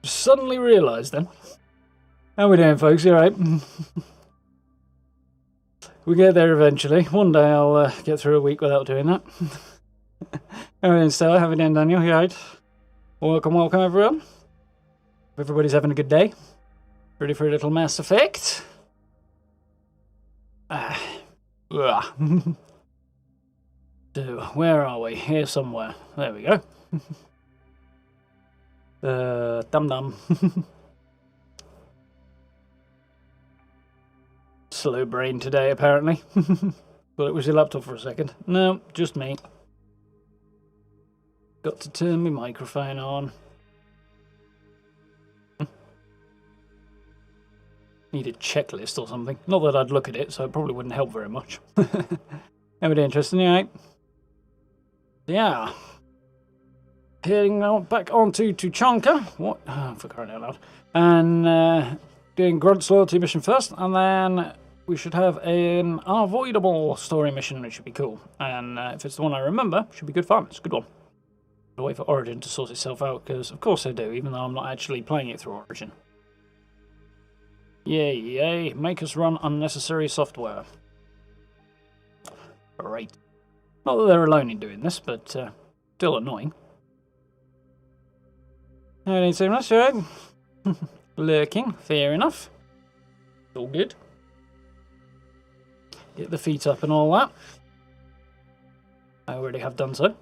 Suddenly realised then. How we doing, folks? You alright? We get there eventually. One day I'll get through a week without doing that. How we doing, Stella? How we doing, Daniel? You alright? Welcome, welcome, everyone. Hope everybody's having a good day. Ready for a little Mass Effect? So, where are we? Here somewhere. There we go. Dum-dum. Slow brain today, apparently. Thought it was your laptop for a second. No, just me. Got to turn my microphone on. Need a checklist or something. Not that I'd look at it, so it probably wouldn't help very much. Everything interesting, right? Yeah. Heading back onto Tuchanka. What? Oh, for crying out loud. And doing Grunt's loyalty mission first, and then we should have an unavoidable story mission, which should be cool. And if it's the one I remember, it should be good fun. It's a good one. I'll wait for Origin to sort itself out, because of course I do, even though I'm not actually playing it through Origin. Yay, yay. Make us run unnecessary software. Great. Not that they're alone in doing this, but still annoying. Anything seamless, right? Lurking, fair enough. All good. Get the feet up and all that. I already have done so.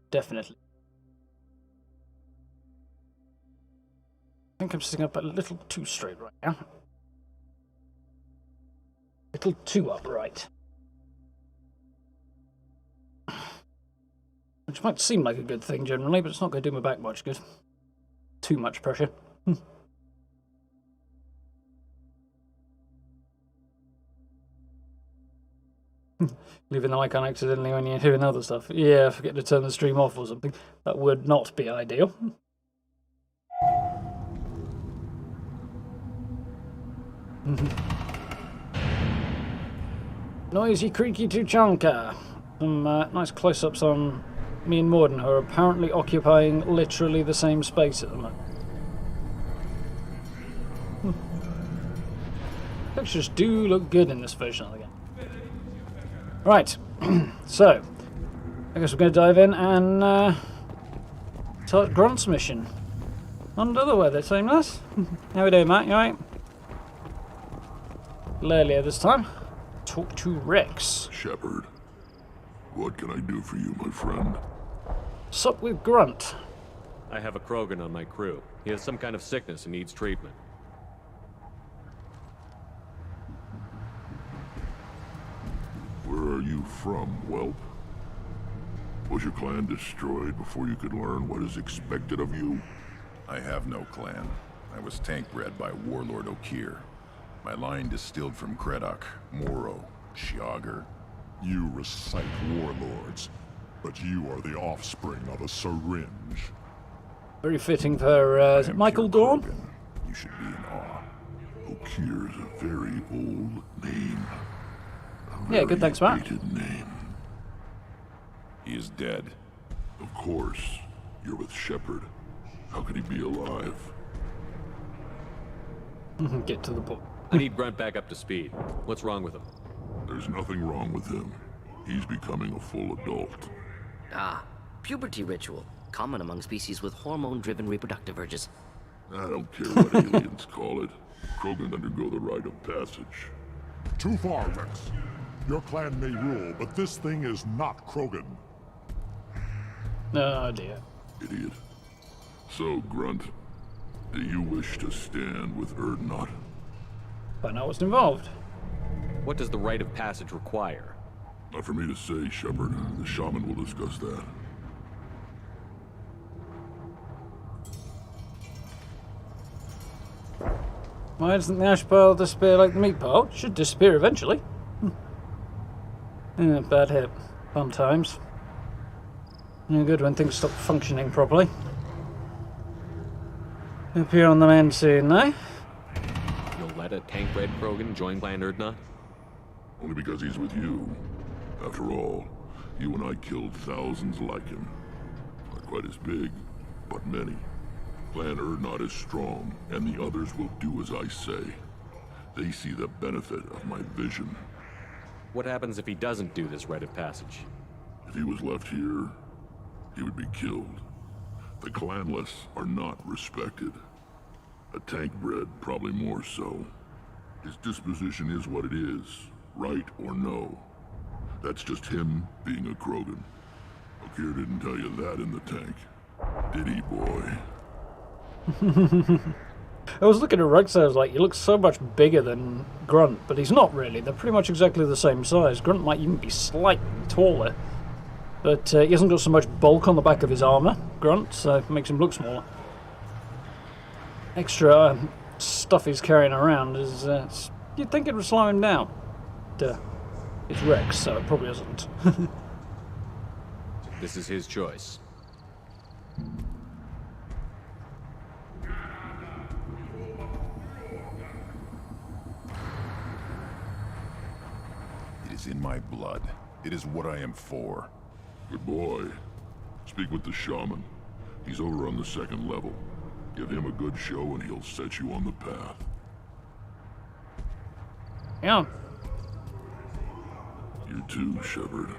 Definitely. I think I'm sitting up a little too straight right now. A little too upright. Which might seem like a good thing generally, but it's not going to do my back much good. Too much pressure. Leaving the mic on accidentally when you're doing other stuff. Yeah, forget to turn the stream off or something. That would not be ideal. Noisy, creaky Tuchanka. Some nice close-ups on me and Morden, who are apparently occupying literally the same space at the moment. Pictures do look good in this version of the game. Right, so I guess we're going to dive in and start Grunt's mission. Under the weather, seamless. How we doing, Matt? You alright? Earlier this time. Talk to Rex. Shepard, what can I do for you, my friend? Sup with Grunt? I have a Krogan on my crew. He has some kind of sickness and needs treatment. Where are you from, whelp? Was your clan destroyed before you could learn what is expected of you? I have no clan. I was tank bred by Warlord Okir. My line distilled from Kredok, Moro, Shiagar. You recite warlords, but you are the offspring of a syringe. Very fitting for is it Michael Dawn? Krogan. You should be in awe. Okir's a very old name. Yeah, good, thanks, Matt. Hated name. He is dead. Of course. You're with Shepard. How could he be alive? Get to the point. I need Grunt back up to speed. What's wrong with him? There's nothing wrong with him. He's becoming a full adult. Ah, puberty ritual. Common among species with hormone-driven reproductive urges. I don't care what aliens call it. Krogan undergo the rite of passage. Too far, Rex. Your clan may rule, but this thing is not Krogan. Oh dear. Idiot. So, Grunt, do you wish to stand with Erdnot? Find out what's involved. What does the rite of passage require? Not for me to say, Shepard. The shaman will discuss that. Why doesn't the ash pile disappear like the meat pile? It should disappear eventually. Yeah, bad hit. Fun times. No good when things stop functioning properly. Appear on the mend soon, though. You'll let a tank-bred Krogan join Clan Erdnot? Only because he's with you. After all, You and I killed thousands like him. Not quite as big, but many. Clan Urdnot is strong, and the others will do as I say. They see the benefit of my vision. What happens if he doesn't do this rite of passage? If he was left here, he would be killed. The clanless are not respected. A tank bred, probably more so. His disposition is what it is, right or no. That's just him being a Krogan. Okeer didn't tell you that in the tank. Did he, boy? I was looking at Rex, I was like, he looks so much bigger than Grunt, but he's not really. They're pretty much exactly the same size. Grunt might even be slightly taller. But he hasn't got so much bulk on the back of his armour, Grunt, so it makes him look smaller. Extra stuff he's carrying around is... you'd think it would slow him down. It's Rex, so it probably isn't. This is his choice. It is in my blood. It is what I am for. Good boy. Speak with the shaman. He's over on the second level. Give him a good show and he'll set you on the path. Yeah. You too, Shepard.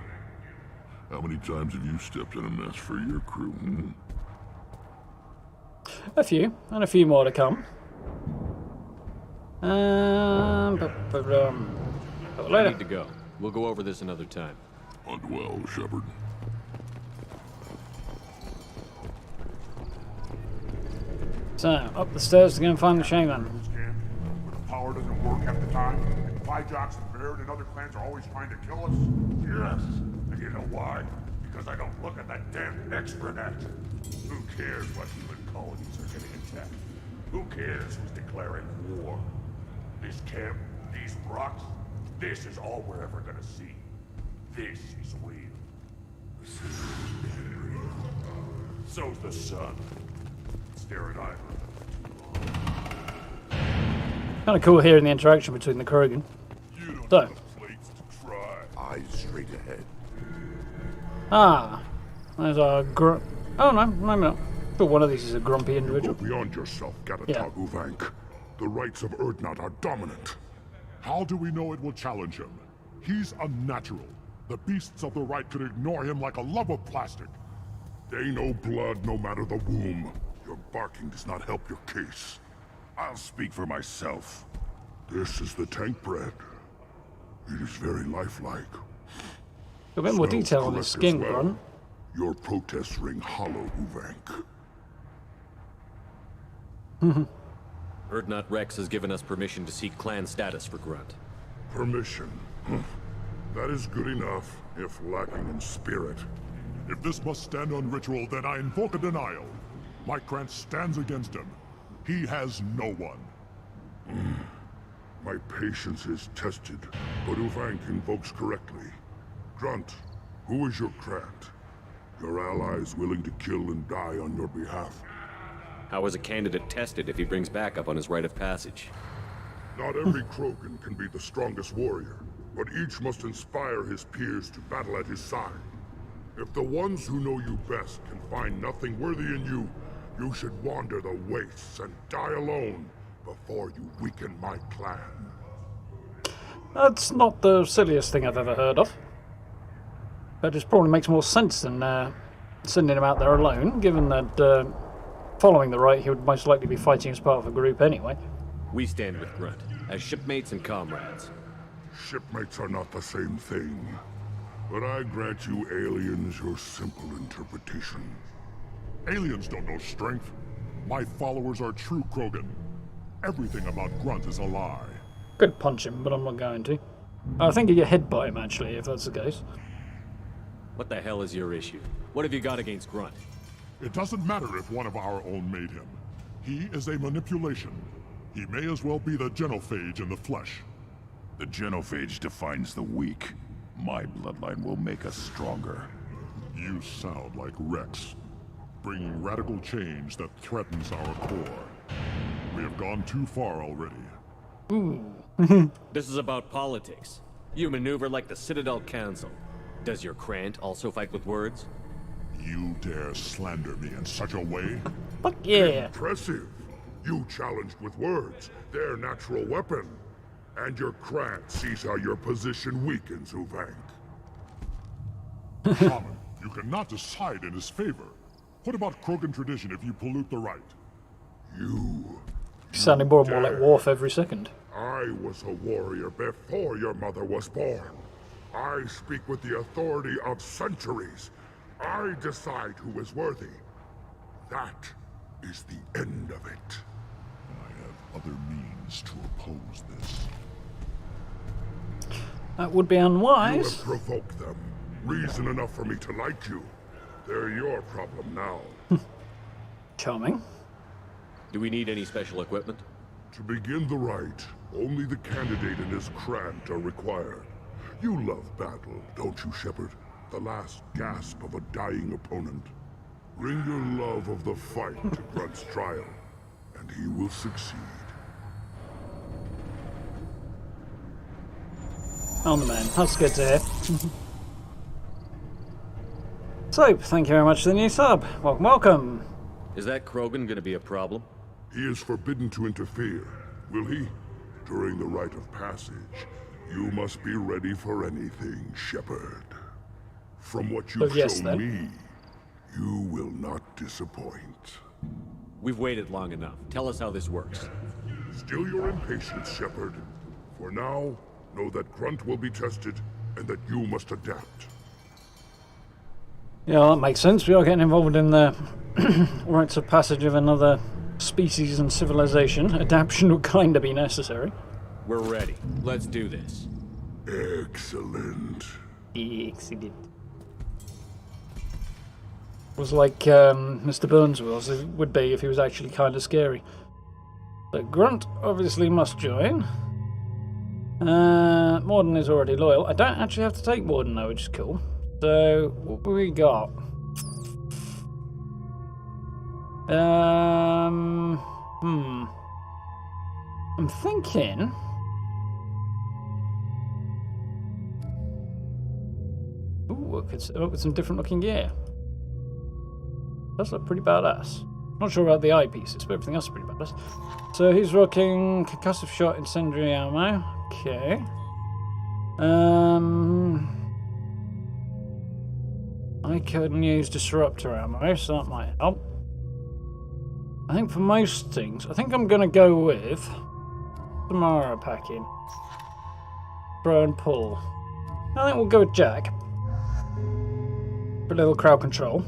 How many times have you stepped in a mess for your crew, hmm? A few, and a few more to come. I Later. need to go. We'll go over this another time. Hunt well, Shepard. So, up the stairs to go and find the shaman. This camp, where the power doesn't work half the time, and Pyjocks and Baird and other clans are always trying to kill us? Yes. And you know why? Because I don't look at that damn extranet. Who cares what human colonies are getting attacked? Who cares who's declaring war? This camp, these rocks, this is all we're ever gonna see. This is real. So's the sun. Stare at either. Kind of cool hearing the interaction between the Krogan. You don't So. have the plates to try. Eyes straight ahead. Ah, there's a Oh no, maybe not. I thought one of these is a grumpy Go individual. beyond yourself, Gatatog Yeah. Uvank. The rights of Urdnot are dominant. How do we know it will challenge him? He's unnatural. The beasts of the right could ignore him like a lump of plastic. They know blood no matter the womb. Your barking does not help your case. I'll speak for myself. This is the tank bread. It is very lifelike. A bit more Smells detail on his correct as skin, well. Grunt. Your protests ring hollow, Uvank. Urdnot Rex has given us permission to seek clan status for Grunt. Permission. That is good enough, if lacking in spirit. If this must stand on ritual, then I invoke a denial. Mykrant stands against him. He has no one. My patience is tested, but Uvank invokes correctly. Grunt, who is your Krant? Your allies willing to kill and die on your behalf. How is a candidate tested if he brings backup on his rite of passage? Not every Krogan can be the strongest warrior, but each must inspire his peers to battle at his side. If the ones who know you best can find nothing worthy in you, you should wander the wastes and die alone before you weaken my clan. That's not the silliest thing I've ever heard of. That just probably makes more sense than sending him out there alone, given that following the right, he would most likely be fighting as part of a group anyway. We stand with Grunt, as shipmates and comrades. Shipmates are not the same thing, but I grant you aliens your simple interpretation. Aliens don't know strength. My followers are true Krogan. Everything about Grunt is a lie. Could punch him, but I'm not going to. I think you get headbutt him, actually, if that's the case. What the hell is your issue? What have you got against Grunt? It doesn't matter if one of our own made him. He is a manipulation. He may as well be the genophage in the flesh. The genophage defines the weak. My bloodline will make us stronger. You sound like Rex, bringing radical change that threatens our core. We have gone too far already. This is about politics. You maneuver like the Citadel Council. Does your Krant also fight with words? You dare slander me in such a way? Fuck yeah. Impressive. You challenged with words, their natural weapon. And your Krant sees how your position weakens, Uvank. Shaman, you cannot decide in his favor. What about Krogan tradition if you pollute the rite? You Sounding more and more like Worf every second. I was a warrior before your mother was born. I speak with the authority of centuries. I decide who is worthy. That is the end of it. I have other means to oppose this. That would be You unwise. have provoked them. Reason enough for me to like you. They're your problem now. Charming. Do we need any special equipment? To begin the rite, only the candidate and his Krant are required. You love battle, don't you, Shepard? The last gasp of a dying opponent. Bring your love of the fight to Grunt's trial, and he will succeed. On the man. That's good to hear. So, thank you very much for the new sub. Welcome, welcome. Is that Krogan gonna be a problem? He is forbidden to interfere, will he? During the rite of passage, you must be ready for anything, Shepard. From what you've yes, shown then. me, you will not disappoint. We've waited long enough. Tell us how this works. Still your impatience, Shepard. For now, know that Grunt will be tested, and that you must adapt. Yeah, that makes sense. We are getting involved in the rites of passage of another species and civilization. Adaptation would kind of be necessary. We're ready. Let's do this. Excellent. Excellent. Was like Mr. Burns was. It would be if he was actually kind of scary. So Grunt obviously must join. Morden is already loyal. I don't actually have to take Morden though, which is cool. So what have we got? I'm thinking. Ooh, I could set up with some different looking gear. Does look pretty badass. Not sure about the eyepieces, but everything else is pretty badass. So he's rocking concussive shot, incendiary ammo. Okay. I can use disruptor ammo, so that might help. I think for most things, I think I'm going to go with Samara packing. Throw and pull. I think we'll go with Jack. For a little crowd control.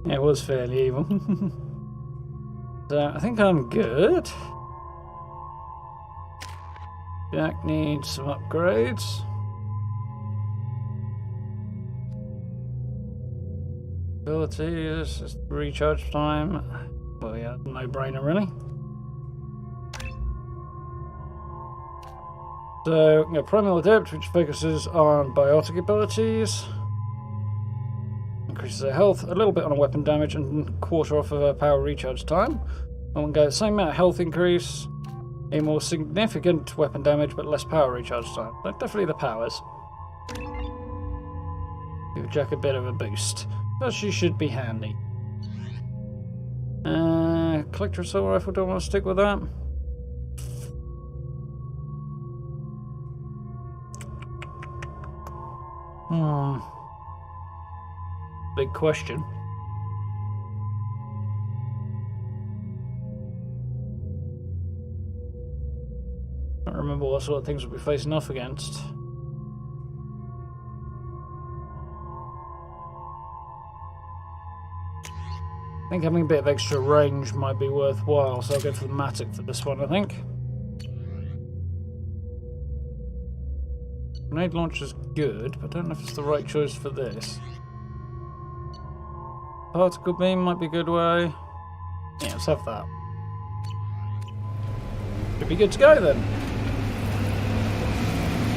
Yeah, it was fairly evil. So I think I'm good. Jack needs some upgrades. Abilities, just recharge time. Well, yeah, no brainer really. So, we got Primal Adept, which focuses on biotic abilities. Increases their health a little bit on a weapon damage and quarter off of her power recharge time. And we'll go the same amount of health increase, a more significant weapon damage but less power recharge time. But definitely the powers. Give Jack a bit of a boost. But she should be handy. Collector assault rifle, don't want to stick with that. Big question. Can't remember what sort of things we'll be facing off against. I think having a bit of extra range might be worthwhile, so I'll go for the Matic for this one, I think. Grenade launcher's good, but I don't know if it's the right choice for this. Particle beam might be a good way. Yeah, let's have that. Should be good to go then.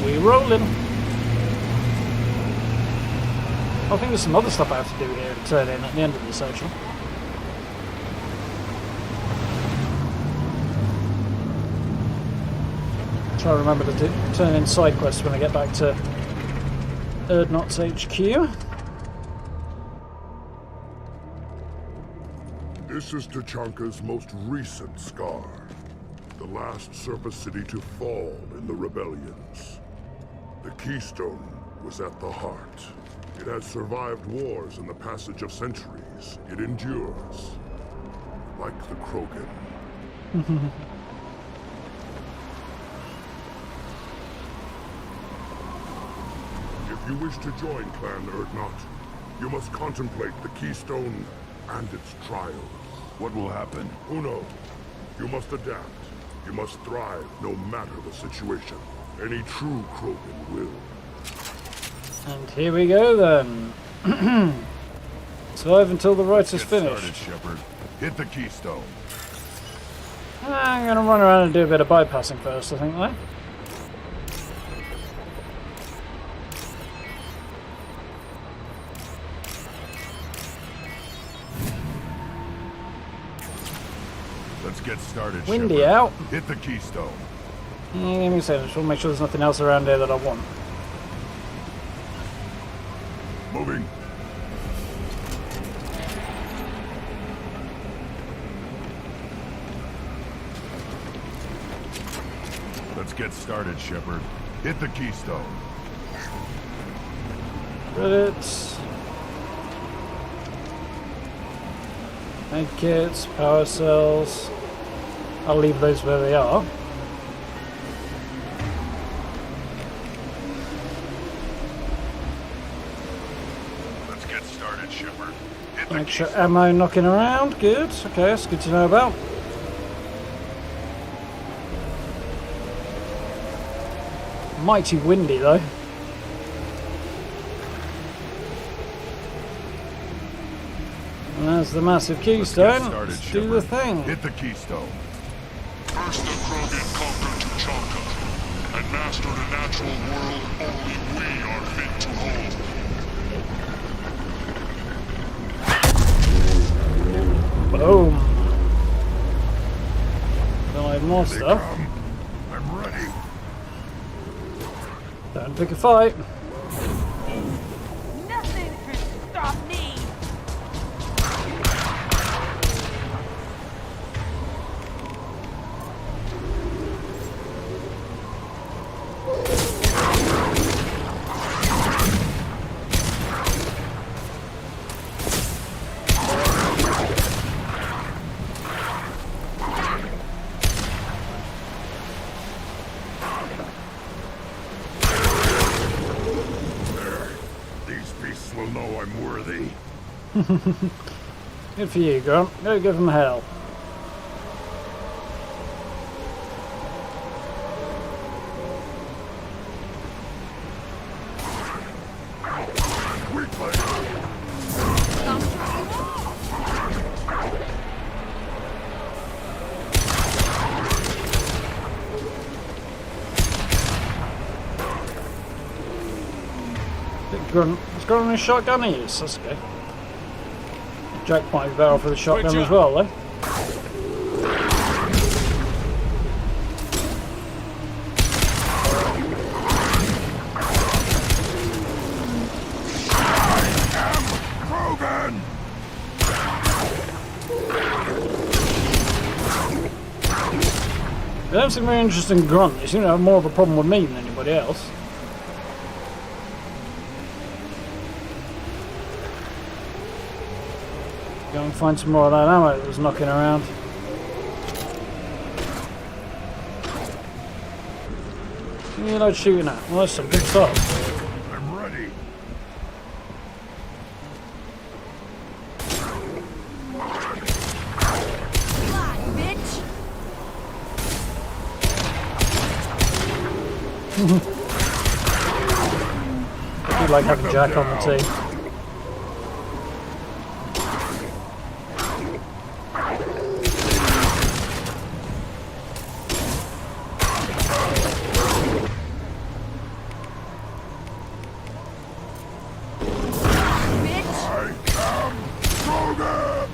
We're rolling. I think there's some other stuff I have to do here to turn in at the end of this actually. Try to remember to turn in side quests when I get back to Erdnot's HQ. This is Tachanka's most recent scar. The last surface city to fall in the rebellions. The Keystone was at the heart. It has survived wars and the passage of centuries. It endures. Like the Krogan. If you wish to join Clan Erdnot, you must contemplate the Keystone and its trials. What will happen? Who knows? You must adapt. You must thrive no matter the situation. Any true Krogan will. And here we go then. Survive until the rite is Get started, finished. Shepard. Hit the keystone. I'm gonna run around and do a bit of bypassing first, I think, though. Let's get started, Windy Shepard. out. Hit the keystone. Yeah, give me a second. Just want to make sure there's nothing else around here that I want. Moving. Let's get started, Shepard. Hit the keystone. Credits. Medkits, power cells. I'll leave those where they are. Let's get started, Shepard. Hit the Extra keystone. ammo knocking around. Good. Okay, that's good to know about. Mighty windy though. And there's the massive Let's get keystone. started, Let's do the Shepard. thing. Hit the keystone. First the Krogan conquered Tachanka, and mastered a natural world only we are fit to hold. Boom. Don't have more They stuff. come. I'm ready. Don't pick a fight. Nothing can stop me! These beasts will know I'm worthy. Good for you, Grunt. Go give them hell. Weak leg. Grunt. Has Grunt any shotgun he is? That's okay. Jack might be better off with a shotgun as well, though. Krogan! They don't seem very interested in Grunt. They seem to have more of a problem with me than anybody else. Go and find some more of that ammo that was knocking around. What are you not shooting at? Well, that's some good stuff. I'm ready. Fly, bitch! I do like having Jack on the team. Bitch! I am Krogan!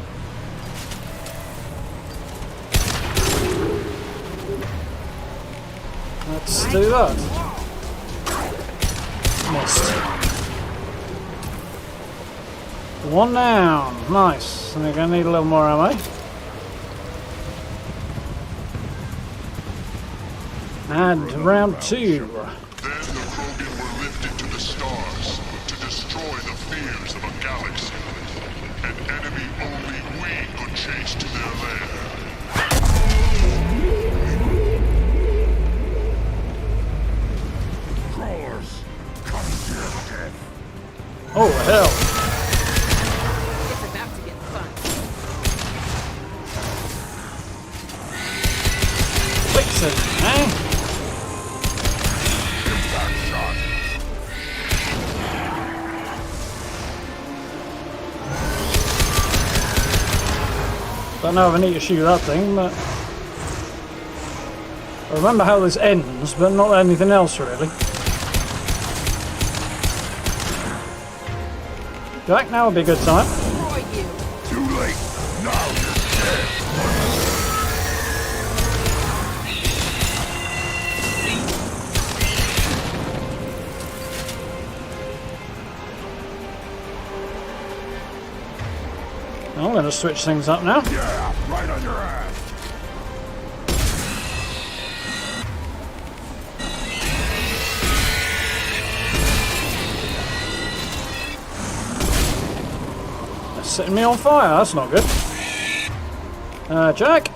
That's to do that. Missed. One down. Nice. I think I need a little more ammo. And round 2. Then the Krogan were lifted to the stars to destroy the fears of a galaxy. An enemy only we could chase to their lair. Crawlers, come to your death. Oh, hell. It's about to get fun. Fix it, eh? Don't know if I need to shoot that thing, but I remember how this ends, but not anything else really. Back now would be a good time. Destroy you. Too late. Now you're dead. I'm going to switch things up now. Yeah, right on your ass. That's setting me on fire, that's not good. Jack?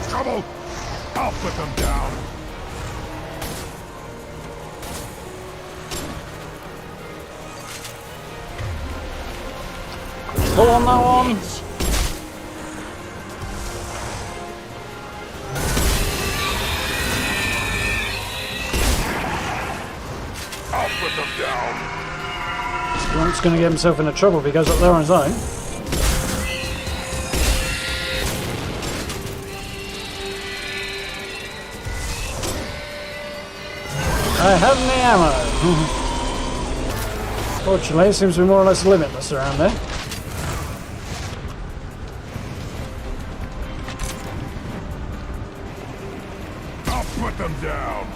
Trouble. I'll put them down. Pull on that one. I'll put them down. Grunt's going to get himself into trouble if he goes up there on his own. I have any ammo. Fortunately, it seems to be more or less limitless around there. I'll put them down.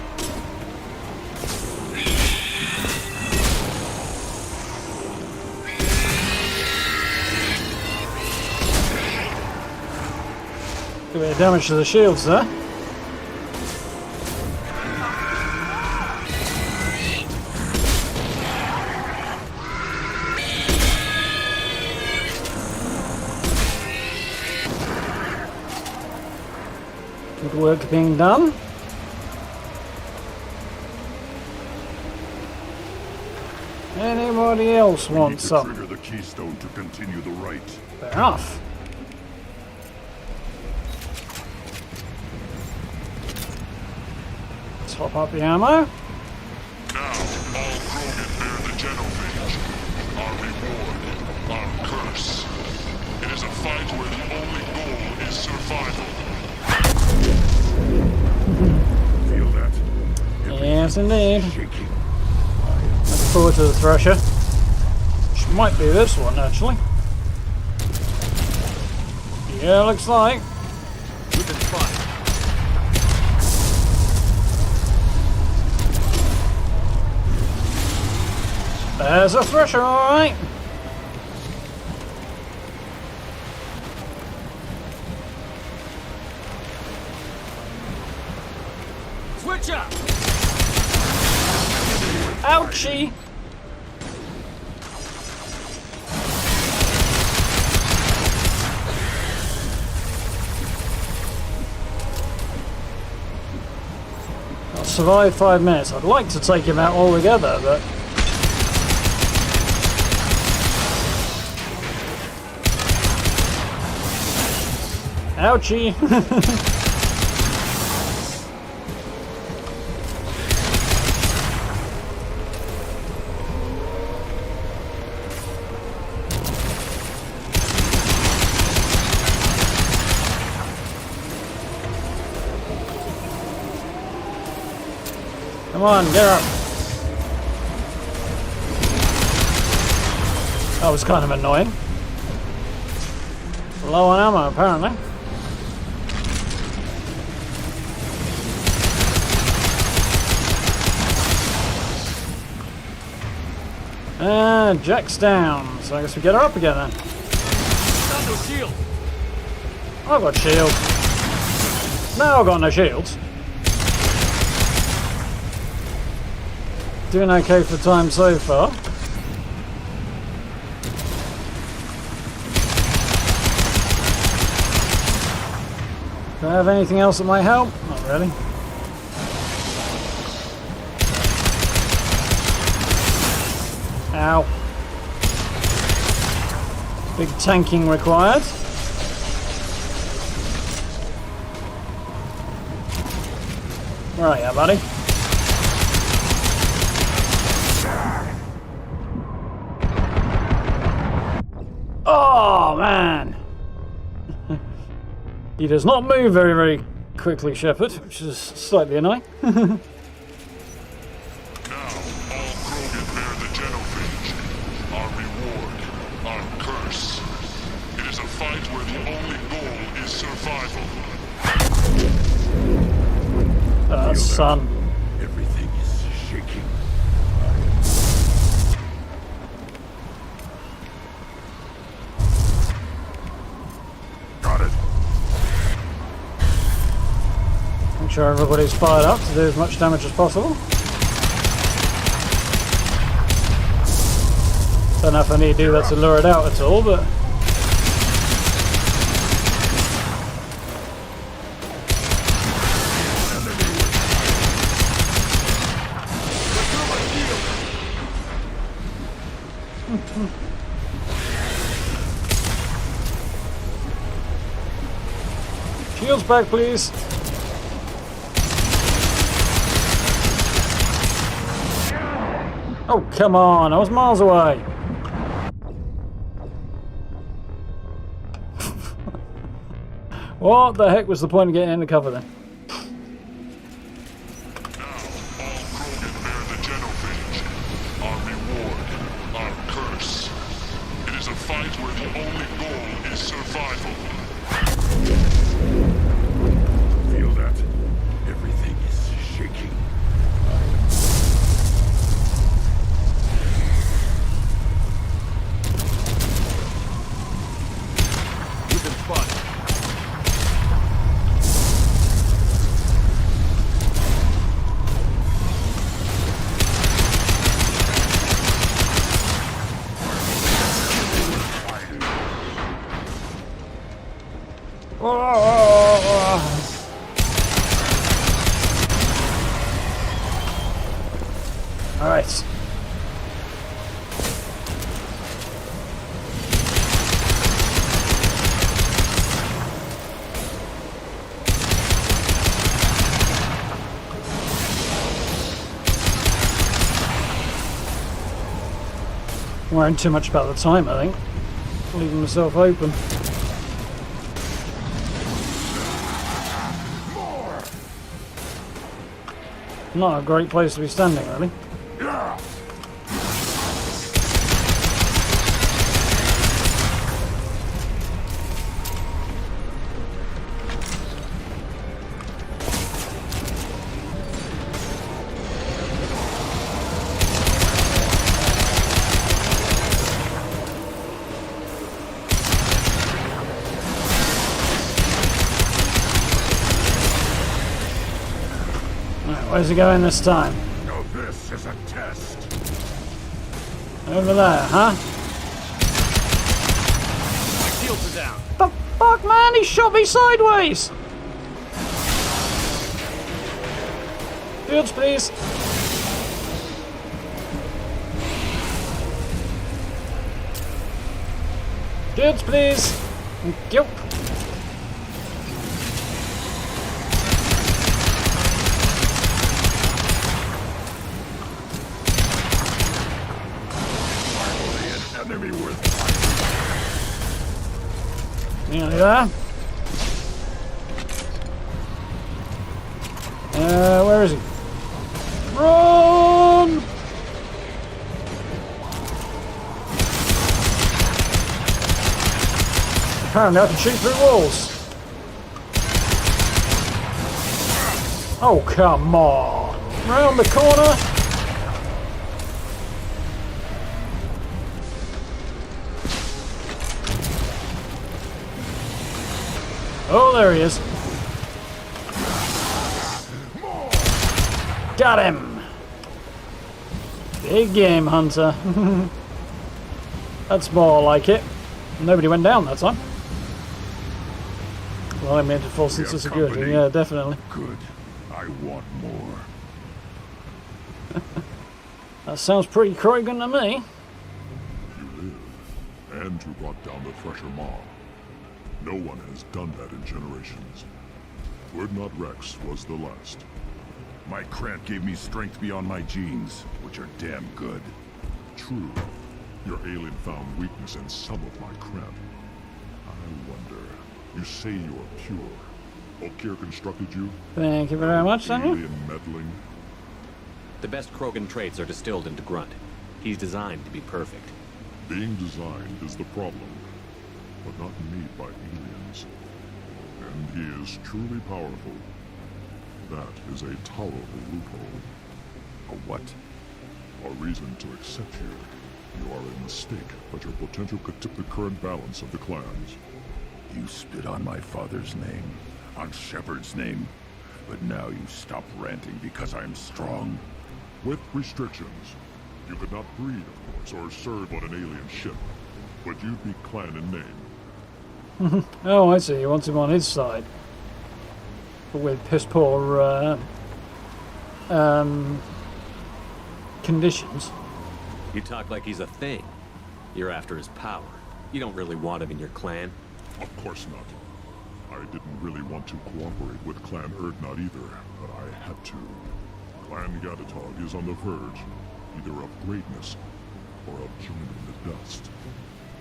A bit of damage to the shields there. Good work being done. Anybody else want Need to some? trigger the keystone to continue the rite. Fair enough. Top up the ammo. Now, all Krogan bear the genophage. Our reward, our curse. It is a fight where the only goal is survival. Feel that? Yes, indeed. Shaking. Looking forward to the Thresher. Which might be this one, actually. Yeah, looks like. We've been spotted. There's a Thresher, alright. Switch up! Ouchie! I'll survive 5 minutes. I'd like to take him out altogether, but... Ouchie! Come on, get up. That was kind of annoying. Low on ammo, apparently. And Jack's down, so I guess we get her up again then. Got no shield. I've got shields. Now I've got no shields. Doing okay for time so far. Do I have anything else that might help? Not really. Ow. Big tanking required. Where are you, buddy? Oh, man! He does not move very, very quickly, Shepard, which is slightly annoying. Now, all Krogan bear the genophage. Our reward, our curse. It is a fight where the only goal is survival. Son. Everything is shaking. Got it. Make sure everybody's fired up to do as much damage as possible. Don't know if I need to do that to lure it out at all, but... Shields back, please. Oh, come on. I was miles away. What the heck was the point of getting in the cover then? Now, all Krogan bear the genophage. Our reward, our curse. It is a fight where the only goal is survival. Feel that? Everything is shaking. You've been spotted. All right. Worrying too much about the time, I think. Leaving myself open. Not a great place to be standing, really. Where's he going this time? No, this is a test. Over there, huh? My shields are down. The fuck, man? He shot me sideways! Shields, please. Shields, please. Thank you. Enemy worth Nearly there. Where is he? Run! Apparently I can shoot through walls. Oh, come on. Round the corner. Oh, there he is. Got him. Big game, Hunter. That's more like it. Nobody went down that time. Well, I made a full sense of security. Yeah, definitely. Good. I want more. That sounds pretty Krogan to me. You live, and you brought down the Thresher Maw. No one has done that in generations. Urdnot Rex was the last. My Krant gave me strength beyond my genes, which are damn good. True. Your alien found weakness in some of my Krant. I wonder. You say you're pure. Okeer constructed you? Thank you very much, Daniel. Alien meddling? The best Krogan traits are distilled into Grunt. He's designed to be perfect. Being designed is the problem, but not made by aliens. And he is truly powerful. That is a tolerable loophole. A what? A reason to accept you. You are a mistake, but your potential could tip the current balance of the clans. You spit on my father's name, on Shepard's name, but now you stop ranting because I'm strong. With restrictions. You could not breed, of course, or serve on an alien ship, but you'd be clan in name. Oh, I see. You want him on his side. But with piss poor conditions. You talk like he's a thing. You're after his power. You don't really want him in your clan. Of course not. I didn't really want to cooperate with Clan Urdnot either, but I had to. Clan Gatatog is on the verge, either of greatness or of joining the dust.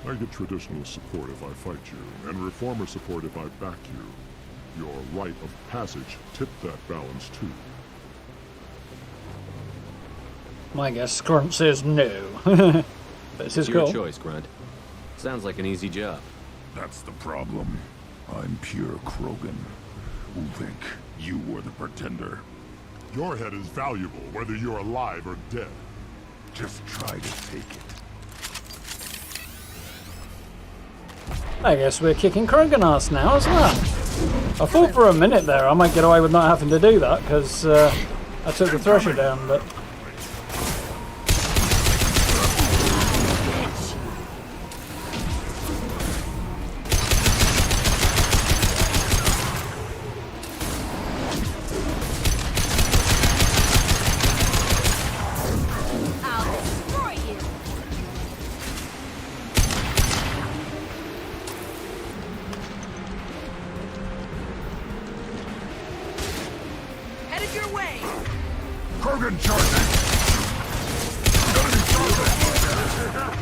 I get traditional support if I fight you, and reformer support if I back you. Your rite of passage tipped that balance too. My guess Grunt says no. That's his It's your call. choice, Grunt. Sounds like an easy job. That's the problem. I'm pure Krogan. Ulvik, you were the pretender. Your head is valuable, whether you're alive or dead. Just try to take it. I guess we're kicking Krogan ass now as well. I thought for a minute there I might get away with not having to do that because I took the Thresher down, but... I'll destroy you. Headed your way. Krogan charging! Enemy charging!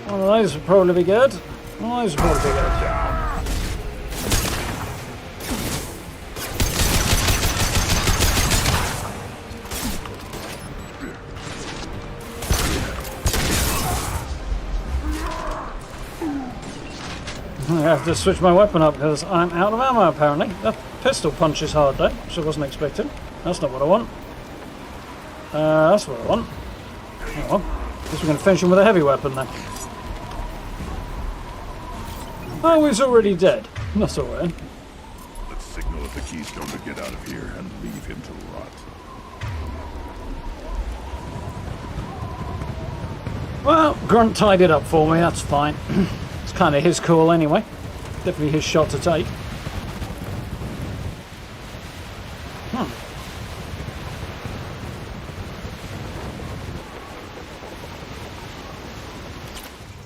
one of those would probably be good. One of those would probably be good. I have to switch my weapon up because I'm out of ammo apparently. That pistol punches hard though, which I wasn't expecting. That's not what I want. That's what I want. Oh well. Guess we're going to finish him with a heavy weapon then. Oh, he's already dead. That's alright. Let's signal at the Keystone to get out of here and leave him to rot. Well, Grunt tied it up for me, that's fine. It's kind of his call anyway. Definitely his shot to take.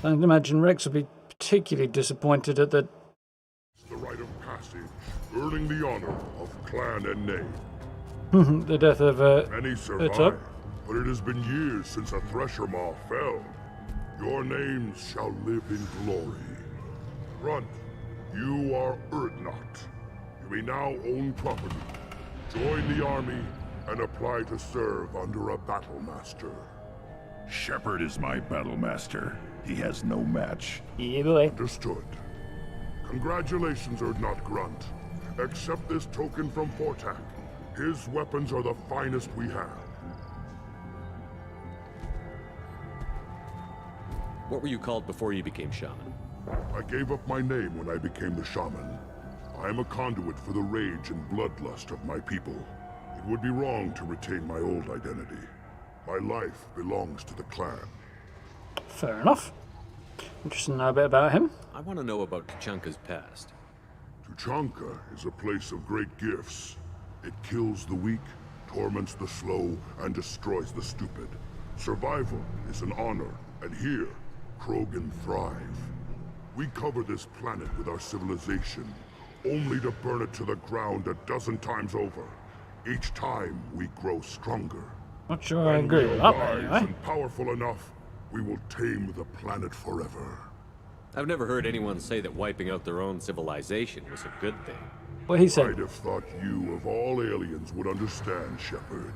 I can imagine Rex would be particularly disappointed at the... The rite of passage, earning the honor of clan and name. the death of Many survived, Top. but it has been years since a Thresher Maw fell. Your names shall live in glory. Grunt, you are Urdnot. You may now own property, join the army, and apply to serve under a battle master. Shepard is my battle master. He has no match. Yeah, boy. Understood. Congratulations, Urdnot Grunt. Accept this token from Fortak. His weapons are the finest we have. What were you called before you became shaman? I gave up my name when I became the shaman. I am a conduit for the rage and bloodlust of my people. It would be wrong to retain my old identity. My life belongs to the clan. Fair enough. Interesting to know a bit about him. I want to know about Tuchanka's past. Tuchanka is a place of great gifts. It kills the weak, torments the slow, and destroys the stupid. Survival is an honor, and here, Krogan thrive. We cover this planet with our civilization, only to burn it to the ground a dozen times over. Each time, we grow stronger. Not sure I When agree we with are that, wise anyway. and powerful enough, we will tame the planet forever. I've never heard anyone say that wiping out their own civilization was a good thing. What he I'd said. have thought you, of all aliens, would understand, Shepard.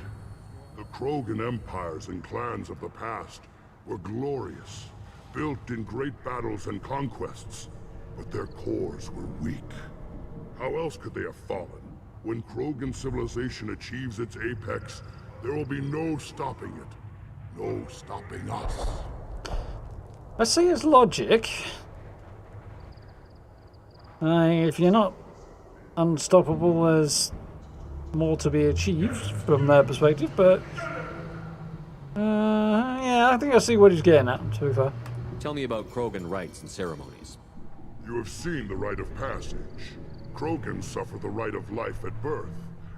The Krogan empires and clans of the past were glorious, built in great battles and conquests, but their cores were weak. How else could they have fallen? When Krogan civilization achieves its apex, there will be no stopping it. No stopping us. I see his logic. If you're not unstoppable, there's more to be achieved from their perspective, but yeah, I think I see what he's getting at, to be fair. Tell me about Krogan rites and ceremonies. You have seen the rite of passage. Krogan suffer the rite of life at birth,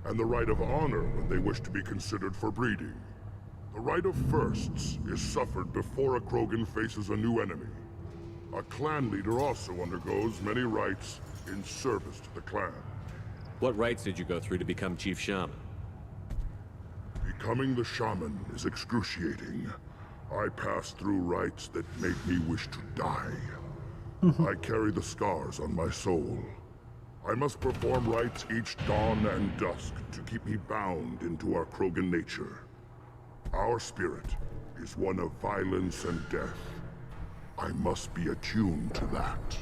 and the rite of honor when they wish to be considered for breeding. The rite of firsts is suffered before a Krogan faces a new enemy. A clan leader also undergoes many rites in service to the clan. What rites did you go through to become Chief Shaman? Becoming the shaman is excruciating. I passed through rites that made me wish to die. I carry the scars on my soul. I must perform rites each dawn and dusk to keep me bound into our Krogan nature. Our spirit is one of violence and death. I must be attuned to that.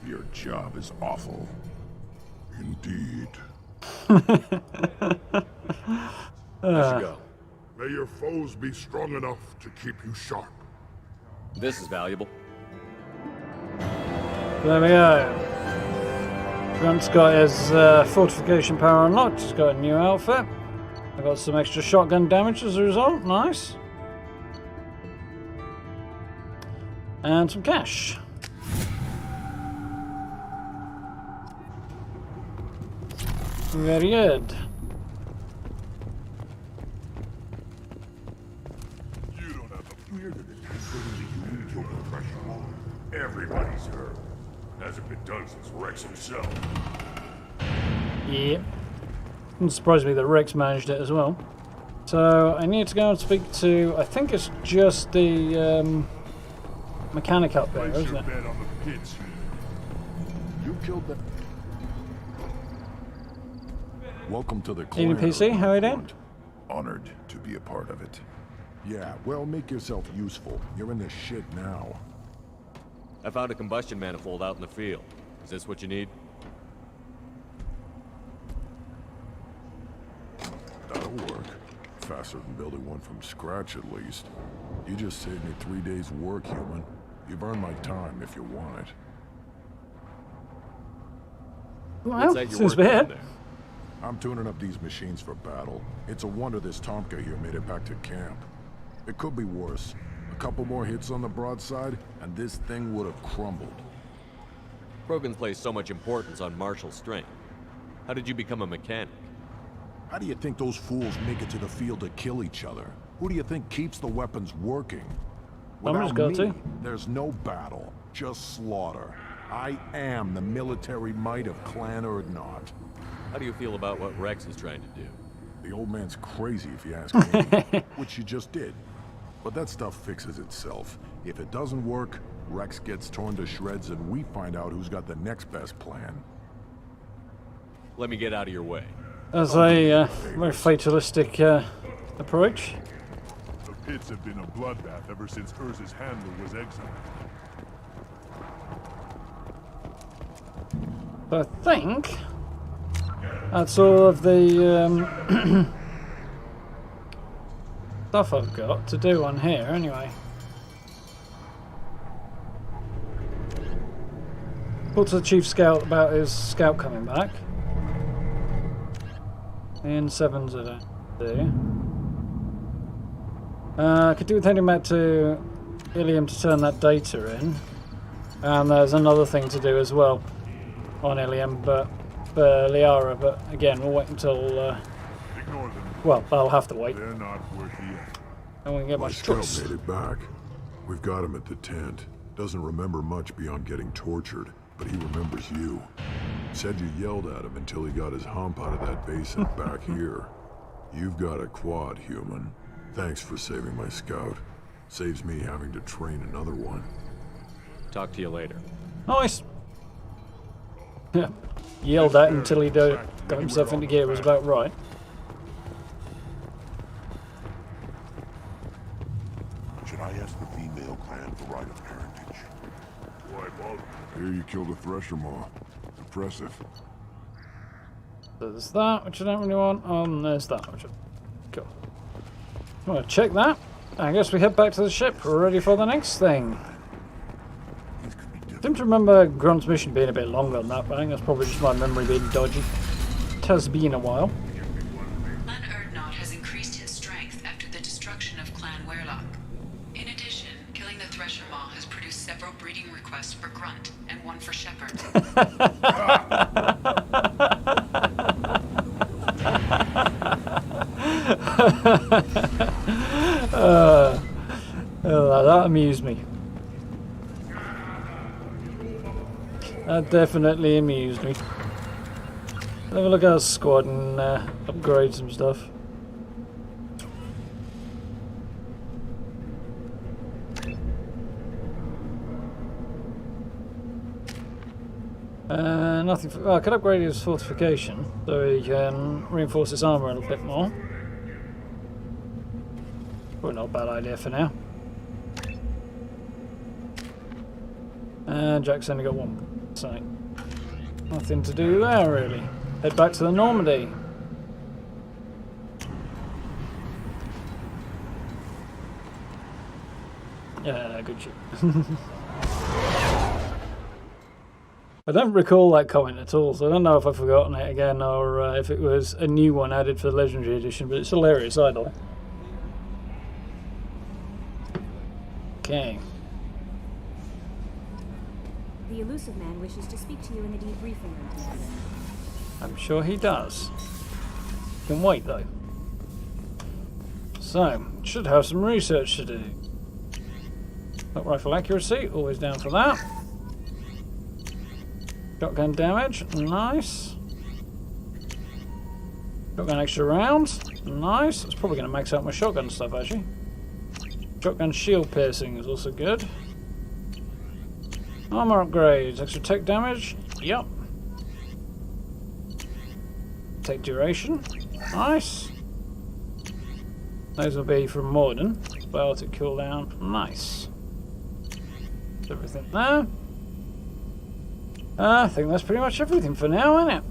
Your job is awful. Indeed. I should go. May your foes be strong enough to keep you sharp. This is valuable. There we go. Grunt's got his fortification power unlocked. He's got a new outfit. I got some extra shotgun damage as a result. Nice. And some cash. Very good. You don't have a fear that is considered a unique professional. Everybody's hurt. Hasn't been done since Rex himself. Yep. It surprised me that Rex managed it as well. So I need to go and speak to, I think it's just the mechanic up there, Place isn't your it? bet on the pits. You killed the... Welcome to the Evening, clan. PC. How are you doing? Grunt. Honored to be a part of it. Yeah, well, make yourself useful. You're in the shit now. I found a combustion manifold out in the field. Is this what you need? That'll work. Faster than building one from scratch, at least. You just saved me 3 days' work, human. You've earned my time if you want it. Well, What's that you're seems working on bad. there? I'm tuning up these machines for battle. It's a wonder this Tomka here made it back to camp. It could be worse. A couple more hits on the broadside, and this thing would have crumbled. Krogans place so much importance on martial strength. How did you become a mechanic? How do you think those fools make it to the field to kill each other? Who do you think keeps the weapons working? Someone's Without got me, to. there's no battle, just slaughter. I am the military might of Clan Urdnot. How do you feel about what Rex is trying to do? The old man's crazy if you ask me, which you just did. But that stuff fixes itself. If it doesn't work, Rex gets torn to shreds and we find out who's got the next best plan. Let me get out of your way. That's a very fatalistic approach. The pits have been a bloodbath ever since Urza's handler was exiled. I think that's all of the stuff I've got to do on here anyway. Talk to the Chief Scout about his scout coming back. In 7s I don't do. I could do with heading back to Ilium to turn that data in. And there's another thing to do as well on Ilium, but for Liara, but again, we'll wait until, Ignore them. well, I'll have to wait. They're not worth the effort. I won't get My much scout choice. made it back. We've got him at the tent. Doesn't remember much beyond getting tortured, but he remembers you. Said you yelled at him until he got his hump out of that basin back here. You've got a quad, human. Thanks for saving my scout. Saves me having to train another one. Talk to you later. Nice. Yeah, yelled at until he got himself into gear was about right. Should I ask the female clan for right of parentage? Why bother? Here you killed a thresher maw. Impressive. There's that, which I don't really want. There's that, which I... Cool. I'm gonna check that. I guess we head back to the ship. We're ready for the next thing. I seem to remember Grunt's mission being a bit longer on that, but I think that's probably just my memory being dodgy. It has been a while. Clan Erdnot has increased his strength after the destruction of Clan Werlock. In addition, killing the Thresher Maw has produced several breeding requests for Grunt and one for Shepard. That amused me. That definitely amused me. Have a look at our squad and upgrade some stuff. Nothing. I could upgrade his fortification so he can reinforce his armor a little bit more. Probably not a bad idea for now. And Jack's only got one. So, nothing to do there really. Head back to the Normandy. Yeah, good shit. I don't recall that comment at all, so I don't know if I've forgotten it again or if it was a new one added for the Legendary Edition, but it's hilarious either. Okay. The elusive man wishes to speak to you in the debriefing room, Commander. I'm sure he does. Can wait though. So, should have some research to do. Not rifle accuracy, always down for that. Shotgun damage, nice. Shotgun extra rounds, nice. That's probably going to max out my shotgun stuff actually. Shotgun shield piercing is also good. Armor upgrades, extra tech damage, yep. Tech duration, nice. Those will be from Morden. Biotic cooldown, nice. Everything there. I think that's pretty much everything for now, isn't it?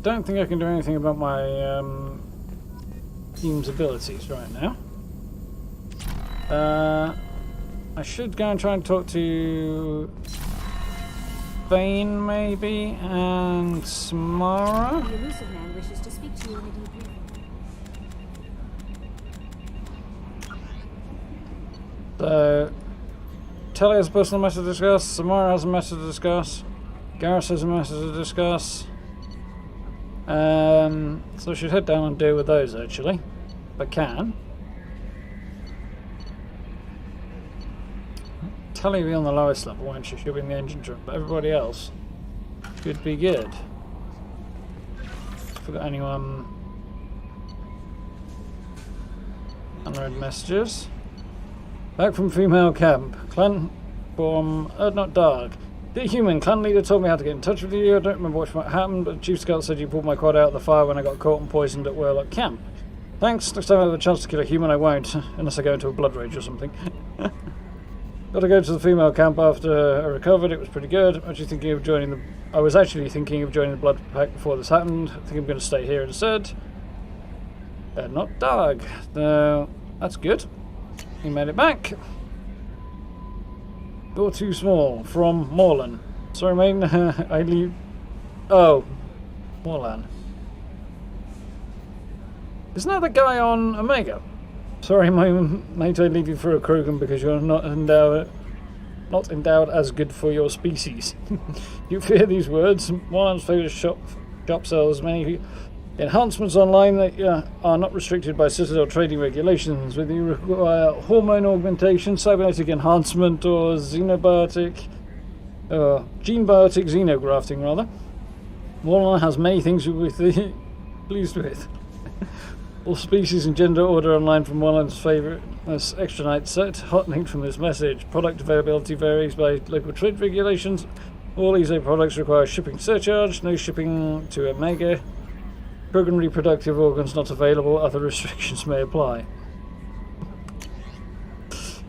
Don't think I can do anything about my team's abilities right now. I should go and try and talk to Vane maybe and Samara. The elusive man wishes to speak to you in the debriefing room. So, Telly has a personal matter to discuss, Samara has a matter to discuss, Garrus has a matter to discuss. So I should head down and deal with those actually, if I can. Telly will be on the lowest level, won't she? She'll be in the engine room, but everybody else should be good. Forgot anyone? Unread messages. Back from female camp. Clan from Erdnot Dark. The human clan leader told me how to get in touch with you. I don't remember what happened, but Chief Scout said you pulled my quad out of the fire when I got caught and poisoned at Warlock Camp. Thanks. Next time I have a chance to kill a human, I won't. Unless I go into a blood rage or something. Got to go to the female camp after I recovered. It was pretty good. I was actually thinking of joining the blood pack before this happened. I think I'm going to stay here instead. Not dog. That's good. He made it back. You're too small. From Morlan. Sorry, mate. I leave. Oh, Morlan. Isn't that the guy on Omega? Sorry, mate. I leave you for a Krogan because you're not endowed as good for your species. You fear these words? Morlan's favourite shop sells many enhancements online that are not restricted by Citadel trading regulations. Whether you require hormone augmentation, cybernetic enhancement, or gene-biotic xenografting, rather. Morlan has many things you'll be pleased with. All species and gender order online from Morlan's favourite extra night set. Hot link from this message. Product availability varies by local trade regulations. All ESO products require shipping surcharge. No shipping to Omega. Krogan reproductive organs not available. Other restrictions may apply.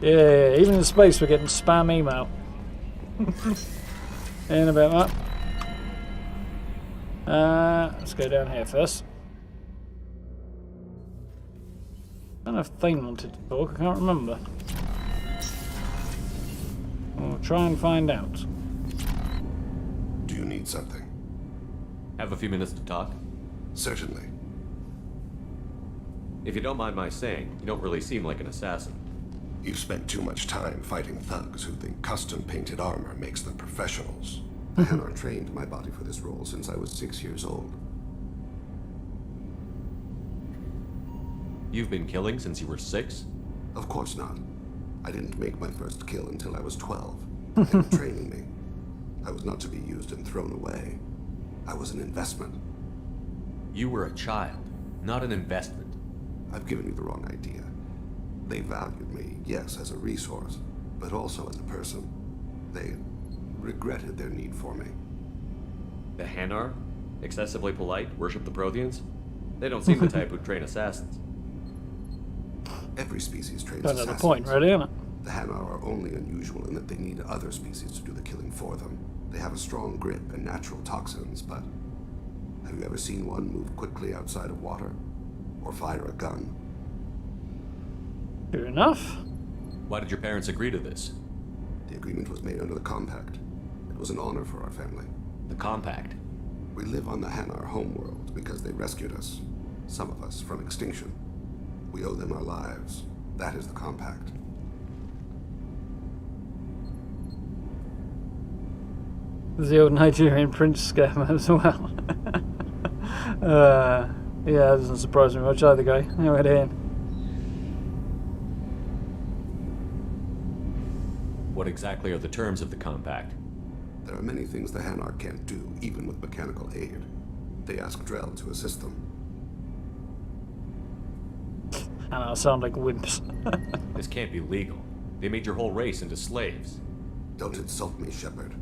Yeah, even in space we're getting spam email. And about that. Let's go down here first. I don't know if Thane wanted to talk, I can't remember. We'll try and find out. Do you need something? Have a few minutes to talk? Certainly. If you don't mind my saying, you don't really seem like an assassin. You've spent too much time fighting thugs who think custom-painted armor makes them professionals. The Hanar trained my body for this role since I was 6 years old. You've been killing since you were 6? Of course not. I didn't make my first kill until I was 12. They were training me. I was not to be used and thrown away. I was an investment. You were a child, not an investment. I've given you the wrong idea. They valued me, yes, as a resource, but also as a person. They regretted their need for me. The Hanar? Excessively polite, worship the Protheans? They don't seem the type who train assassins. Every species trains Another assassins. point, really, isn't it? The Hanar are only unusual in that they need other species to do the killing for them. They have a strong grip and natural toxins, but have you ever seen one move quickly outside of water? Or fire a gun? Good enough. Why did your parents agree to this? The agreement was made under the Compact. It was an honor for our family. The Compact? We live on the Hanar homeworld because they rescued us. Some of us from extinction. We owe them our lives. That is the Compact. The old Nigerian prince scam as well. Yeah, that doesn't surprise me much either, guy. Anyway, in. What exactly are the terms of the Compact? There are many things the Hanar can't do, even with mechanical aid. They ask Drell to assist them. And I sound like wimps. This can't be legal. They made your whole race into slaves. Don't insult me, Shepard.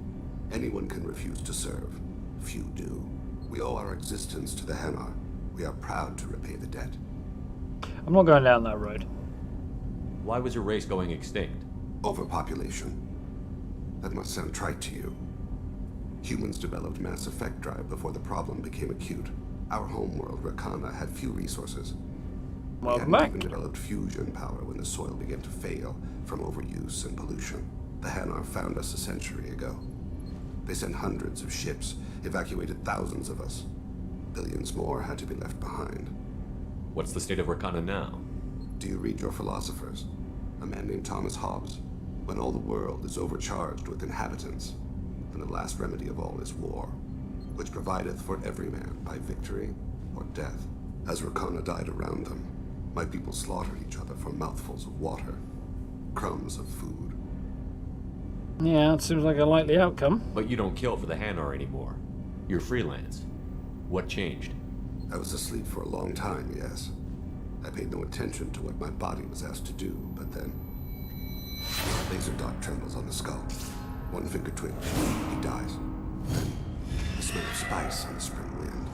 Anyone can refuse to serve. Few do. We owe our existence to the Hanar. We are proud to repay the debt. I'm not going down that road. Why was your race going extinct? Overpopulation. That must sound trite to you. Humans developed mass effect drive before the problem became acute. Our homeworld, Rakana, had few resources. Welcome we back. hadn't even developed fusion power when the soil began to fail from overuse and pollution. The Hanar found us a century ago. They sent hundreds of ships, evacuated thousands of us. Billions more had to be left behind. What's the state of Rakana now? Do you read your philosophers? A man named Thomas Hobbes. When all the world is overcharged with inhabitants, then the last remedy of all is war, which provideth for every man by victory or death. As Rakana died around them, my people slaughtered each other for mouthfuls of water, crumbs of food. Yeah, it seems like a likely outcome. But you don't kill for the Hanar anymore. You're freelance. What changed? I was asleep for a long time, yes. I paid no attention to what my body was asked to do, but then... a laser dot trembles on the skull. One finger twitch, he dies. Then, the smell of spice on the spring wind.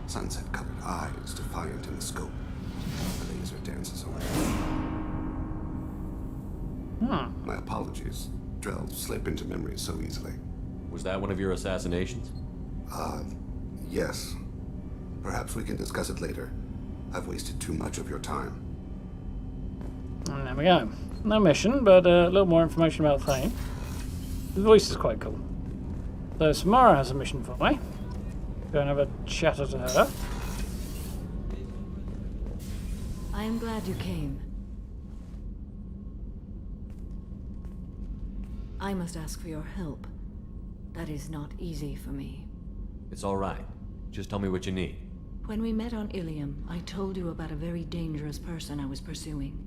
Sunset-colored eyes defiant in the scope. The laser dances away. My apologies. Drells slip into memory so easily. Was that one of your assassinations? Yes. Perhaps we can discuss it later. I've wasted too much of your time. And there we go. No mission, but a little more information about Thane. The voice is quite cool. So Samara has a mission for me. Go and have a chatter to her. I am glad you came. I must ask for your help. That is not easy for me. It's all right. Just tell me what you need. When we met on Ilium, I told you about a very dangerous person I was pursuing.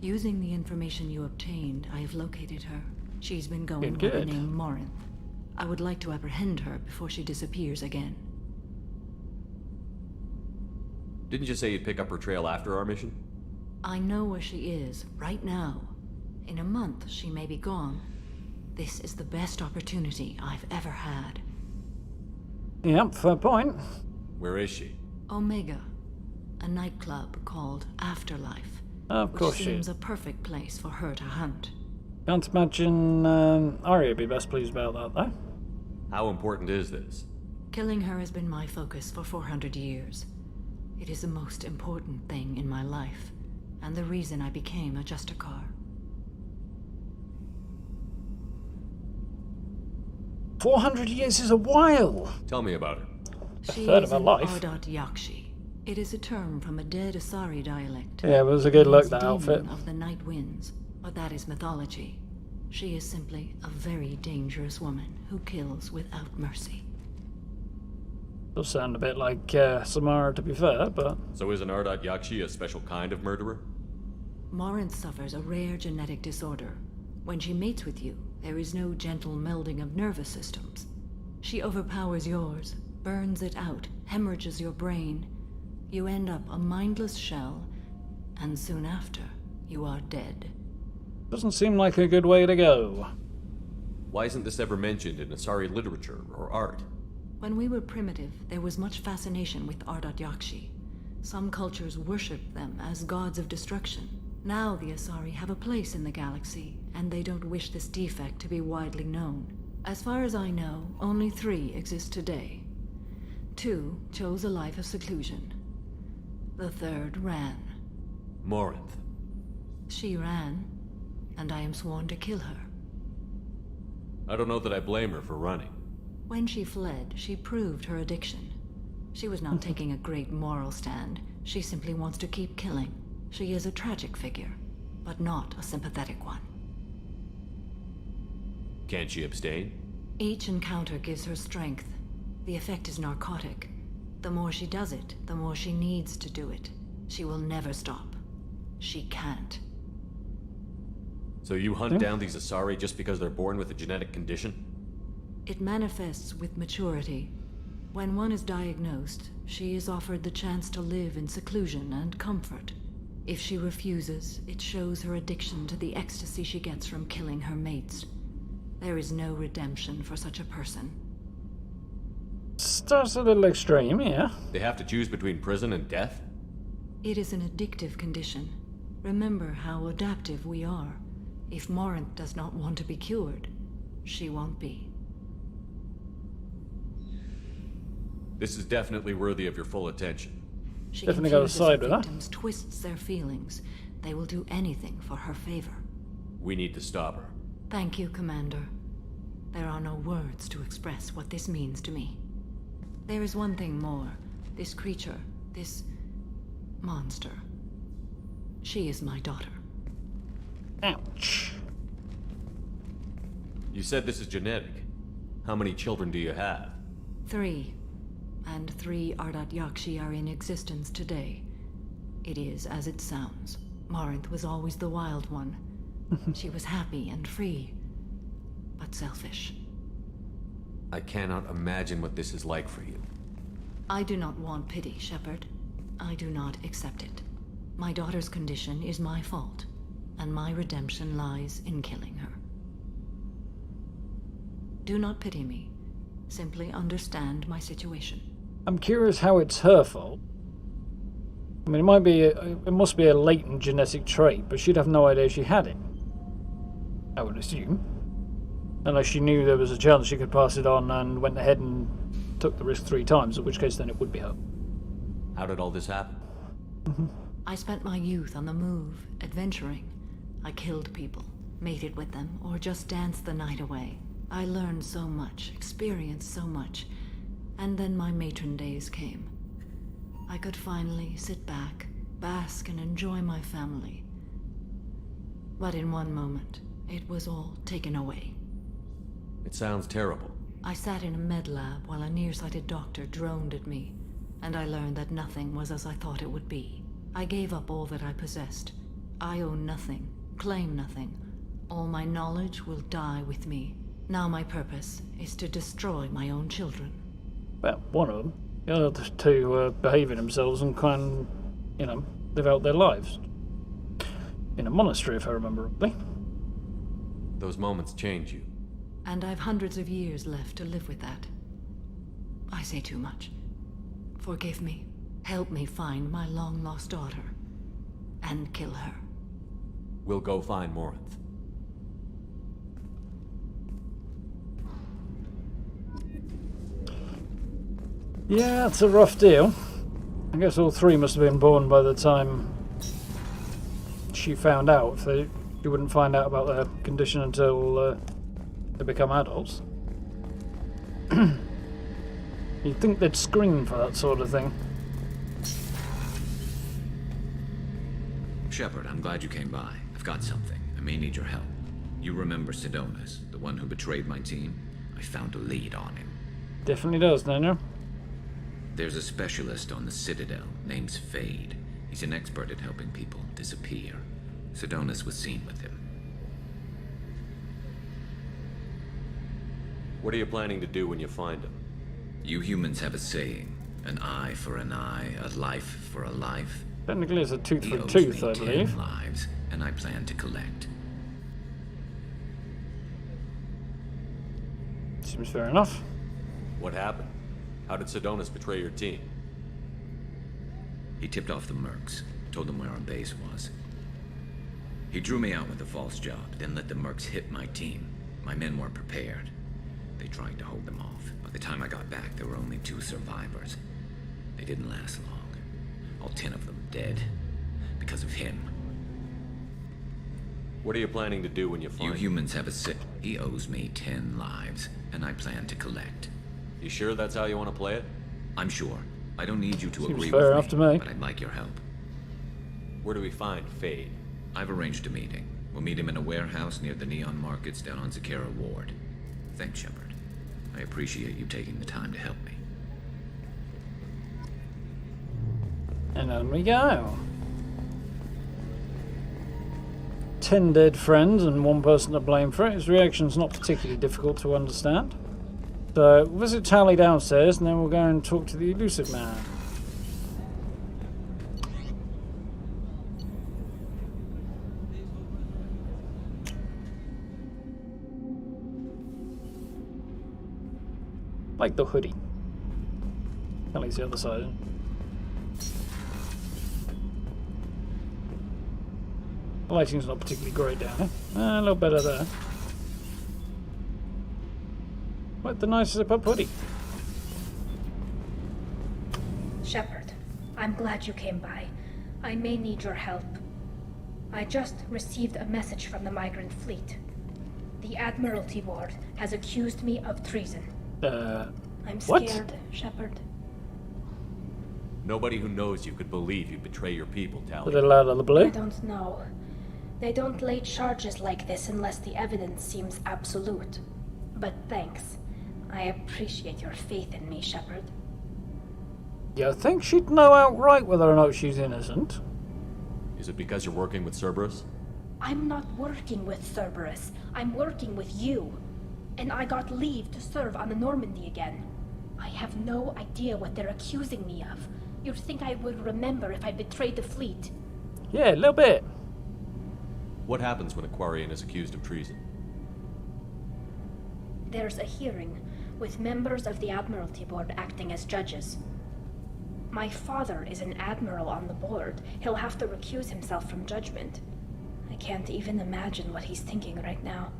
Using the information you obtained, I have located her. She's been going by the name Morinth. I would like to apprehend her before she disappears again. Didn't you say you'd pick up her trail after our mission? I know where she is, right now. In a month, she may be gone. This is the best opportunity I've ever had. Yep, fair point. Where is she? Omega, a nightclub called Afterlife. Of course she is. Which seems a perfect place for her to hunt. Can't imagine Arya would be best pleased about that, though. How important is this? Killing her has been my focus for 400 years. It is the most important thing in my life, and the reason I became a Justicar. 400 years is a while! Tell me about her. She third is of her an life. Ardat Yakshi. It is a term from a dead Asari dialect. Yeah, it was a good look, that Demon outfit. of the night winds, but that is mythology. She is simply a very dangerous woman who kills without mercy. Does sound a bit like Samara, to be fair, but... So is an Ardat Yakshi a special kind of murderer? Morinth suffers a rare genetic disorder. When she mates with you, there is no gentle melding of nervous systems. She overpowers yours, burns it out, hemorrhages your brain. You end up a mindless shell, and soon after, you are dead. Doesn't seem like a good way to go. Why isn't this ever mentioned in Asari literature or art? When we were primitive, there was much fascination with Ardat Yakshi. Some cultures worshipped them as gods of destruction. Now the Asari have a place in the galaxy, and they don't wish this defect to be widely known. As far as I know, only 3 exist today. 2 chose a life of seclusion. The 3rd ran. Morinth. She ran, and I am sworn to kill her. I don't know that I blame her for running. When she fled, she proved her addiction. She was not taking a great moral stand. She simply wants to keep killing. She is a tragic figure, but not a sympathetic one. Can't she abstain? Each encounter gives her strength. The effect is narcotic. The more she does it, the more she needs to do it. She will never stop. She can't. So you hunt down these Asari just because they're born with a genetic condition? It manifests with maturity. When one is diagnosed, she is offered the chance to live in seclusion and comfort. If she refuses, it shows her addiction to the ecstasy she gets from killing her mates. There is no redemption for such a person. Starts a little extreme, yeah. They have to choose between prison and death? It is an addictive condition. Remember how adaptive we are. If Morinth does not want to be cured, she won't be. This is definitely worthy of your full attention. She Definitely got a side with that. victims, twists their feelings. They will do anything for her favor. We need to stop her. Thank you, Commander. There are no words to express what this means to me. There is one thing more. This creature, this monster. She is my daughter. Ouch. You said this is genetic. How many children do you have? 3. And 3 Ardat Yakshi are in existence today. It is as it sounds. Morinth was always the wild one. She was happy and free, but selfish. I cannot imagine what this is like for you. I do not want pity, Shepard. I do not accept it. My daughter's condition is my fault, and my redemption lies in killing her. Do not pity me. Simply understand my situation. I'm curious how it's her fault. I mean, it must be a latent genetic trait, but she'd have no idea she had it. I would assume. Unless she knew there was a chance she could pass it on and went ahead and took the risk 3 times, in which case then it would be her. How did all this happen? I spent my youth on the move, adventuring. I killed people, mated with them, or just danced the night away. I learned so much, experienced so much, and then my matron days came. I could finally sit back, bask and enjoy my family. But in one moment, it was all taken away. It sounds terrible. I sat in a med lab while a nearsighted doctor droned at me, and I learned that nothing was as I thought it would be. I gave up all that I possessed. I own nothing, claim nothing. All my knowledge will die with me. Now my purpose is to destroy my own children. Well, one of them. The other 2 behaving themselves and can, live out their lives. In a monastery, if I remember rightly. Those moments change you. And I've hundreds of years left to live with that. I say too much. Forgive me. Help me find my long-lost daughter. And kill her. We'll go find Morinth. Yeah, it's a rough deal. I guess all 3 must have been born by the time she found out. She wouldn't find out about their condition until they become adults. You'd think they'd scream for that sort of thing. Shepard, I'm glad you came by. I've got something. I may need your help. You remember Sidonus, the one who betrayed my team? I found a lead on him. Definitely does, Daniel. There's a specialist on the Citadel, name's Fade. He's an expert at helping people disappear. Sidonus was seen with him. What are you planning to do when you find him? You humans have a saying. An eye for an eye, a life for a life. Technically it's a tooth He for a owes tooth, me I 10 believe. lives, and I plan to collect. Seems fair enough. What happened? How did Sidonus betray your team? He tipped off the mercs, told them where our base was. He drew me out with a false job, then let the mercs hit my team. My men weren't prepared. They tried to hold them off. By the time I got back, there were only 2 survivors. They didn't last long. All 10 of them dead. Because of him. What are you planning to do when you find him? You humans have a sick. He owes me 10 lives, and I plan to collect. You sure that's how you want to play it? I'm sure. I don't need you to Seems agree fair with enough me, to me. but I'd like your help. Where do we find Fade? I've arranged a meeting. We'll meet him in a warehouse near the Neon Markets down on Zakera Ward. Thanks, Shepard. I appreciate you taking the time to help me. And on we go. 10 dead friends and 1 person to blame for it. His reaction's not particularly difficult to understand. So, we'll visit Tally downstairs and then we'll go and talk to the elusive man. Like the hoodie. Tally's the other side. The lighting's not particularly great down here. A little better there. Quite the nice zip-up hoodie. Shepard, I'm glad you came by. I may need your help. I just received a message from the migrant fleet. The Admiralty Board has accused me of treason. I'm scared, Shepard. Nobody who knows you could believe you'd betray your people, Tally. A little out of the blue. I don't know. They don't lay charges like this unless the evidence seems absolute. But thanks. I appreciate your faith in me, Shepard. You think she'd know outright whether or not she's innocent? Is it because you're working with Cerberus? I'm not working with Cerberus. I'm working with you. And I got leave to serve on the Normandy again. I have no idea what they're accusing me of. You'd think I would remember if I betrayed the fleet. Yeah, a little bit. What happens when a Quarian is accused of treason? There's a hearing, with members of the Admiralty Board acting as judges. My father is an admiral on the board. He'll have to recuse himself from judgment. I can't even imagine what he's thinking right now.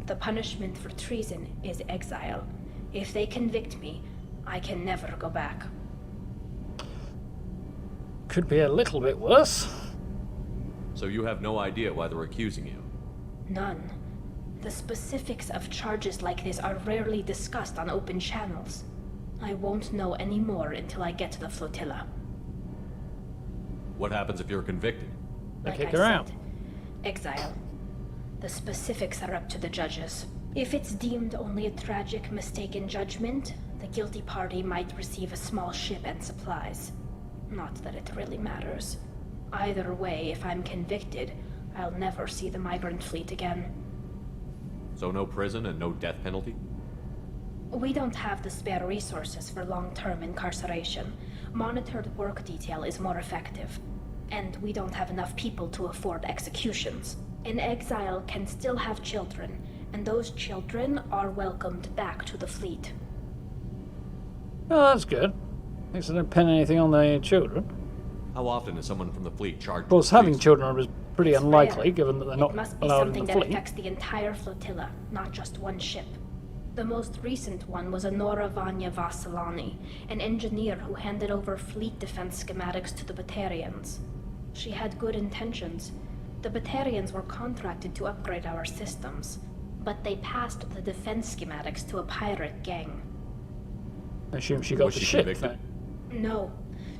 The punishment for treason is exile. If they convict me, I can never go back. Could be a little bit worse. So you have no idea why they're accusing you? None. The specifics of charges like this are rarely discussed on open channels. I won't know any more until I get to the flotilla. What happens if you're convicted? They Like kick I her out. said, exile. The specifics are up to the judges. If it's deemed only a tragic mistake in judgment, the guilty party might receive a small ship and supplies. Not that it really matters. Either way, if I'm convicted, I'll never see the migrant fleet again. So no prison and no death penalty? We don't have the spare resources for long-term incarceration. Monitored work detail is more effective. And we don't have enough people to afford executions. An exile can still have children, and those children are welcomed back to the fleet. Oh, that's good. At least I don't pin anything on the children. How often is someone from the fleet charged? Of course, with having treason? children is pretty unlikely, Rare. given that they're not It must be allowed in something the that fleet. affects the entire flotilla, not just one ship. The most recent one was Honora Vanya Vassilani, an engineer who handed over fleet defense schematics to the Batarians. She had good intentions. The Batarians were contracted to upgrade our systems, but they passed the defense schematics to a pirate gang. I assume she got Was the she ship convicted? then. No,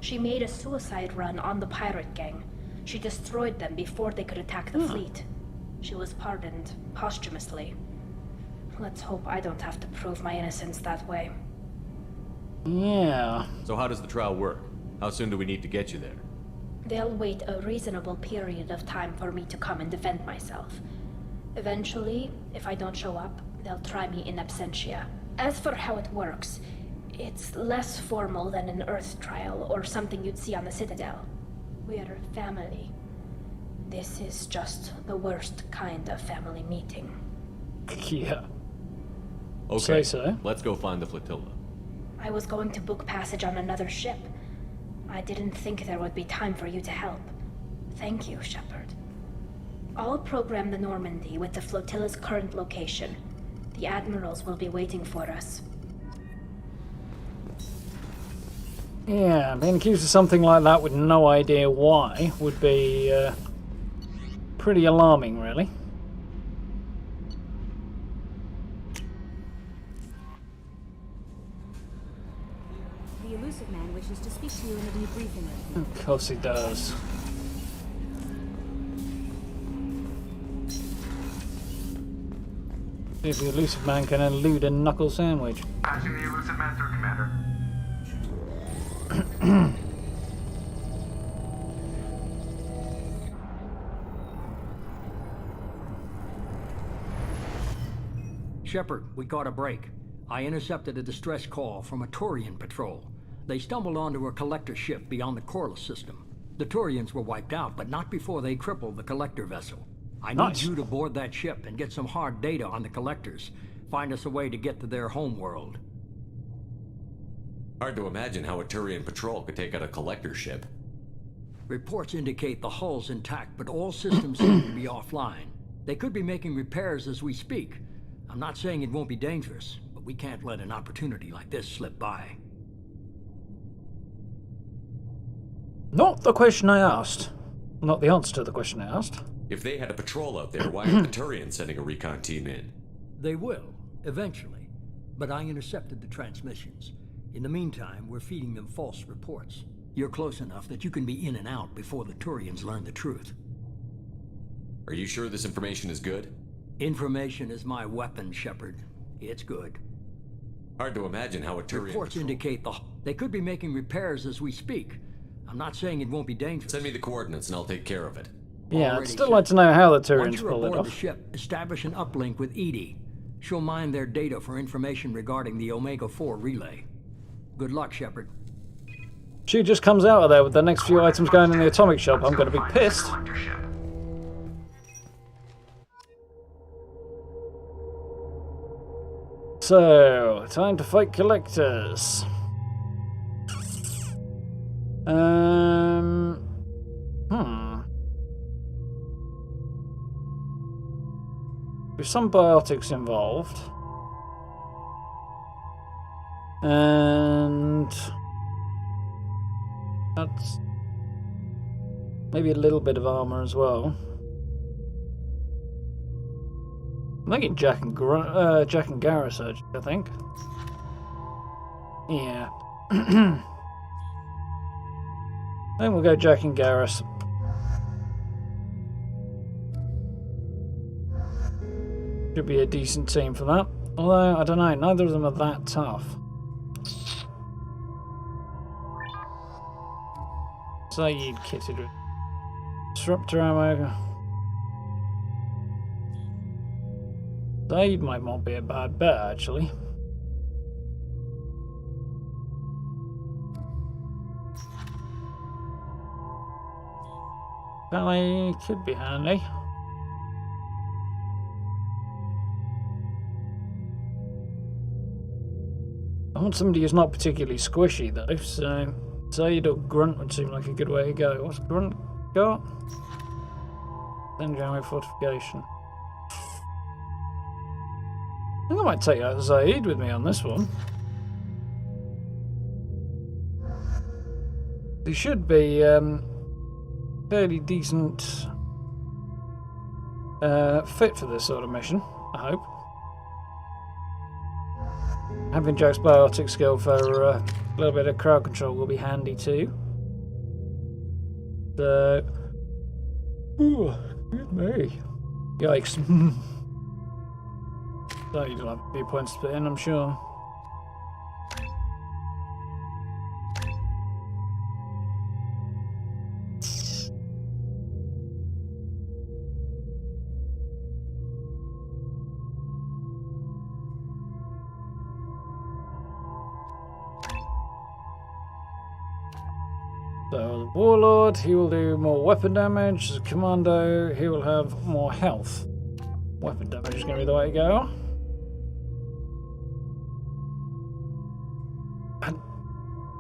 she made a suicide run on the pirate gang. She destroyed them before they could attack the fleet. She was pardoned posthumously. Let's hope I don't have to prove my innocence that way. Yeah. So how does the trial work? How soon do we need to get you there? They'll wait a reasonable period of time for me to come and defend myself. Eventually, if I don't show up, they'll try me in absentia. As for how it works, it's less formal than an Earth trial or something you'd see on the Citadel. We're family. This is just the worst kind of family meeting. Yeah. Okay, Say so. let's go find the flotilla. I was going to book passage on another ship. I didn't think there would be time for you to help. Thank you, Shepard. I'll program the Normandy with the flotilla's current location. The admirals will be waiting for us. Yeah, being accused of something like that with no idea why would be pretty alarming, really. The elusive man wishes to speak to you in the debriefing room. Of course he does. See if the elusive man can elude a knuckle sandwich. Passing the elusive man through, Commander. Shepard, we caught a break. I intercepted a distress call from a Turian patrol. They stumbled onto a collector ship beyond the Corliss system. The Turians were wiped out, but not before they crippled the collector vessel. I need you to board that ship and get some hard data on the collectors. Find us a way to get to their homeworld. Hard to imagine how a Turian patrol could take out a collector ship. Reports indicate the hull's intact, but all systems seem to be offline. They could be making repairs as we speak. I'm not saying it won't be dangerous, but we can't let an opportunity like this slip by. Not the question I asked. Not the answer to the question I asked. If they had a patrol out there, why aren't the Turians sending a recon team in? They will, eventually. But I intercepted the transmissions. In the meantime, we're feeding them false reports. You're close enough that you can be in and out before the Turians learn the truth. Are you sure this information is good? Information is my weapon, Shepard. It's good. Hard to imagine how a Turian Reports indicate they could be making repairs as we speak. I'm not saying it won't be dangerous. Send me the coordinates and I'll take care of it. Yeah, I'd still like to know how the Once Turians you're pull it aboard off. the ship, establish an uplink with Edie. She'll mine their data for information regarding the Omega-4 relay. Good luck, Shepard. She just comes out of there with the next few items going in the atomic shop. I'm going to be pissed. So, time to fight collectors. There's some biotics involved. And that's maybe a little bit of armor as well. I'm thinking Jack and Garrus surgery, I think. Yeah. I think we'll go Jack and Garrus. Should be a decent team for that. Although, I don't know, neither of them are that tough. Saeed kitted with disruptor ammo. Saeed might not be a bad bet, actually. Ballet could be handy. I want somebody who's not particularly squishy, though, so Saeed or Grunt would seem like a good way to go. What's Grunt got? Then ammo fortification. I think I might take out Saeed with me on this one. He should be fairly decent fit for this sort of mission, I hope. Having Jack's biotic skill for a little bit of crowd control will be handy too. So, ooh, excuse me. Yikes. So you'll have a few points to put in, I'm sure. So, the Warlord, he will do more weapon damage. As a Commando, he will have more health. Weapon damage is going to be the way to go. And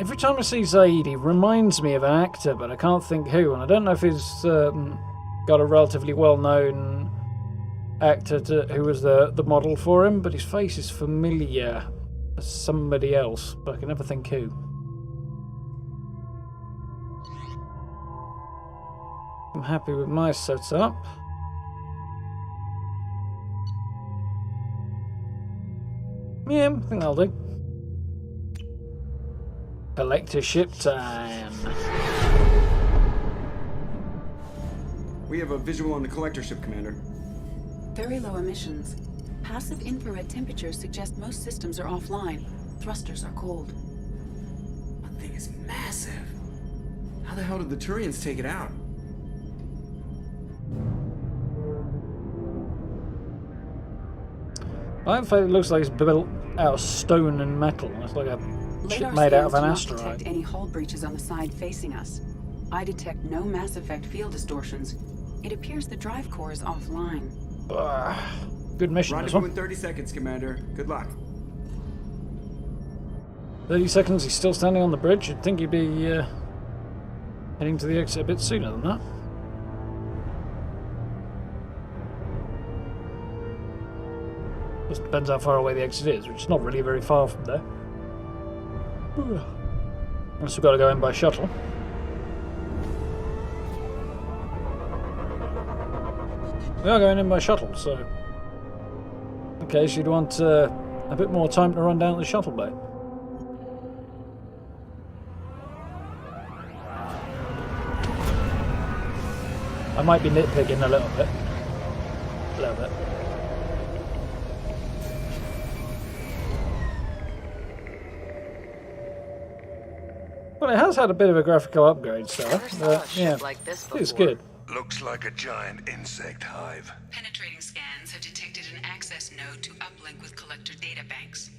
every time I see Zaid, he reminds me of an actor, but I can't think who. And I don't know if he's got a relatively well-known actor who was the model for him, but his face is familiar as somebody else, but I can never think who. I'm happy with my setup. Yeah, I think that'll do. Collector ship time. We have a visual on the collector ship, Commander. Very low emissions. Passive infrared temperatures suggest most systems are offline. Thrusters are cold. That thing is massive. How the hell did the Turians take it out? I think it looks like it's built out of stone and metal. It's like a ship made out of an asteroid. I detect any hull breaches on the side facing us. I detect no Mass Effect field distortions. It appears the drive core is offline. Good mission, this one. Rendezvous in 30 seconds, Commander. Good luck. 30 seconds, he's still standing on the bridge. You'd think he'd be heading to the exit a bit sooner than that. Just depends how far away the exit is, which is not really very far from there. Unless we've got to go in by shuttle. We are going in by shuttle, so in case you'd want a bit more time to run down the shuttle bay. I might be nitpicking a little bit. A little bit. Well, it has had a bit of a graphical upgrade, so yeah, it's good. Looks like a giant insect hive. Penetrating scans have detected an access node to uplink with collector databanks.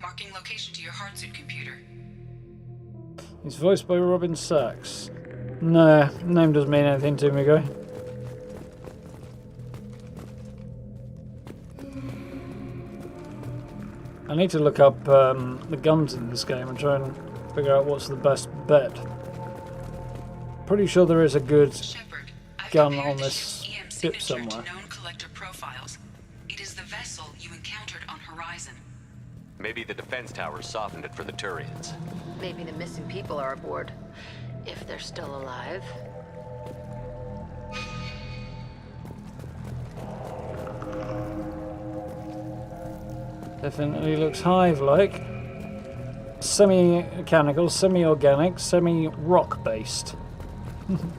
Marking location to your hardsuit computer. He's voiced by Robin Sachs. Nah, name doesn't mean anything to me, guy. I need to look up the guns in this game and try and figure out what's the best bet. Pretty sure there is a good gun on this ship somewhere. Known collector profiles. It is the vessel you encountered on Horizon. Maybe the defense towers softened it for the Turians. Maybe the missing people are aboard. If they're still alive. Definitely looks hive-like. Semi-mechanical, semi-organic, semi-rock-based.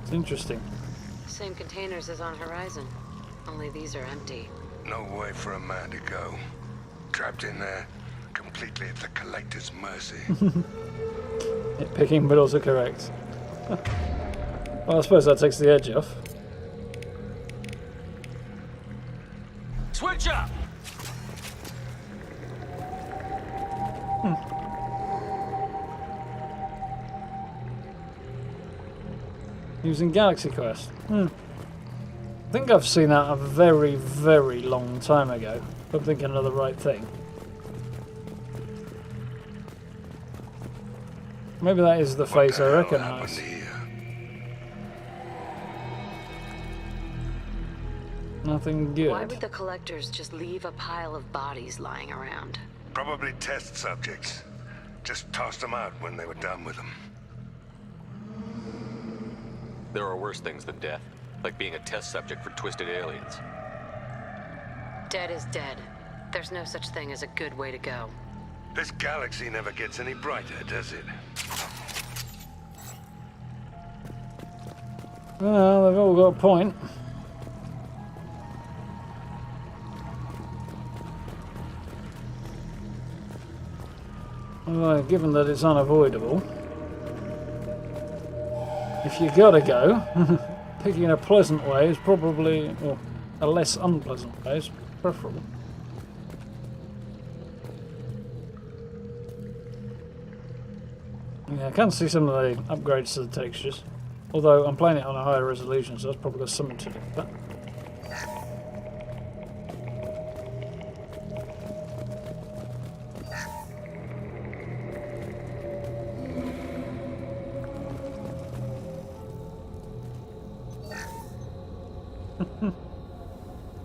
It's interesting. Same containers as on Horizon. Only these are empty. No way for a man to go. Trapped in there, completely at the Collector's mercy. Nitpicking, but also correct. Well, I suppose that takes the edge off. Switch up! Using Galaxy Quest. I think I've seen that a very, very long time ago. If I'm thinking of the right thing. Maybe that is the face I recognise. Nothing good. Why would the collectors just leave a pile of bodies lying around? Probably test subjects. Just tossed them out when they were done with them. There are worse things than death, like being a test subject for twisted aliens. Dead is dead. There's no such thing as a good way to go. This galaxy never gets any brighter, does it? Well, they've all got a point. Well, given that it's unavoidable, if you gotta go, picking a pleasant way is probably, or a less unpleasant way is preferable. Yeah, I can see some of the upgrades to the textures, although I'm playing it on a higher resolution, so that's probably got something to do with that.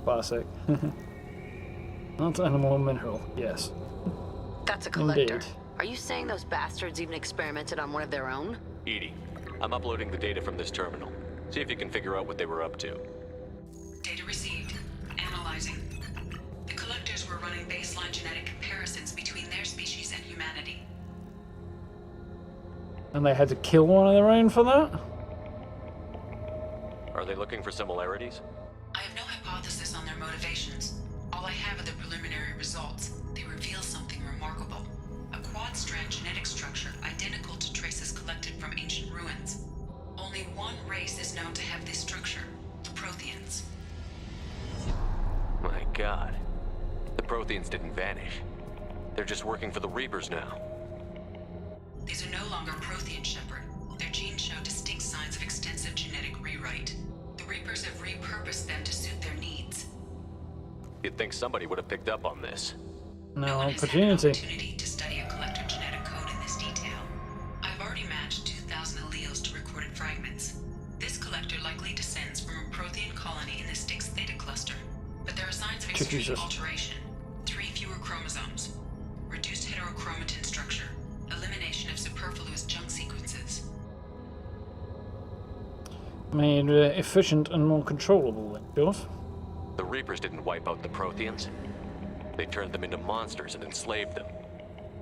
Classic. Not animal or mineral, yes. That's a collector. Indeed. Are you saying those bastards even experimented on one of their own? Edie, I'm uploading the data from this terminal. See if you can figure out what they were up to. Data received. Analyzing. The collectors were running baseline genetic comparisons between their species and humanity. And they had to kill one of their own for that? Are they looking for similarities? I have no hypothesis on their motivations. All I have are the preliminary results. They reveal something remarkable. A quad-strand genetic structure identical to traces collected from ancient ruins. Only one race is known to have this structure, the Protheans. My God. The Protheans didn't vanish. They're just working for the Reapers now. These are no longer Prothean, Shepard. Their genes show distinct signs of extensive genetic rewrite. The Reapers have repurposed them to suit their needs. You'd think somebody would have picked up on this. No one has had opportunity. an opportunity to study a collector genetic code in this detail. I've already matched 2,000 alleles to recorded fragments. This collector likely descends from a Prothean colony in the Styx Theta cluster. But there are signs of extreme Jesus. alteration. 3 fewer chromosomes. Reduced heterochromatin structure. Elimination of superfluous junk sequences. Made efficient and more controllable, in short. The Reapers didn't wipe out the Protheans. They turned them into monsters and enslaved them.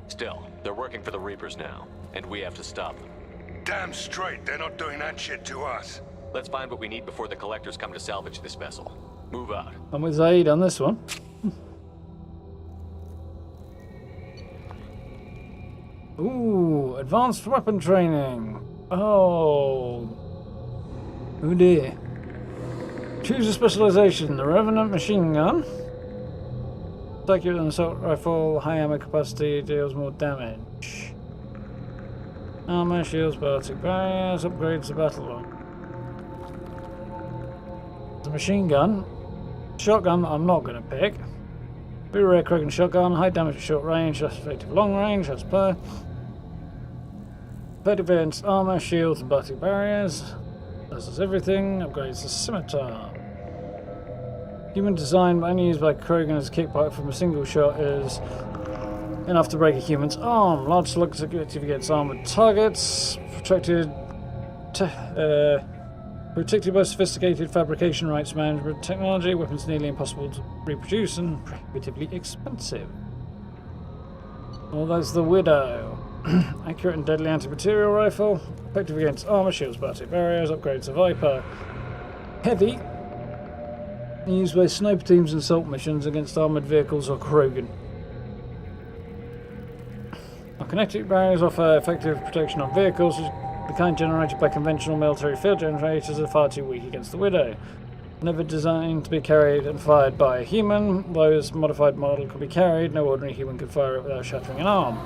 Still, they're working for the Reapers now, and we have to stop them. Damn straight, they're not doing that shit to us. Let's find what we need before the Collectors come to salvage this vessel. Move out. I'm with Zaid on this one. Ooh, advanced weapon training. Oh. Oh dear. Choose a specialization. The Revenant machine gun. Accurate than assault rifle, high ammo capacity, deals more damage. Armor, shields, ballistic barriers, upgrades the battle line. The machine gun. Shotgun I'm not going to pick. Very rare Krogan shotgun, high damage at short range, less effective long range, as per. Effective against armor, shields, and battle barriers. This is everything. Upgrades the scimitar. Human design, only used by Krogan as a kickback from a single shot, is enough to break a human's arm. Large slugs are effective against armored targets. Protected by sophisticated fabrication rights management technology. Weapons nearly impossible to reproduce and prohibitively expensive. Well, that's the Widow. Accurate and deadly anti-material rifle. Effective against armor, shields, battle barriers. Upgrades the Viper. Heavy. Used by sniper teams and assault missions against armoured vehicles or Krogan. Kinetic barriers offer effective protection on vehicles. The kind generated by conventional military field generators are far too weak against the Widow. Never designed to be carried and fired by a human. Though this modified model could be carried, no ordinary human could fire it without shattering an arm.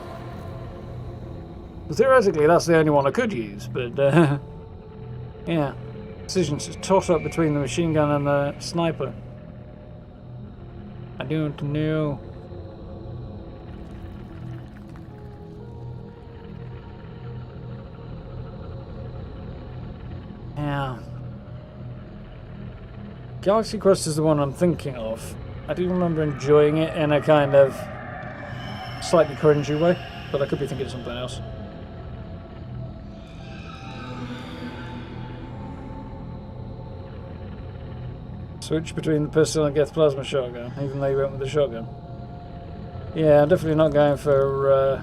Well, theoretically, that's the only one I could use, but yeah. Decisions to toss up between the machine gun and the sniper. I don't know. Yeah. Galaxy Quest is the one I'm thinking of. I do remember enjoying it in a kind of slightly cringy way, but I could be thinking of something else. Switch between the pistol and Geth plasma shotgun, even though you went with the shotgun. Yeah, I'm definitely not going for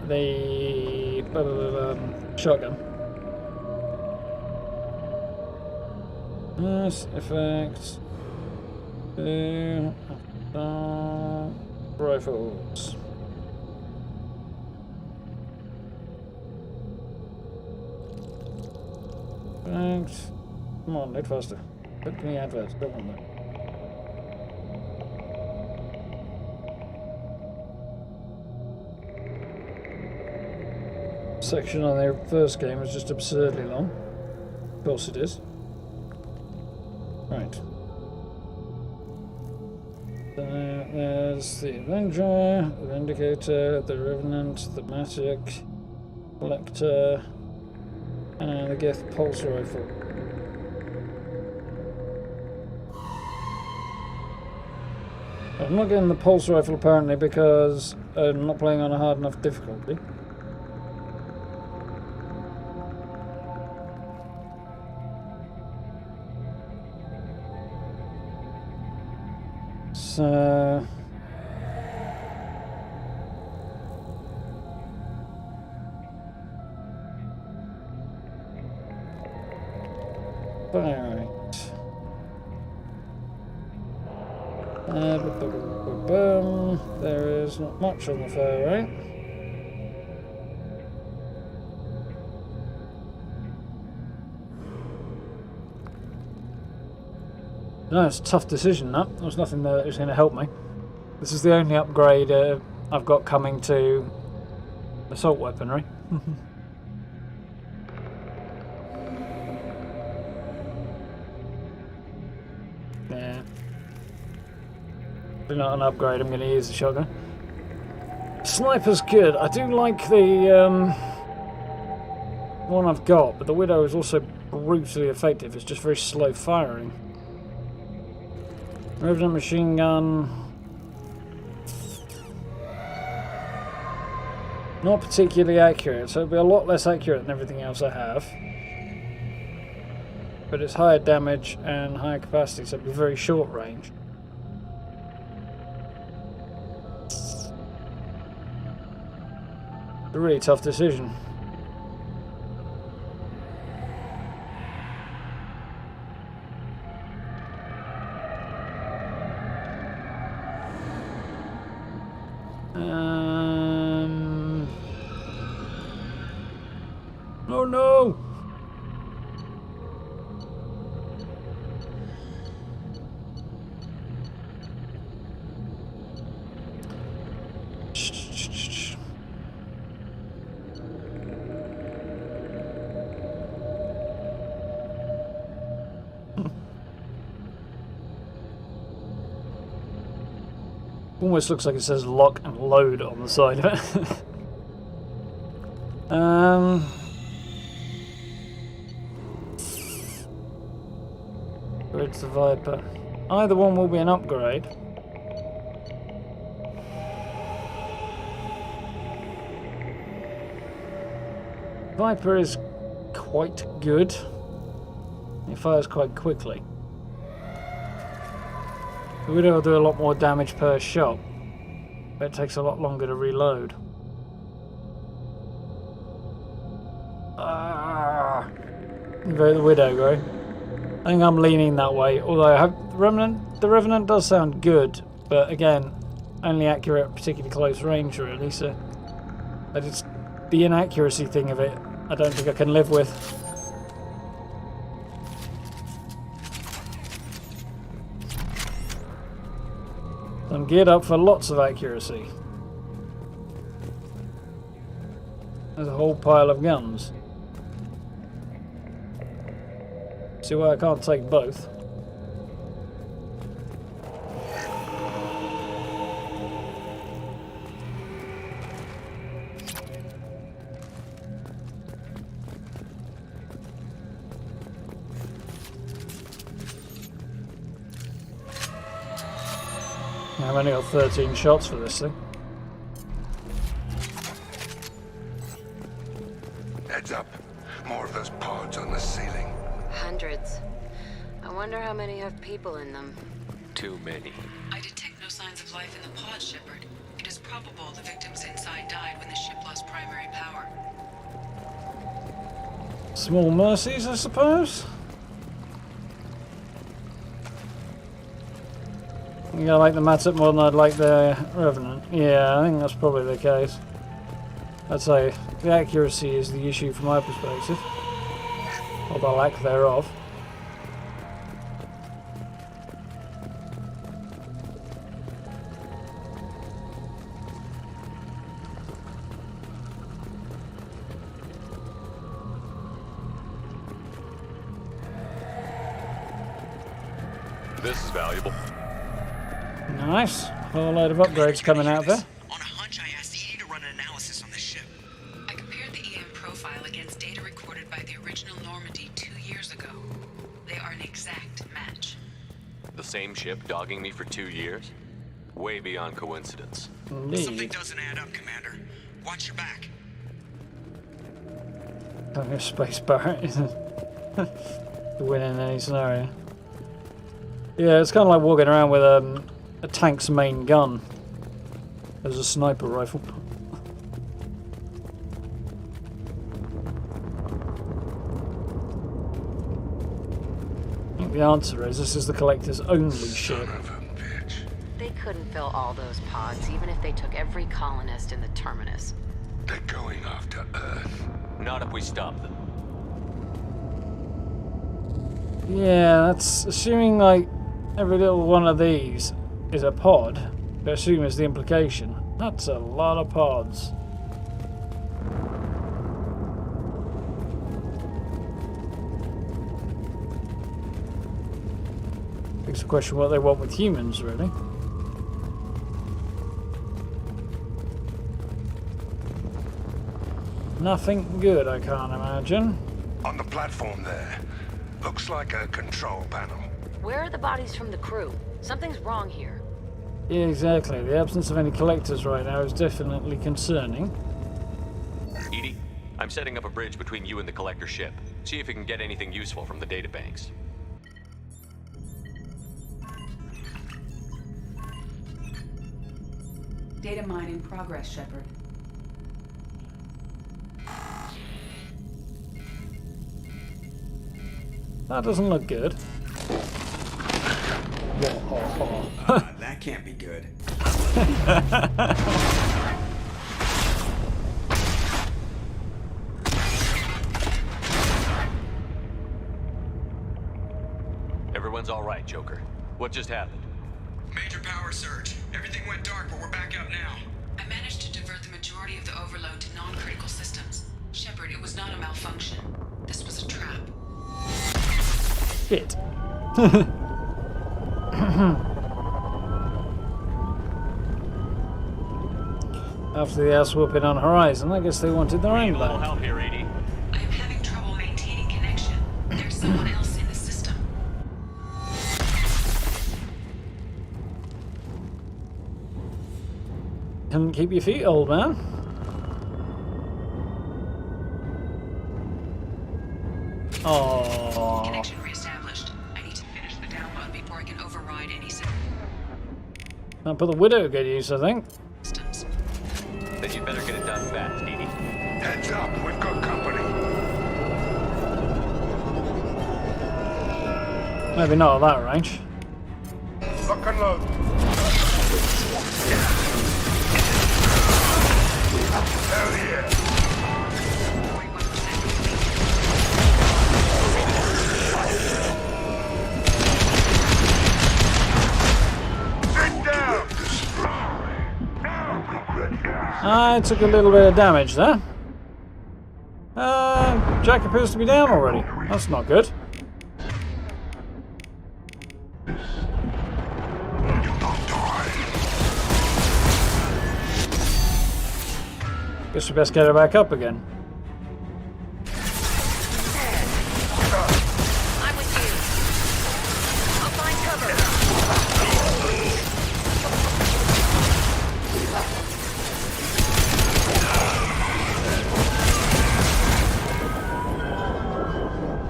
the shotgun. Nice effects. Rifles. Thanks. Come on, load faster. Put me adverts, don't want that. Section on the first game is just absurdly long. Of course it is. Right. There's the Avenger, the Vindicator, the Revenant, the Matic, Collector, and the Geth Pulse Rifle. I'm not getting the Pulse Rifle apparently because I'm not playing on a hard enough difficulty. So right. There is not much on the far right. No, it's a tough decision, that. There was nothing there that was going to help me. This is the only upgrade I've got coming to assault weaponry. Yeah. But not an upgrade, I'm going to use the shotgun. Sniper's good. I do like the one I've got, but the Widow is also brutally effective. It's just very slow firing. Revenant machine gun. Not particularly accurate, so it'll be a lot less accurate than everything else I have. But it's higher damage and higher capacity, so it'll be very short range. A really tough decision. Oh no! Almost looks like it says lock and load on the side of it. Where's the Viper? Either one will be an upgrade. Viper is quite good. It fires quite quickly. The Widow will do a lot more damage per shot, but it takes a lot longer to reload. Vote the Widow, Gray. I think I'm leaning that way, although I have the Revenant does sound good, but again, only accurate at particularly close range really, so the inaccuracy thing of it, I don't think I can live with. I'm geared up for lots of accuracy. There's a whole pile of guns. See why I can't take both. I've only got 13 shots for this thing. Heads up. More of those pods on the ceiling. Hundreds. I wonder how many have people in them. Too many. I detect no signs of life in the pod, Shepard. It is probable the victims inside died when the ship lost primary power. Small mercies, I suppose? I like the Matsup more than I'd like the Revenant. Yeah, I think that's probably the case. I'd say the accuracy is the issue from my perspective, or the lack thereof. This is valuable. Nice. Whole load of upgrades coming out there. On a hunch, I asked Edie to run an analysis on this ship. I compared the EM profile against data recorded by the original Normandy 2 years ago. They are an exact match. The same ship dogging me for 2 years? Way beyond coincidence. Indeed. Something doesn't add up, Commander. Watch your back. Having a space barret isn't to win in any scenario. Yeah, it's kind of like walking around with a tank's main gun as a sniper rifle. I think the answer is this is the Collector's only ship. They couldn't fill all those pods, even if they took every colonist in the terminus. They're going after Earth. Not if we stop them. Yeah, that's assuming like every little one of these is a pod. I assume is the implication. That's a lot of pods. Begs the question what they want with humans, really. Nothing good, I can't imagine. On the platform there. Looks like a control panel. Where are the bodies from the crew? Something's wrong here. Yeah, exactly. The absence of any collectors right now is definitely concerning. Edie, I'm setting up a bridge between you and the Collector ship. See if you can get anything useful from the databanks. Data mine in progress, Shepard. That doesn't look good. That can't be good. Everyone's all right, Joker. What just happened? Major power surge. Everything went dark, but we're back up now. I managed to divert the majority of the overload to non-critical systems. Shepard, it was not a malfunction. This was a trap. Shit. After the ass whooping on Horizon, I guess they wanted their own land. Help here, Edie. I am having trouble maintaining connection. There's someone else in the system. Couldn't keep your feet, old man. Oh. Connection reestablished. I need to finish the download before I can override any system. I'll put the Widow to good use, I think. Then you'd better get it done fast, Edie. Heads up, we've got company. Maybe not at that range. Lock and load. Hell yeah. I took a little bit of damage there. Jack appears to be down already. That's not good. Guess we best get her back up again. I'm with you. I'll find cover.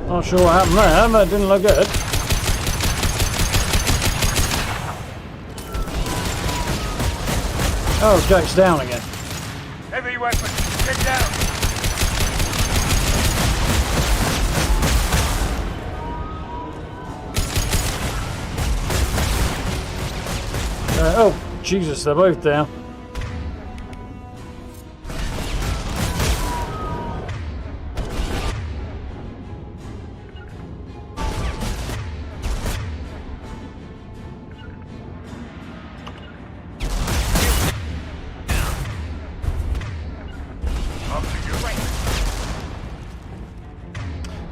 Not sure what happened there, but it didn't look good. Oh, Jack's down again. Heavy weapon, get down. Oh, Jesus, they're both down.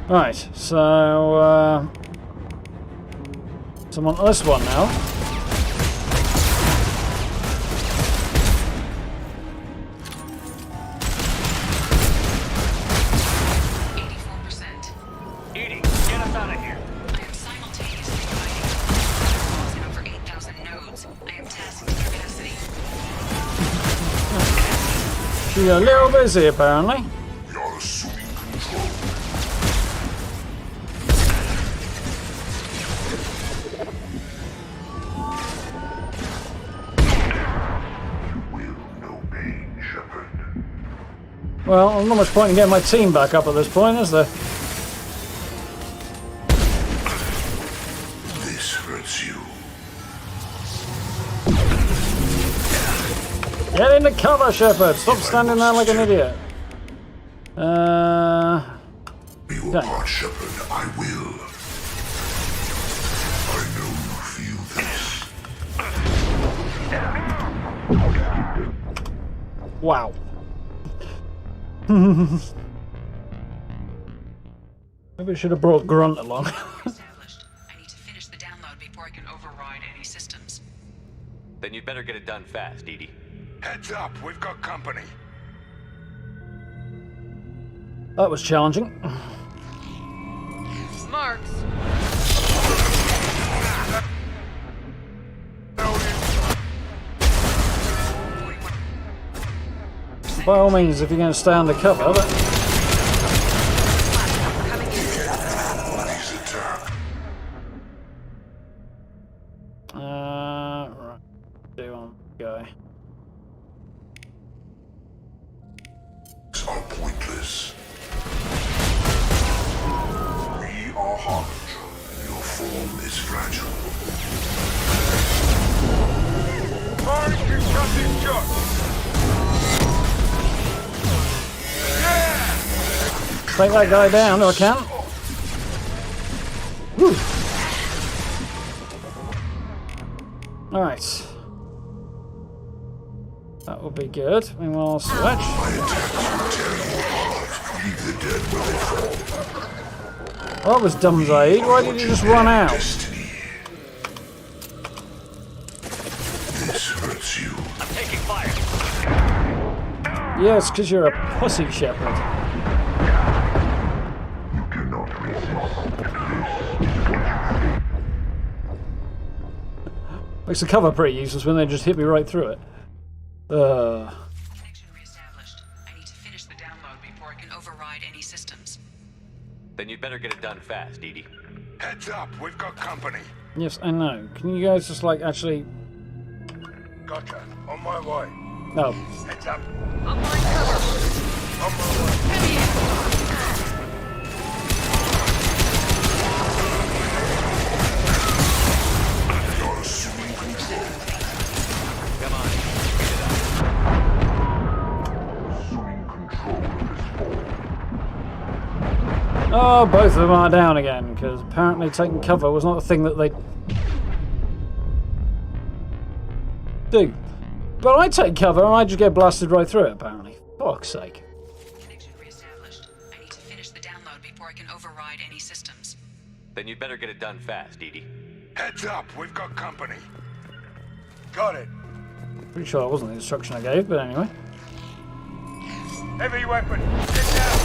Right, so I'm on this one now. Edie, get us out of here. I am simultaneously fighting in over 8,000 nodes. I am tasked with capacity. She's a little busy apparently. We are assuming control. Well, there's not much point in getting my team back up at this point, is there? This hurts you. Get into cover, Shepard! Stop standing there like an idiot. We will part, Shepard. I will. I know you feel this. Wow. Maybe I should have brought Grunt along. I need to finish the download before I can override any systems. Then you'd better get it done fast, Edie. Heads up, we've got company. That was challenging. Marks. By all means, if you're going to stay under cover, but... right. Do on guy. Are pointless. We are Harbinger. Your form is fragile. Mark, you cut this shot. Take that guy down, if I can. Woo. Alright. That will be good. Meanwhile, I'll switch. My attacks will tear you apart. Leave the dead where they fall. Well, that was dumb, Zaid. Why did you just run out? Destiny. This hurts you. I'm taking fire. Yes, because you're a pussy, Shepard. You cannot resist. Makes the cover pretty useless when they just hit me right through it. Connection reestablished. I need to finish the download before I can override any systems. Then you'd better get it done fast, Edie. Heads up, we've got company. Yes, I know. Can you guys just, like, actually... Gotcha. On my way. No. Heads up. On my cover. On my way. You're assuming control. Come on. Assuming control of this form. Oh, both of them are down again, because apparently taking cover was not a thing that they do. But I take cover and I just get blasted right through it, apparently. Fuck's sake. Connection reestablished. I need to finish the download before I can override any systems. Then you'd better get it done fast, Edie. Heads up, we've got company. Got it. Pretty sure that wasn't the instruction I gave, but anyway. Heavy weapon. Get down.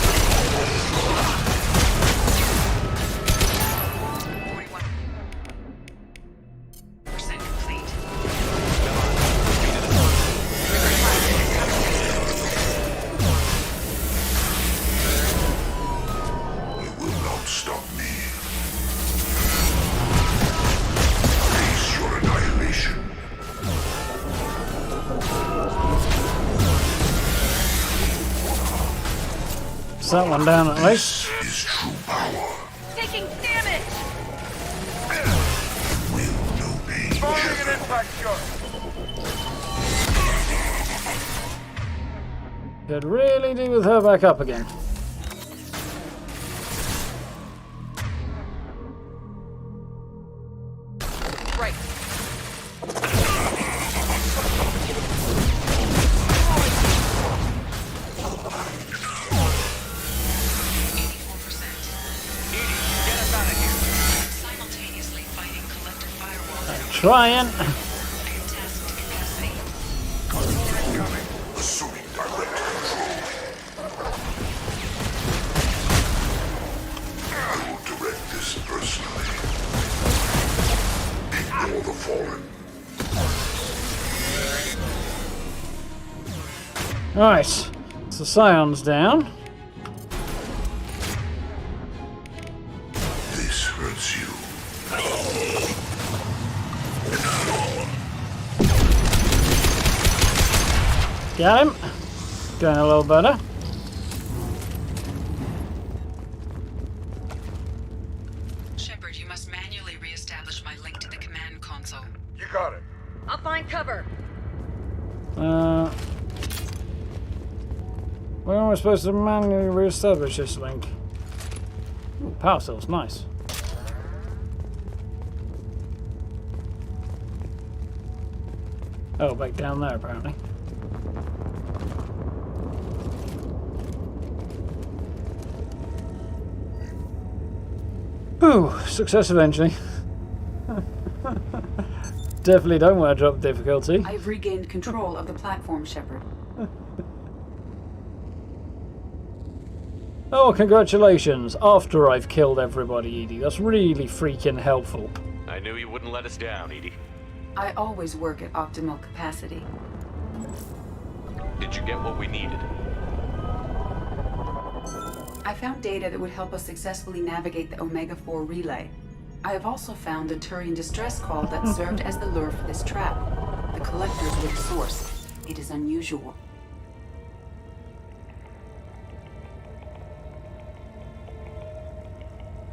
41% complete. You will not stop me. Face your annihilation. Is that one down at least? This is true power. Taking damage! Will no pain. Firing an impact shot. Could really do with her back up again. Right. Simultaneously fighting collector firewalls. Trying. Assuming direct control. I will direct this personally. Ignore the fallen. Right. So Sion's down. This hurts you. Got him. Going a little better. Shepard, you must manually reestablish my link to the command console. You got it. I'll find cover. Where am I supposed to manually re-establish this link? Ooh, power cell's nice. Oh, back down there apparently. Ooh, success eventually. Definitely don't want to drop difficulty. I've regained control of the platform, Shepard. Oh, congratulations. After I've killed everybody, Edie. That's really freaking helpful. I knew you wouldn't let us down, Edie. I always work at optimal capacity. Did you get what we needed? I found data that would help us successfully navigate the Omega-4 relay. I have also found a Turian distress call that served as the lure for this trap. The collectors were the source. It is unusual.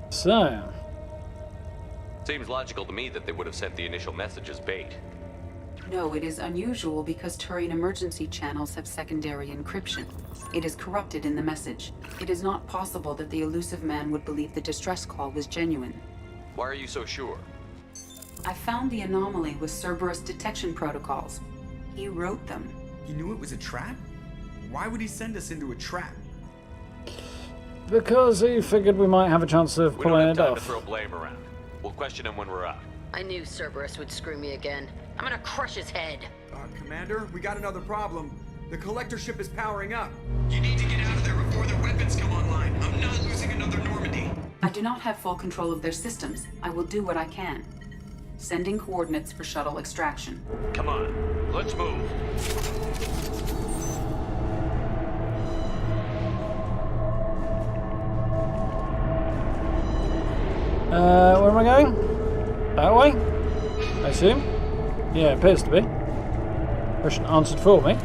So, Seems logical to me that they would have sent the initial message as bait. No, it is unusual because Turian emergency channels have secondary encryption. It is corrupted in the message. It is not possible that the elusive man would believe the distress call was genuine. Why are you so sure? I found the anomaly with Cerberus detection protocols. He wrote them. He knew it was a trap? Why would he send us into a trap? because he figured we might have a chance of pulling it We don't have time off. to throw blame around. We'll question him when we're out. I knew Cerberus would screw me again. I'm gonna crush his head. Commander, we got another problem. The collector ship is powering up. You need to get out of there before their weapons come online. I'm not losing another Normandy. I do not have full control of their systems. I will do what I can. Sending coordinates for shuttle extraction. Come on, let's move. Where am I going? That way? I assume? Yeah, it appears to be. Question answered for me.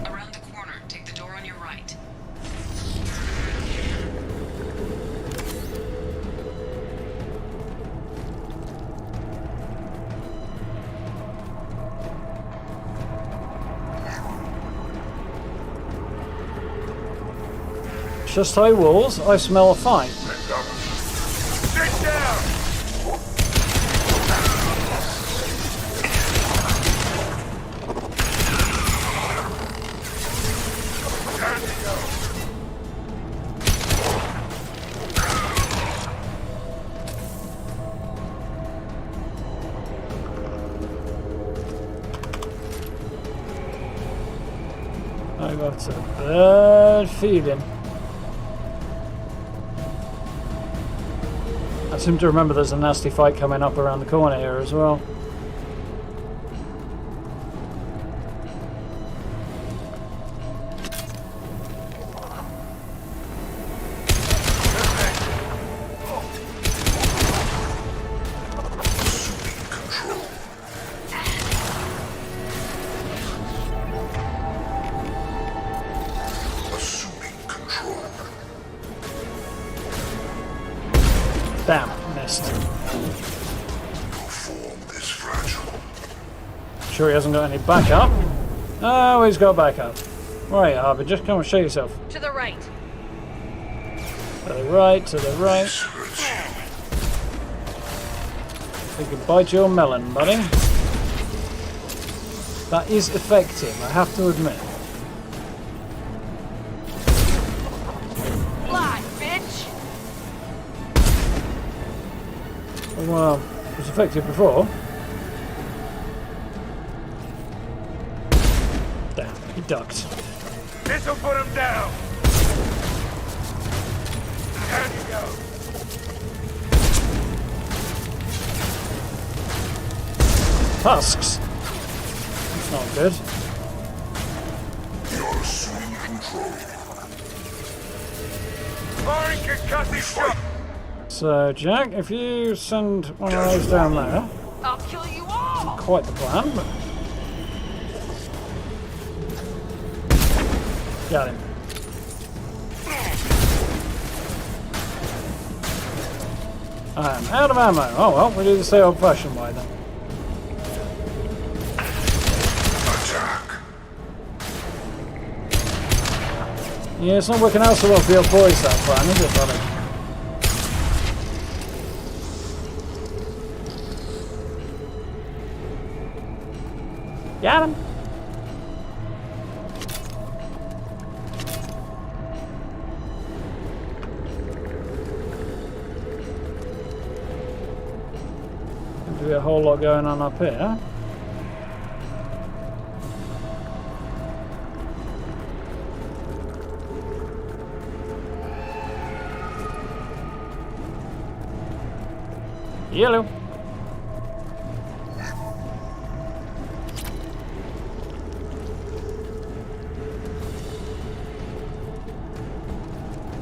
Around the corner, take the door on your right. Just high walls, I smell a fight. Sit down! Time to go. I got a bad feeling. I seem to remember there's a nasty fight coming up around the corner here as well. Damn, missed. Sure he hasn't got any backup? Oh, he's got backup. Right, Harvey, just come and show yourself. To the right. To the right, to the right. You can bite your melon, buddy. That is effective, I have to admit. Fly, bitch! Well, it was effective before. Damn, he ducked. This'll put him down. Down you go. Tusks? That's not good. You're assuming control. Firing concussive shot. So, Jack, if you send one of those down there, I'll kill you all! quite the plan, but... Got him. I am out of ammo. Oh well, we do the same old-fashioned way then. Yeah, it's not working out so well for your boys, that plan, is it, buddy? Got him. Seems to be a whole lot going on up here. Yellow.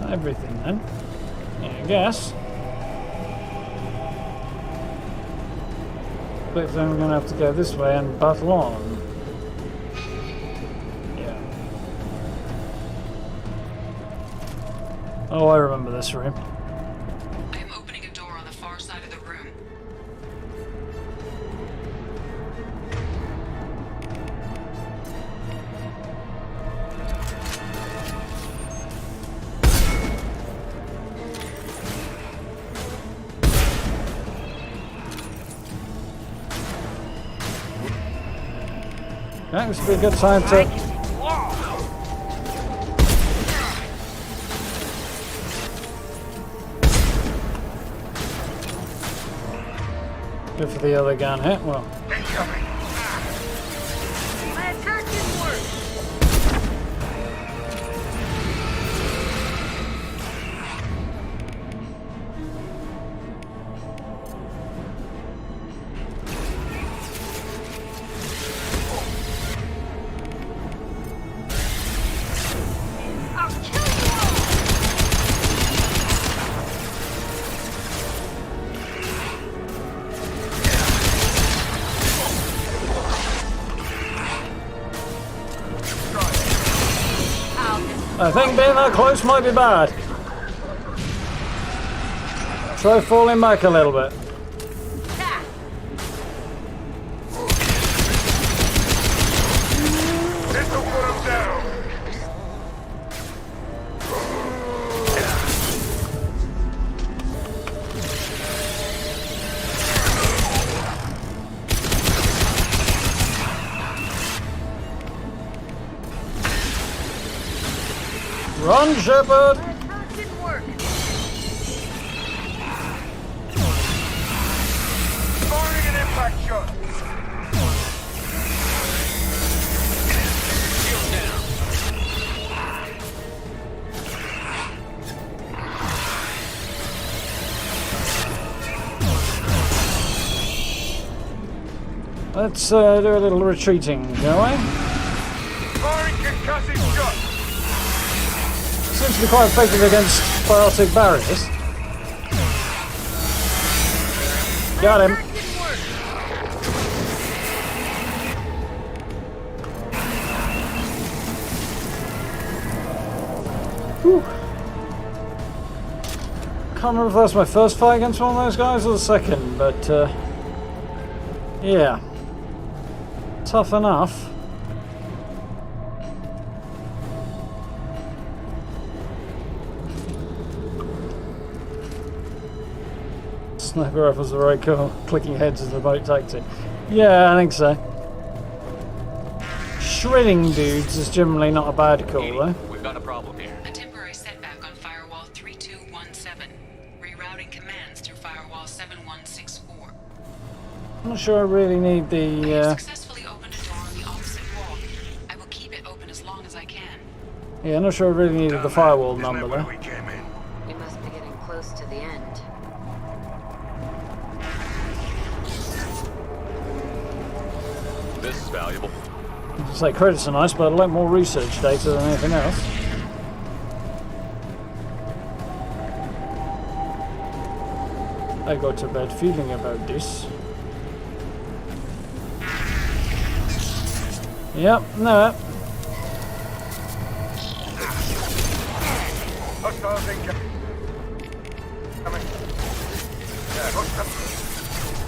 Everything then. Yeah, I guess. But then we're going to have to go this way and battle on. Yeah. Oh, I remember this room. I am opening a door on the far side of the room. Okay, this would be a good time to Good for the other gun hit. Well. Incoming. My attack didn't work. I think being that close might be bad. Try falling back a little bit. This'll put him down. Run, Shepard! That didn't work. Firing an impact shot. Shield down. Let's do a little retreating, shall we? Firing concussive shot. Seems to be quite effective against biotic barriers. Got him. Whew. Can't remember if that's my first fight against one of those guys or the second, but yeah. Tough enough. Sniper rifles are the right call. Clicking heads is the right tactic. Yeah, I think so. Shredding dudes is generally not a bad call, though. We've got a problem here. A temporary setback on Firewall 3217. Rerouting commands through Firewall 7164. I'm not sure I really need the. Successfully opened a door on the opposite wall. I will keep it open as long as I can. Yeah, I'm not sure I really needed the firewall number, though. We must be getting close to the end. This is valuable. It's like credits are nice, but I'd like more research data than anything else. I got a bad feeling about this. Yep, no. Hostiles incoming.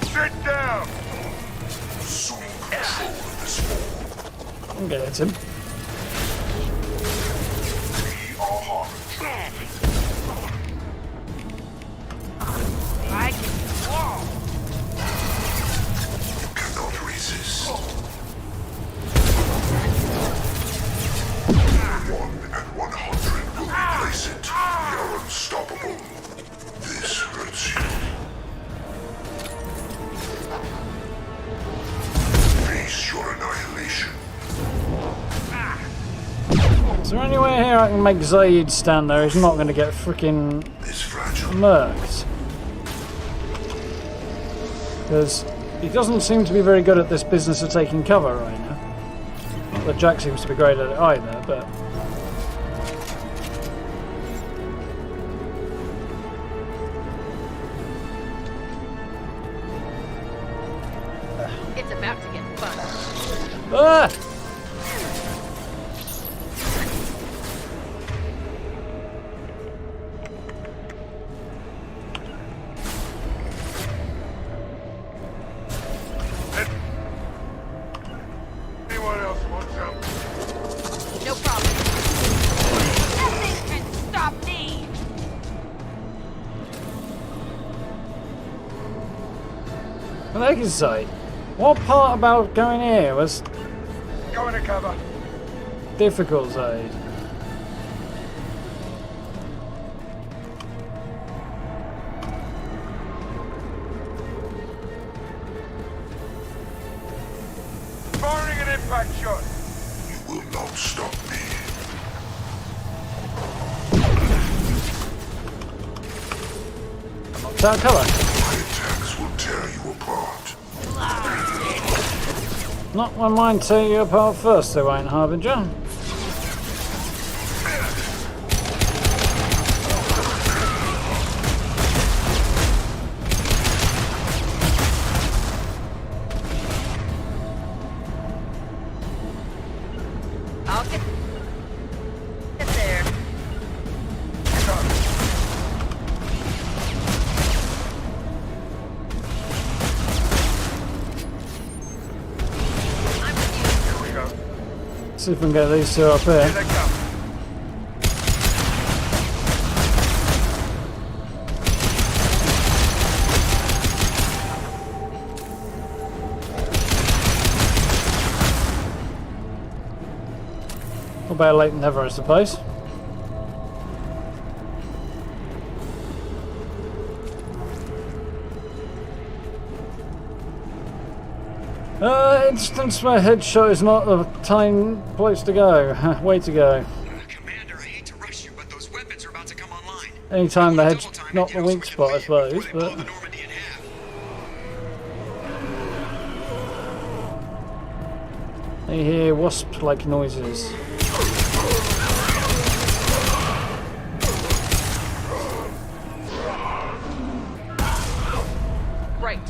Sit down. Okay, that's him. I can wall. You cannot resist. 1 and 100 will replace it. We are unstoppable. This hurts you. Face your annihilation. Is there any way here I can make Zaid stand there? He's not going to get freaking murked. Because he doesn't seem to be very good at this business of taking cover right now. Not that Jack seems to be great at it either, but... It's about to get fun. Ah! Anyone else want some? No problem. Nothing can stop me. Well, they can say, what part about going here was Go into cover. difficult, Zaid? shot. You will not stop me. That colour. My attacks will tear you apart. Not when mine tear you apart first, they won't, Harbinger. I'll get there. See if we can get these two up here. Well, better late than never, I suppose. Instance where headshot is not the time place to go. Way to go. Commander, I hate to rush you, but those weapons are about to come online. Anytime the head's not the weak spot, I suppose, but... I hear wasp-like noises. Right.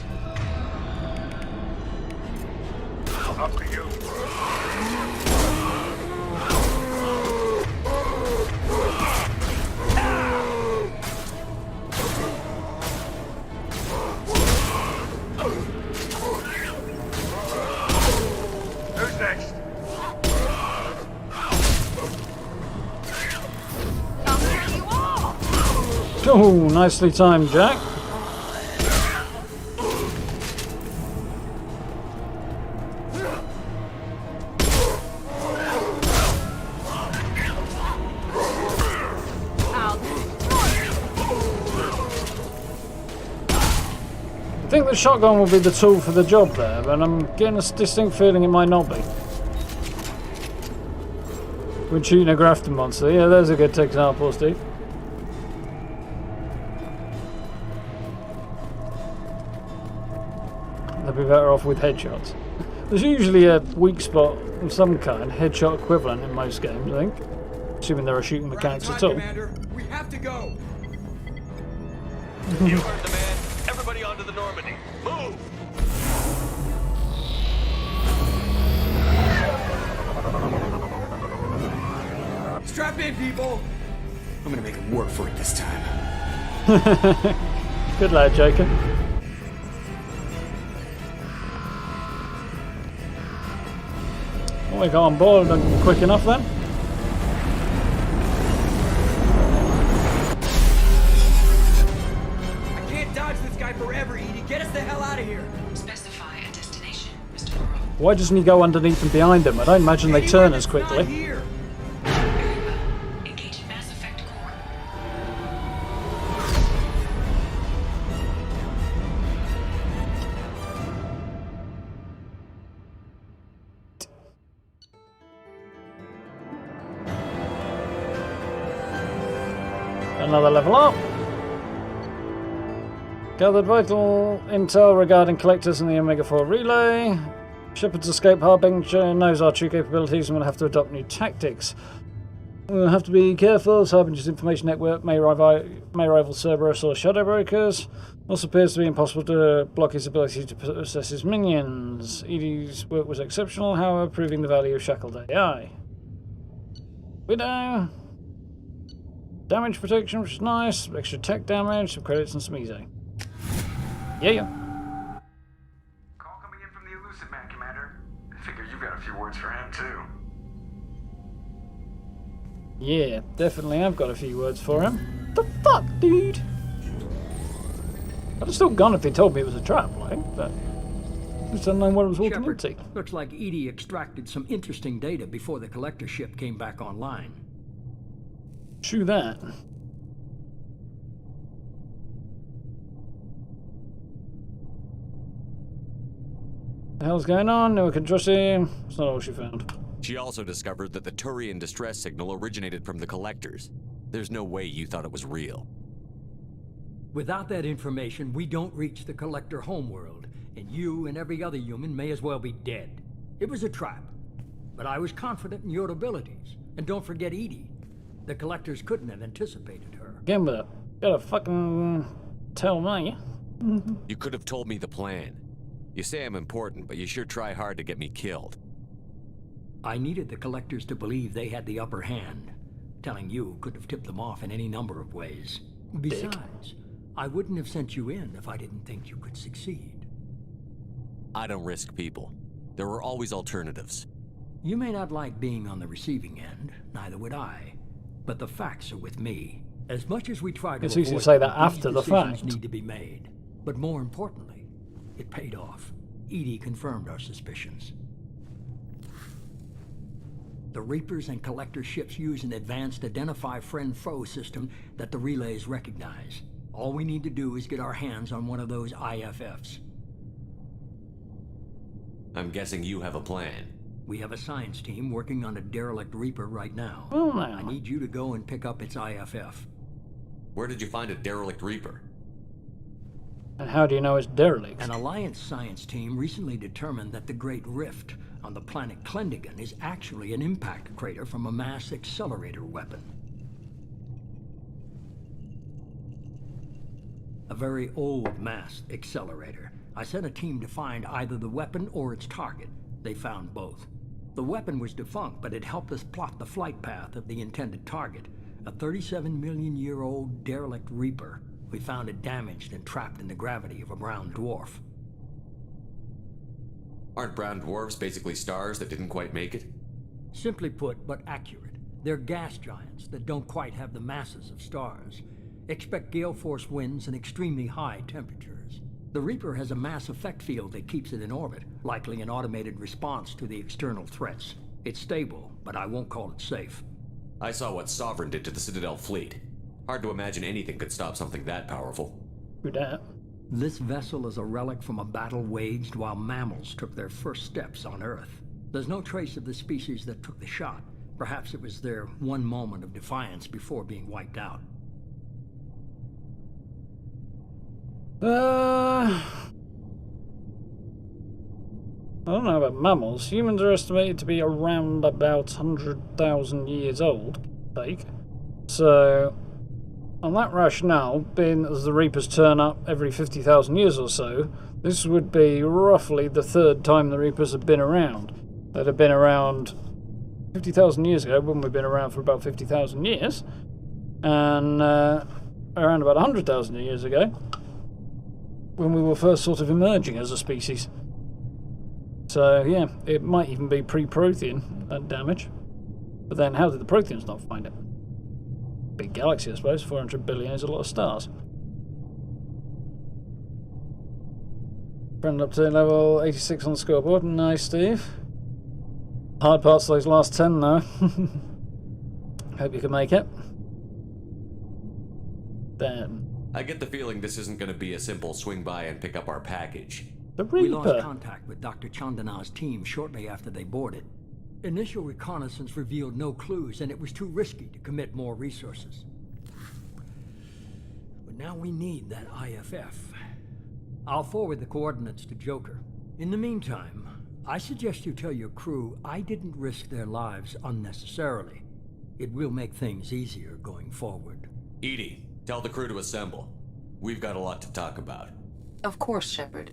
Up to you. Who's next? Oh, nicely timed, Jack. I think the shotgun will be the tool for the job there, but I'm getting a distinct feeling it might not be. When shooting a Grafton monster, yeah, there's a good example, Steve. They'll be better off with headshots. There's usually a weak spot of some kind, headshot equivalent in most games, I think. Assuming there are shooting mechanics at all. Commander, we have to go. You heard the man. Everybody onto the Normandy. Move! Strap in, people! I'm gonna make him work for it this time. Good lad, Jacob. Oh, we got on board quick enough then. I can't dodge this guy forever, Edie. Get us the hell out of here. Specify a destination, Mr. Morrow. Why doesn't he go underneath and behind him? I don't imagine they turn as quickly. Very well. Engage Mass Effect core. Another level up. Gathered vital intel regarding collectors in the Omega-4 relay. Shepard's escape Harbinger knows our true capabilities and will have to adopt new tactics. We'll have to be careful as Harbinger's information network may rival Cerberus or Shadow Brokers. Also appears to be impossible to block his ability to possess his minions. Edie's work was exceptional, however, proving the value of shackled AI. Widow. Damage protection, which is nice. Extra tech damage, some credits and some easy. Yeah. Call coming in from the Elusive Man, Commander. I figure you've got a few words for him, too. Yeah, definitely I've got a few words for him. The fuck, dude? I'd have still gone if they told me it was a trap, like, but I just don't know what I was walking Shepard, into. looks like Edie extracted some interesting data before the collector ship came back online. True that. The hell's going on? No one can trust him. It's not all she found. She also discovered that the Turian distress signal originated from the Collectors. There's no way you thought it was real. Without that information, we don't reach the Collector homeworld, and you and every other human may as well be dead. It was a trap, but I was confident in your abilities. And don't forget Edie. The Collectors couldn't have anticipated her. Again with it. Gotta fucking tell me. You could have told me the plan. You say I'm important, but you sure try hard to get me killed. I needed the Collectors to believe they had the upper hand. Telling you could have tipped them off in any number of ways. Besides, I wouldn't have sent you in if I didn't think you could succeed. I don't risk people. There are always alternatives. You may not like being on the receiving end, neither would I. But the facts are with me. As much as we try to It's easy to avoid say that these after the decisions fact. need to be made. But more importantly, it paid off. Edie confirmed our suspicions. The Reapers and Collector ships use an advanced identify friend-foe system that the relays recognize. All we need to do is get our hands on one of those IFFs. I'm guessing you have a plan. We have a science team working on a derelict Reaper right now. Oh, I need you to go and pick up its IFF. Where did you find a derelict Reaper? And how do you know it's derelict? An Alliance science team recently determined that the Great Rift on the planet Klendigan is actually an impact crater from a mass accelerator weapon. A very old mass accelerator. I sent a team to find either the weapon or its target. They found both. The weapon was defunct, but it helped us plot the flight path of the intended target, a 37-million-year-old derelict Reaper. We found it damaged and trapped in the gravity of a brown dwarf. Aren't brown dwarfs basically stars that didn't quite make it? Simply put, but accurate. They're gas giants that don't quite have the masses of stars. Expect gale force winds and extremely high temperatures. The Reaper has a mass effect field that keeps it in orbit, likely an automated response to the external threats. It's stable, but I won't call it safe. I saw what Sovereign did to the Citadel fleet. Hard to imagine anything could stop something that powerful. Who dat? This vessel is a relic from a battle waged while mammals took their first steps on Earth. There's no trace of the species that took the shot. Perhaps it was their one moment of defiance before being wiped out. I don't know about mammals. Humans are estimated to be around about 100,000 years old, take. So, on that rationale, being as the Reapers turn up every 50,000 years or so, this would be roughly the third time the Reapers have been around. They'd have been around 50,000 years ago, when we've been around for about 50,000 years, and around about 100,000 years ago, when we were first sort of emerging as a species. So, yeah, it might even be pre-Prothean damage. But then, how did the Protheans not find it? Big galaxy, I suppose. 400 billion is a lot of stars. Friend up to level 86 on the scoreboard. Nice, Steve. Hard parts those last 10, though. Hope you can make it. Then. I get the feeling this isn't going to be a simple swing by and pick up our package. The We Reaper. lost contact with Dr. Chandana's team shortly after they boarded. Initial reconnaissance revealed no clues, and it was too risky to commit more resources. But now we need that IFF. I'll forward the coordinates to Joker. In the meantime, I suggest you tell your crew I didn't risk their lives unnecessarily. It will make things easier going forward. Edie, tell the crew to assemble. We've got a lot to talk about. Of course, Shepard.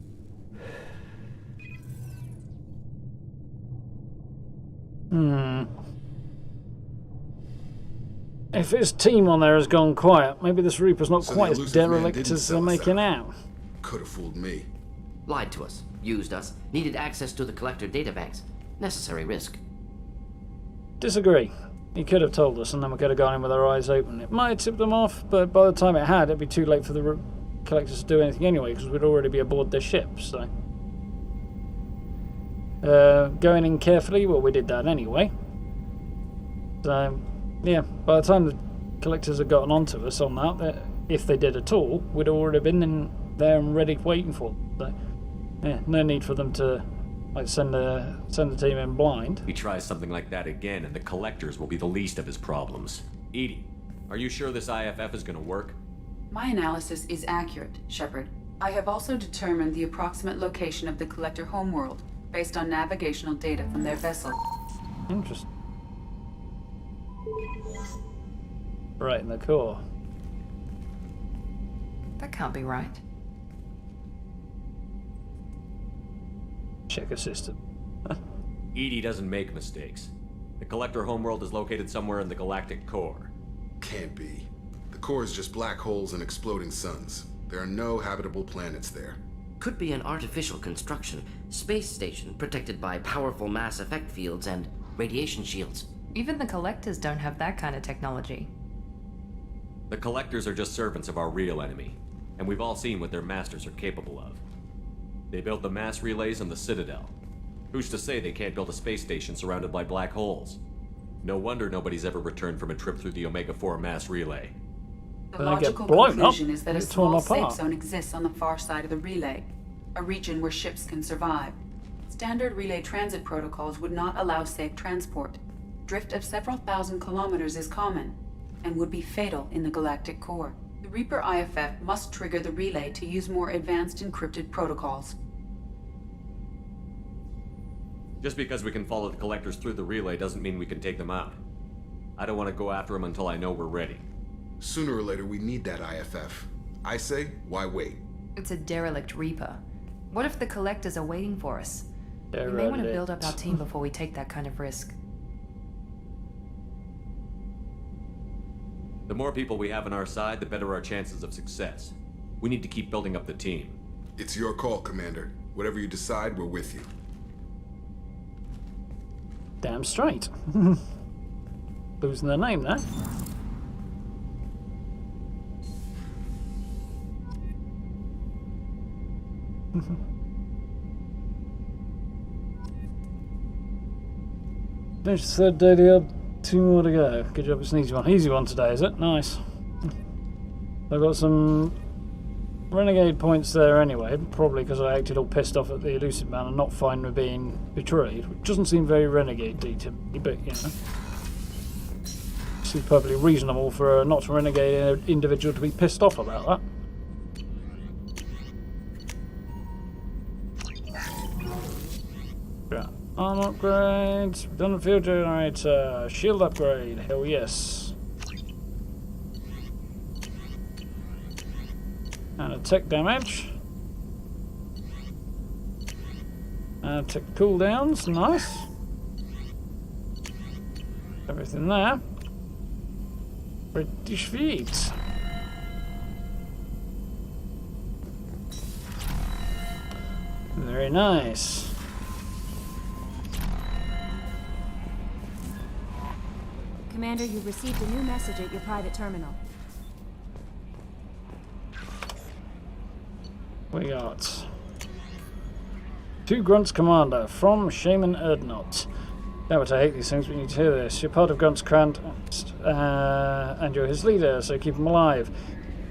If his team on there has gone quiet, maybe this Reaper's not So the quite as elusive man derelict didn't as they're sell us making out. out. Could have fooled me. Lied to us, used us, needed access to the Collector databanks. Necessary risk. Disagree. He could have told us and then we could have gone in with our eyes open. It might have tipped them off, but by the time it had, it'd be too late for the Collectors to do anything anyway, because we'd already be aboard their ship, so... going in carefully, well, we did that anyway. So, yeah, by the time the Collectors had gotten onto us on that, if they did at all, we'd already been in there and ready waiting for them. So, yeah, no need for them to Like send the team in blind. He tries something like that again, and the collectors will be the least of his problems. Edie, are you sure this IFF is gonna work? My analysis is accurate, Shepard. I have also determined the approximate location of the Collector homeworld, based on navigational data from their vessel. Interesting. Right in the core. That can't be right. Check assistant. Edie doesn't make mistakes. The Collector homeworld is located somewhere in the galactic core. Can't be. The core is just black holes and exploding suns. There are no habitable planets there. Could be an artificial construction, space station protected by powerful mass effect fields and radiation shields. Even the Collectors don't have that kind of technology. The Collectors are just servants of our real enemy, and we've all seen what their masters are capable of. They built the mass relays on the Citadel. Who's to say they can't build a space station surrounded by black holes? No wonder nobody's ever returned from a trip through the Omega-4 mass relay. The logical conclusion is that a small safe zone exists on the far side of the relay, a region where ships can survive. Standard relay transit protocols would not allow safe transport. Drift of several thousand kilometers is common, and would be fatal in the galactic core. The Reaper IFF must trigger the relay to use more advanced encrypted protocols. Just because we can follow the Collectors through the relay doesn't mean we can take them out. I don't want to go after them until I know we're ready. Sooner or later, we need that IFF. I say, why wait? It's a derelict Reaper. What if the Collectors are waiting for us? We may want to build up our team before we take that kind of risk. The more people we have on our side, the better our chances of success. We need to keep building up the team. It's your call, Commander. Whatever you decide, we're with you. Damn straight. Losing their name there. Finished the third daily up, 2 more to go. Good job, it's an easy one. Easy one today, is it? Nice. I've got some renegade points there anyway, probably because I acted all pissed off at the elusive man and not fine with being betrayed, which doesn't seem very renegade-y to me, but you know. Seems perfectly reasonable for a not renegade individual to be pissed off about that. Yeah. Arm upgrades, redundant field generator, shield upgrade, hell yes. And attack damage. And attack cooldowns, nice. Everything there. British feet. Very nice. Commander, you've received a new message at your private terminal. We got 2 Grunts Commander from Shaman Erdnot. Damn it, I hate these things, but you need to hear this. You're part of Grunt's clan, and you're his leader, so keep him alive.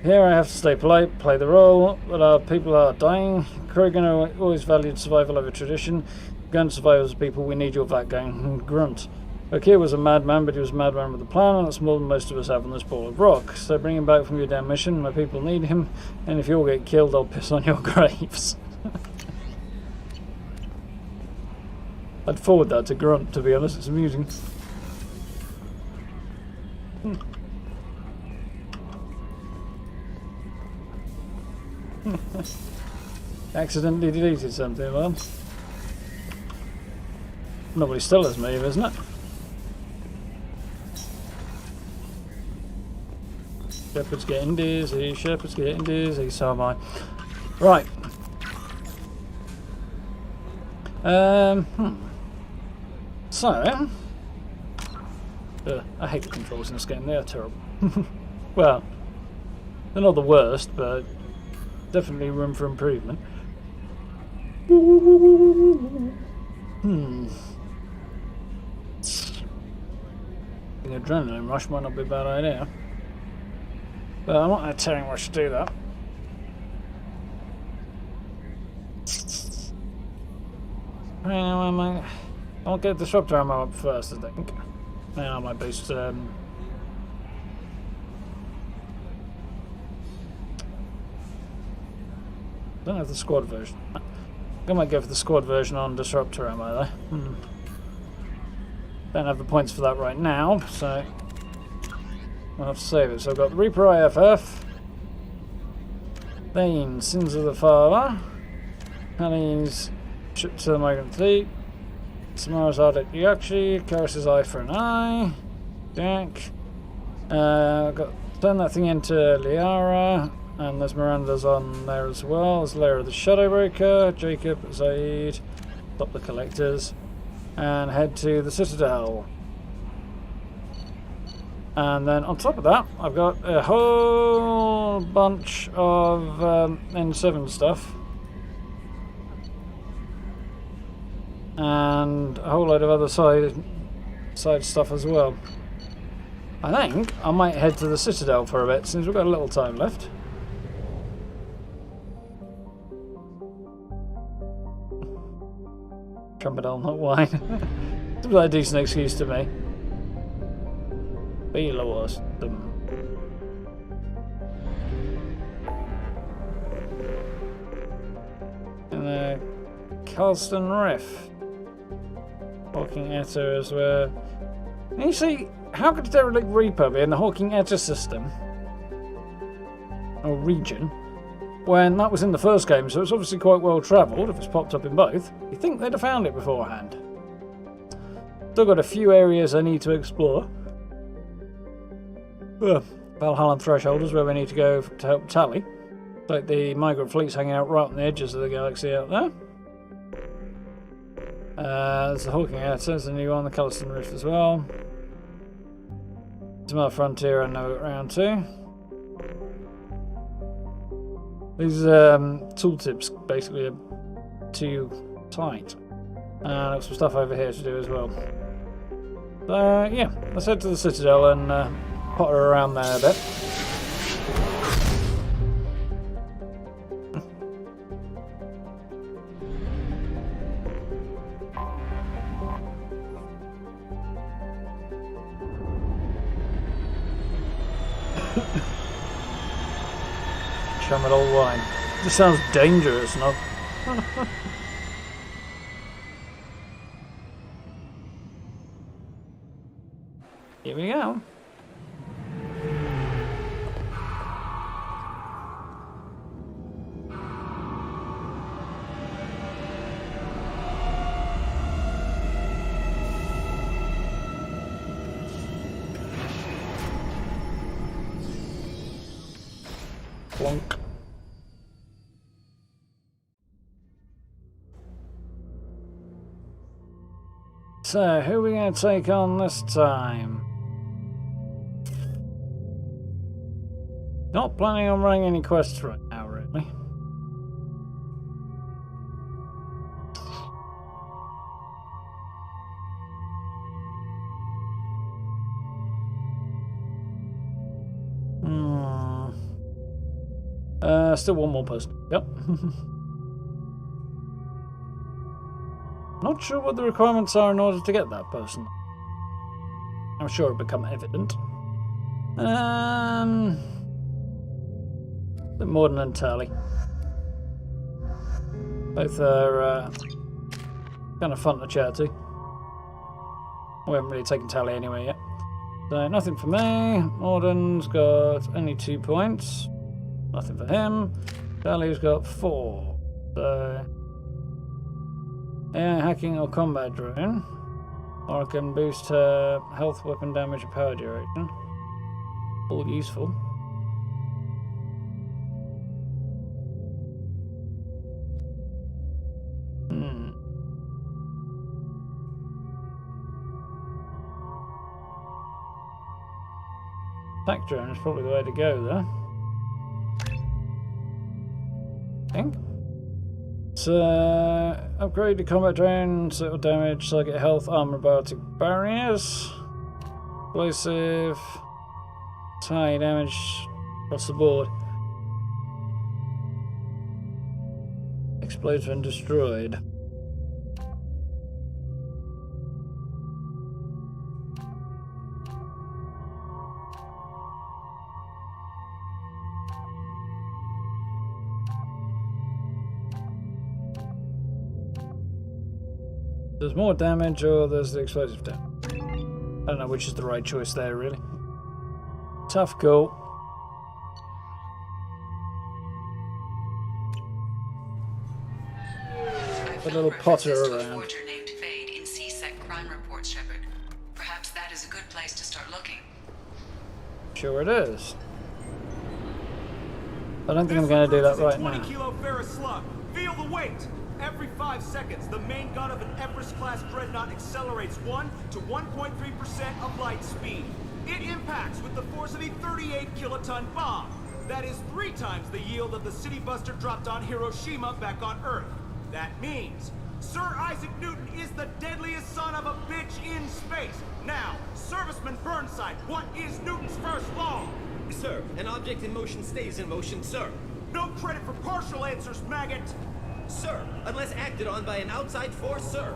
Here I have to stay polite, play the role, but our people are dying. Krogan always valued survival over tradition. Gun survivors people, we need your background. Grunt. Okir was a madman, but he was a madman with a plan, and that's more than most of us have on this ball of rock. So bring him back from your damn mission. My people need him, and if you all get killed, I'll piss on your graves. I'd forward that to Grunt, to be honest. It's amusing. Accidentally deleted something, well. Nobody still has me, isn't it? Shepard's getting dizzy, Shepard's getting dizzy, so am I. Right. So, I hate the controls in this game, they are terrible. Well, they're not the worst, but definitely room for improvement. An adrenaline rush might not be a bad idea. But I'm not telling Rush to do that. I'll get disruptor ammo up first, I think. Now I might boost. Don't have the squad version. I might go for the squad version on disruptor ammo though. Don't have the points for that right now, so I'll have to save it. So I've got the Reaper IFF, then Sins of the Father, Penny's Ship to the Migrant Fleet, Samara's Arterius, Karis's Eye for an Eye, Jack. I've got turn that thing into Liara, and there's Miranda's on there as well. There's Lara the Shadowbreaker, Jacob, Zaid, stop the collectors, and head to the Citadel. And then on top of that, I've got a whole bunch of N7 stuff. And a whole load of other side stuff as well. I think I might head to the Citadel for a bit, since we've got a little time left. Trumpet ale, not wine. Seems like a decent excuse to me. Be lost them. And the Carlston Rift. Hawking Etta as well. And you see, how could a derelict Reaper be in the Hawking Etta system? Or region? When that was in the first game, so it's obviously quite well travelled if it's popped up in both. You'd think they'd have found it beforehand. Still got a few areas I need to explore. Valhalla Threshold is where we need to go to help Tally. Like the migrant fleet's hanging out right on the edges of the galaxy out there. There's the Hawking Etta, there's a new one, the Culliston Rift as well. Some other Frontier I never got round to. These tooltips basically are too tight. And I've got some stuff over here to do as well. So yeah, let's head to the Citadel and potter around there a bit. Tramadol wine. This sounds dangerous, no? Here we go. Plonk. So, who are we going to take on this time? Not planning on running any quests right now, really. Still one more person. Yep. Not sure what the requirements are in order to get that person. I'm sure it'll become evident. Bit Morden and Tally. Both are kind of fun to chat to. We haven't really taken Tally anywhere yet. So nothing for me. Morden's got only 2 points. Nothing for him. Tally's got 4. So yeah, hacking or combat drone. Or I can boost her health, weapon damage, and power duration. All useful. Attack drone is probably the way to go there. I think. So, upgrade the combat drone, settle damage, target health, armor, biotic barriers, explosive, high damage across the board. Explodes when destroyed. There's more damage or there's the explosive damage. I don't know which is the right choice there, really. Tough call. A little potter around. Named Fade in CSEC crime reports, Shepard. Perhaps that is a good place to start looking. Sure it is. I don't think I'm going to do that right now. 20 kilo ferrous slug. Feel the weight. Every 5 seconds, the main gun of an Everest-class dreadnought accelerates 1 to 1.3% of light speed. It impacts with the force of a 38 kiloton bomb. That is 3 times the yield of the city buster dropped on Hiroshima back on Earth. That means Sir Isaac Newton is the deadliest son of a bitch in space. Now, Serviceman Burnside, what is Newton's first law? Sir, an object in motion stays in motion, sir. No credit for partial answers, maggot. Sir, unless acted on by an outside force, sir.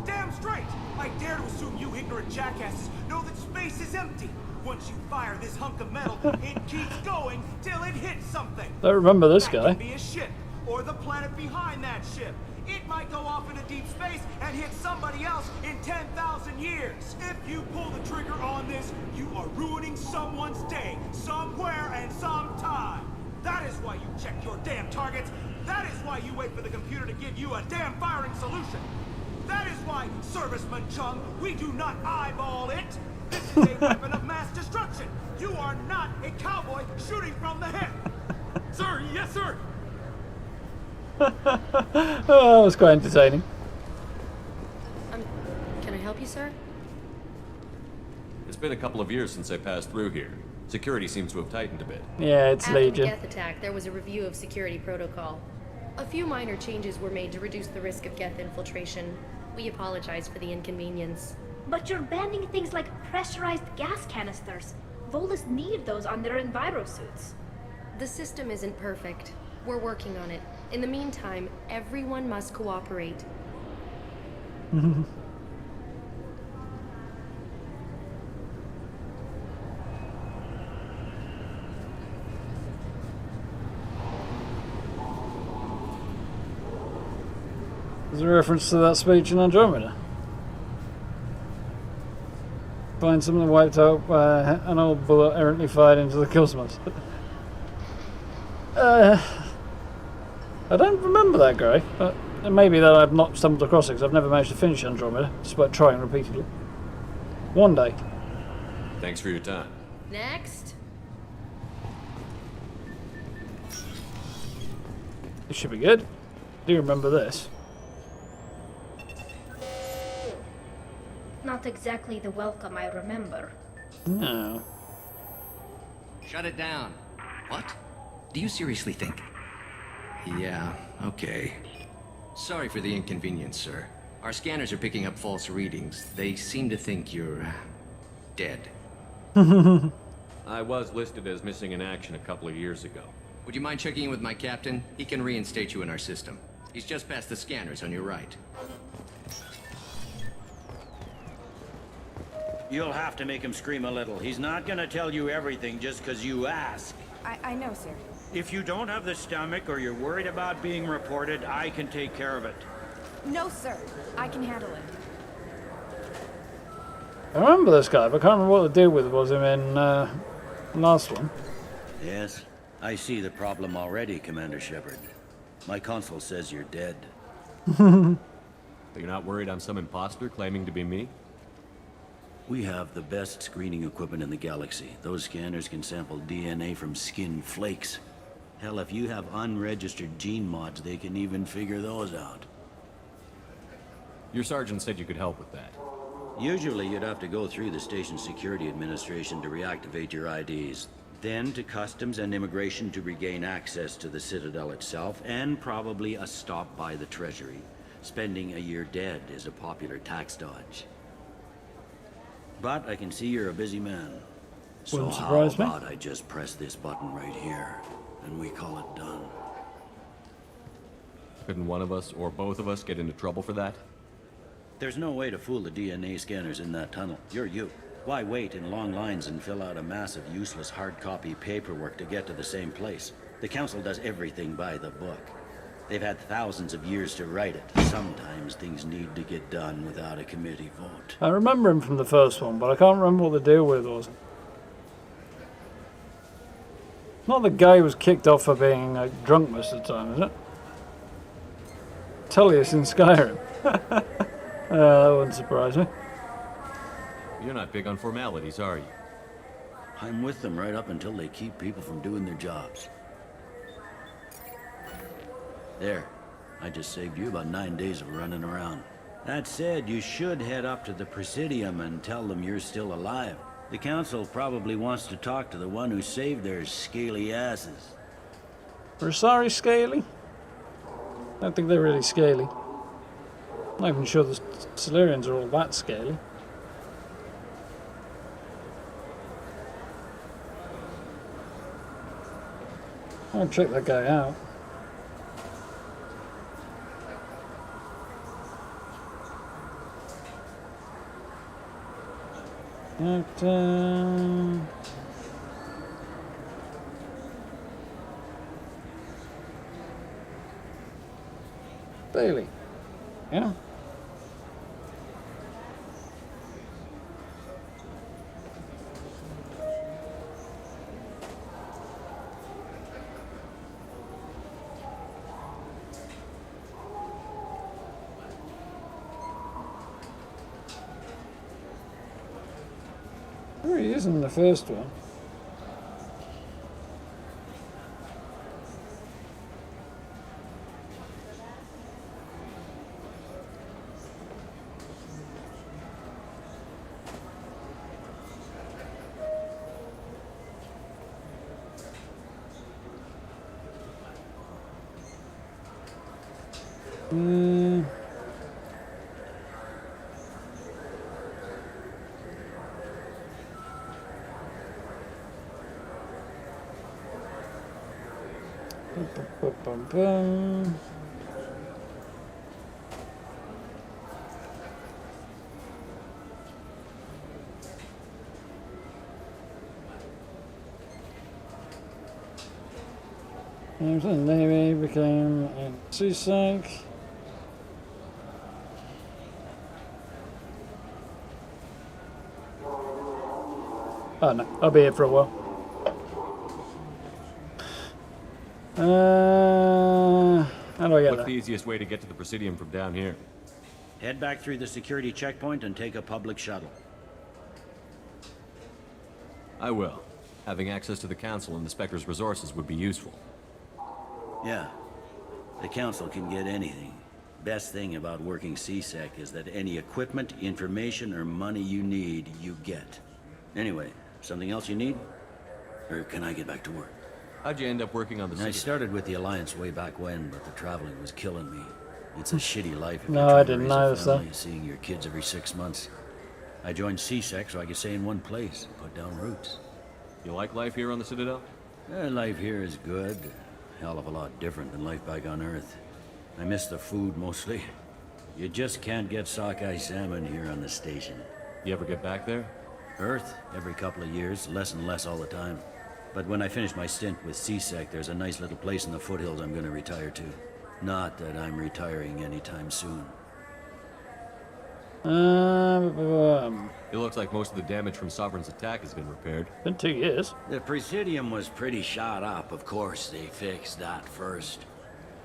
Damn straight! I dare to assume you ignorant jackasses know that space is empty. Once you fire this hunk of metal, it keeps going till it hits something. Don't remember this that guy. Could be a ship, or the planet behind that ship. It might go off into deep space and hit somebody else in 10,000 years. If you pull the trigger on this, you are ruining someone's day, somewhere and sometime. That is why you check your damn targets. That is why you wait for the computer to give you a damn firing solution. That is why, Serviceman Chung, we do not eyeball it. This is a weapon of mass destruction. You are not a cowboy shooting from the hip. Sir, yes, sir. Oh, that was quite entertaining. Can I help you, sir? It's been a couple of years since I passed through here. Security seems to have tightened a bit. Yeah, it's Legion. After the Geth attack, there was a review of security protocol. A few minor changes were made to reduce the risk of Geth infiltration. We apologize for the inconvenience. But you're banning things like pressurized gas canisters. Volus need those on their envirosuits. The system isn't perfect. We're working on it. In the meantime, everyone must cooperate. There's a reference to that speech in Andromeda. Find something wiped out by an old bullet errantly fired into the cosmos. I don't remember that, Gray, but it may be that I've not stumbled across it because I've never managed to finish Andromeda, despite trying repeatedly. One day. Thanks for your time. Next. It should be good. Do you remember this? Not exactly the welcome I remember. No. Shut it down. What? Do you seriously think? Yeah, okay. Sorry for the inconvenience, sir. Our scanners are picking up false readings. They seem to think you're dead. I was listed as missing in action a couple of years ago. Would you mind checking in with my captain? He can reinstate you in our system. He's just past the scanners on your right. You'll have to make him scream a little. He's not gonna tell you everything just because you ask. I know, sir. If you don't have the stomach or you're worried about being reported, I can take care of it. No, sir. I can handle it. I remember this guy, but I can't remember what the deal with was him in last one. Yes, I see the problem already, Commander Shepard. My console says you're dead. You're not worried I'm some imposter claiming to be me? We have the best screening equipment in the galaxy. Those scanners can sample DNA from skin flakes. Hell, if you have unregistered gene mods, they can even figure those out. Your sergeant said you could help with that. Usually you'd have to go through the station security administration to reactivate your IDs. Then to customs and immigration to regain access to the Citadel itself, and probably a stop by the Treasury. Spending a year dead is a popular tax dodge. But I can see you're a busy man. So how about I just press this button right here, and we call it done? Couldn't one of us, or both of us, get into trouble for that? There's no way to fool the DNA scanners in that tunnel. You're you. Why wait in long lines and fill out a massive useless hard copy paperwork to get to the same place? The Council does everything by the book. They've had thousands of years to write it. Sometimes things need to get done without a committee vote. I remember him from the first one, but I can't remember what the deal with was. Not the guy who was kicked off for being drunk most of the time, is it? Tullius in Skyrim. That wouldn't surprise me. You're not big on formalities, are you? I'm with them right up until they keep people from doing their jobs. There. I just saved you about 9 days of running around. That said, you should head up to the Presidium and tell them you're still alive. The Council probably wants to talk to the one who saved their scaly asses. We're sorry, scaly? I don't think they're really scaly. I'm not even sure the Salarians are all that scaly. I'll check that guy out. Bailey. Yeah. Oh, he is in the first one. He was in the Navy, became a CSEC. Oh no, I'll be here for a while. How do I get What's there? the easiest way to get to the Presidium from down here? Head back through the security checkpoint and take a public shuttle. I will. Having access to the Council and the Spectre's resources would be useful. Yeah. The Council can get anything. Best thing about working CSEC is that any equipment, information, or money you need, you get. Anyway, something else you need? Or can I get back to work? How'd you end up working on the I started with the Alliance way back when, but the traveling was killing me. It's a shitty life if No, you're I trying to didn't raise a notice that. family, seeing your kids every 6 months. I joined CSEC so I could stay in one place, put down roots. You like life here on the Citadel? Life here is good. Hell of a lot different than life back on Earth. I miss the food mostly. You just can't get sockeye salmon here on the station. You ever get back there? Earth, every couple of years, less and less all the time. But when I finish my stint with CSEC, there's a nice little place in the foothills I'm gonna retire to. Not that I'm retiring anytime soon. It looks like most of the damage from Sovereign's attack has been repaired. Been 2 years. The Presidium was pretty shot up, of course. They fixed that first.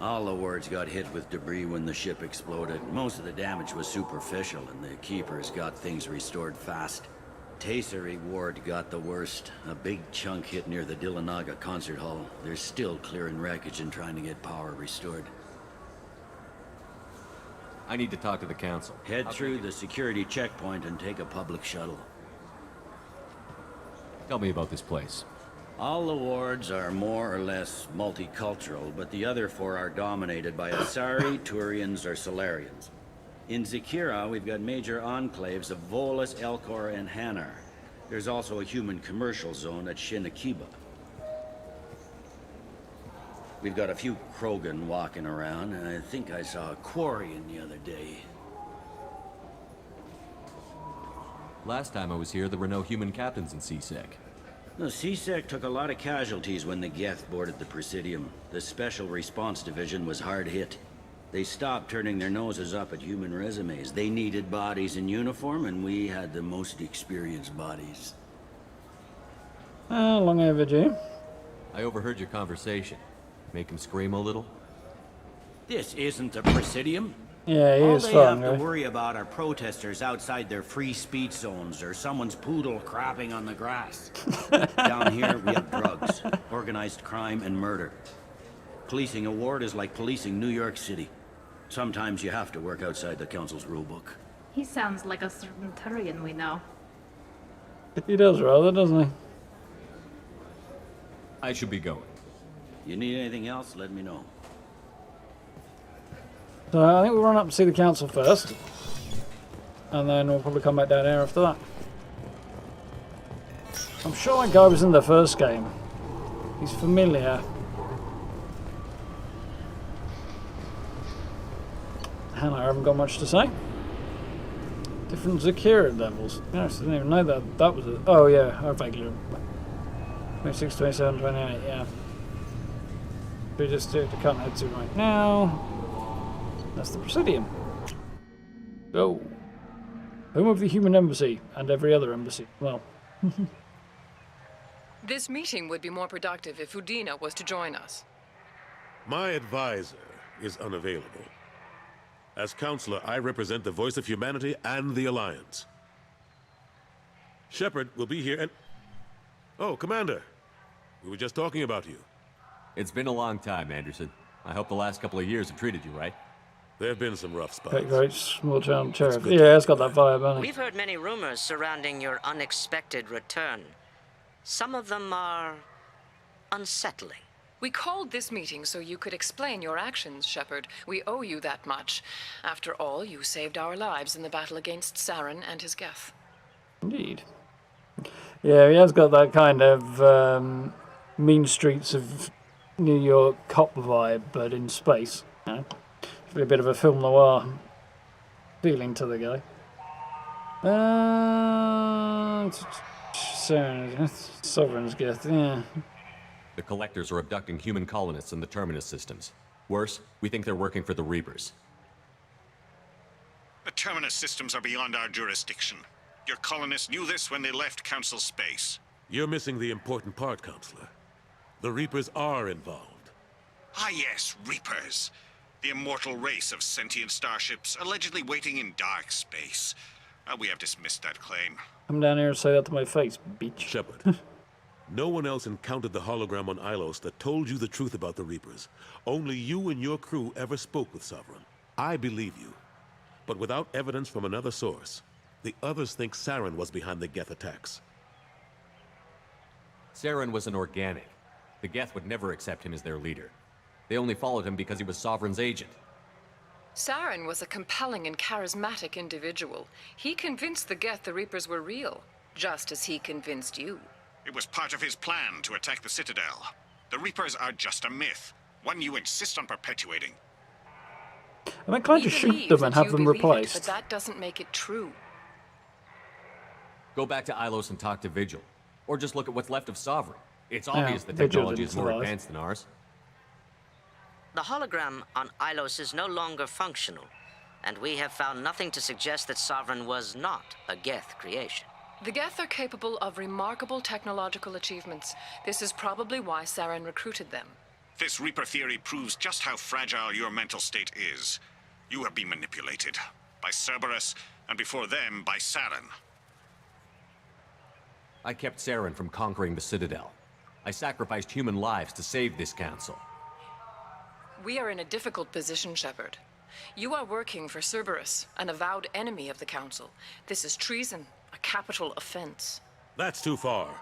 All the wards got hit with debris when the ship exploded. Most of the damage was superficial, and the Keepers got things restored fast. Tasery Ward got the worst. A big chunk hit near the Dillanaga concert hall. They're still clearing wreckage and trying to get power restored. I need to talk to the Council. Head through the security checkpoint and take a public shuttle. Tell me about this place. All the wards are more or less multicultural, but the other 4 are dominated by Asari, Turians, or Solarians. In Zakira, we've got major enclaves of Volus, Elcor, and Hanar. There's also a human commercial zone at Shinakiba. We've got a few Krogan walking around, and I think I saw a Quarian the other day. Last time I was here, there were no human captains in CSEC. The C-Sec took a lot of casualties when the Geth boarded the Presidium. The Special Response Division was hard hit. They stopped turning their noses up at human resumes. They needed bodies in uniform, and we had the most experienced bodies. Long overdue. I overheard your conversation. Make him scream a little? This isn't the Presidium. Yeah, he All is they fun, have to though. worry about are protesters outside their free speech zones or someone's poodle crapping on the grass. Down here, we have drugs, organized crime, and murder. Policing a ward is like policing New York City. Sometimes you have to work outside the Council's rulebook. He sounds like a certain Turian we know. He does rather, doesn't he? I should be going. You need anything else, let me know. So I think we'll run up and see the council first. And then we'll probably come back down here after that. I'm sure that guy was in the first game. He's familiar. And I haven't got much to say. Different security levels. Yes, I didn't even know that was it. Oh yeah, I vaguely remember. 26, 27, 28, yeah. We just do the can't head to right now. That's the Presidium. Oh. Home of the human embassy and every other embassy. Well. This meeting would be more productive if Udina was to join us. My advisor is unavailable. As counselor, I represent the voice of humanity and the Alliance. Shepard will be here and... Oh, Commander. We were just talking about you. It's been a long time, Anderson. I hope the last couple of years have treated you right. There have been some rough spots. Great, small town sheriff. Yeah, it's got that vibe, hasn't it? We've heard many rumors surrounding your unexpected return. Some of them are unsettling. We called this meeting so you could explain your actions, Shepard. We owe you that much. After all, you saved our lives in the battle against Saren and his Geth. Indeed. Yeah, he has got that kind of mean streets of New York cop vibe, but in space. You know? It's a bit of a film noir feeling to the guy. Sovereign's Geth, yeah. The Collectors are abducting human colonists in the Terminus systems. Worse, we think they're working for the Reapers. The Terminus systems are beyond our jurisdiction. Your colonists knew this when they left Council space. You're missing the important part, Counselor. The Reapers are involved. Ah yes, Reapers. The immortal race of sentient starships allegedly waiting in dark space. We have dismissed that claim. Come down here and say that to my face, bitch. Shepard. No one else encountered the hologram on Ilos that told you the truth about the Reapers. Only you and your crew ever spoke with Sovereign. I believe you. But without evidence from another source, the others think Saren was behind the Geth attacks. Saren was an organic. The Geth would never accept him as their leader. They only followed him because he was Sovereign's agent. Saren was a compelling and charismatic individual. He convinced the Geth the Reapers were real, just as he convinced you. It was part of his plan to attack the Citadel. The Reapers are just a myth, one you insist on perpetuating. I'm inclined to shoot them and have them replaced. But that doesn't make it true. Go back to Ilos and talk to Vigil. Or just look at what's left of Sovereign. It's obvious the Vigil technology is more survive. advanced than ours. The hologram on Ilos is no longer functional, and we have found nothing to suggest that Sovereign was not a Geth creation. The Geth are capable of remarkable technological achievements. This is probably why Saren recruited them. This Reaper theory proves just how fragile your mental state is. You have been manipulated. By Cerberus, and before them, by Saren. I kept Saren from conquering the Citadel. I sacrificed human lives to save this council. We are in a difficult position, Shepard. You are working for Cerberus, an avowed enemy of the Council. This is treason, a capital offense. That's too far.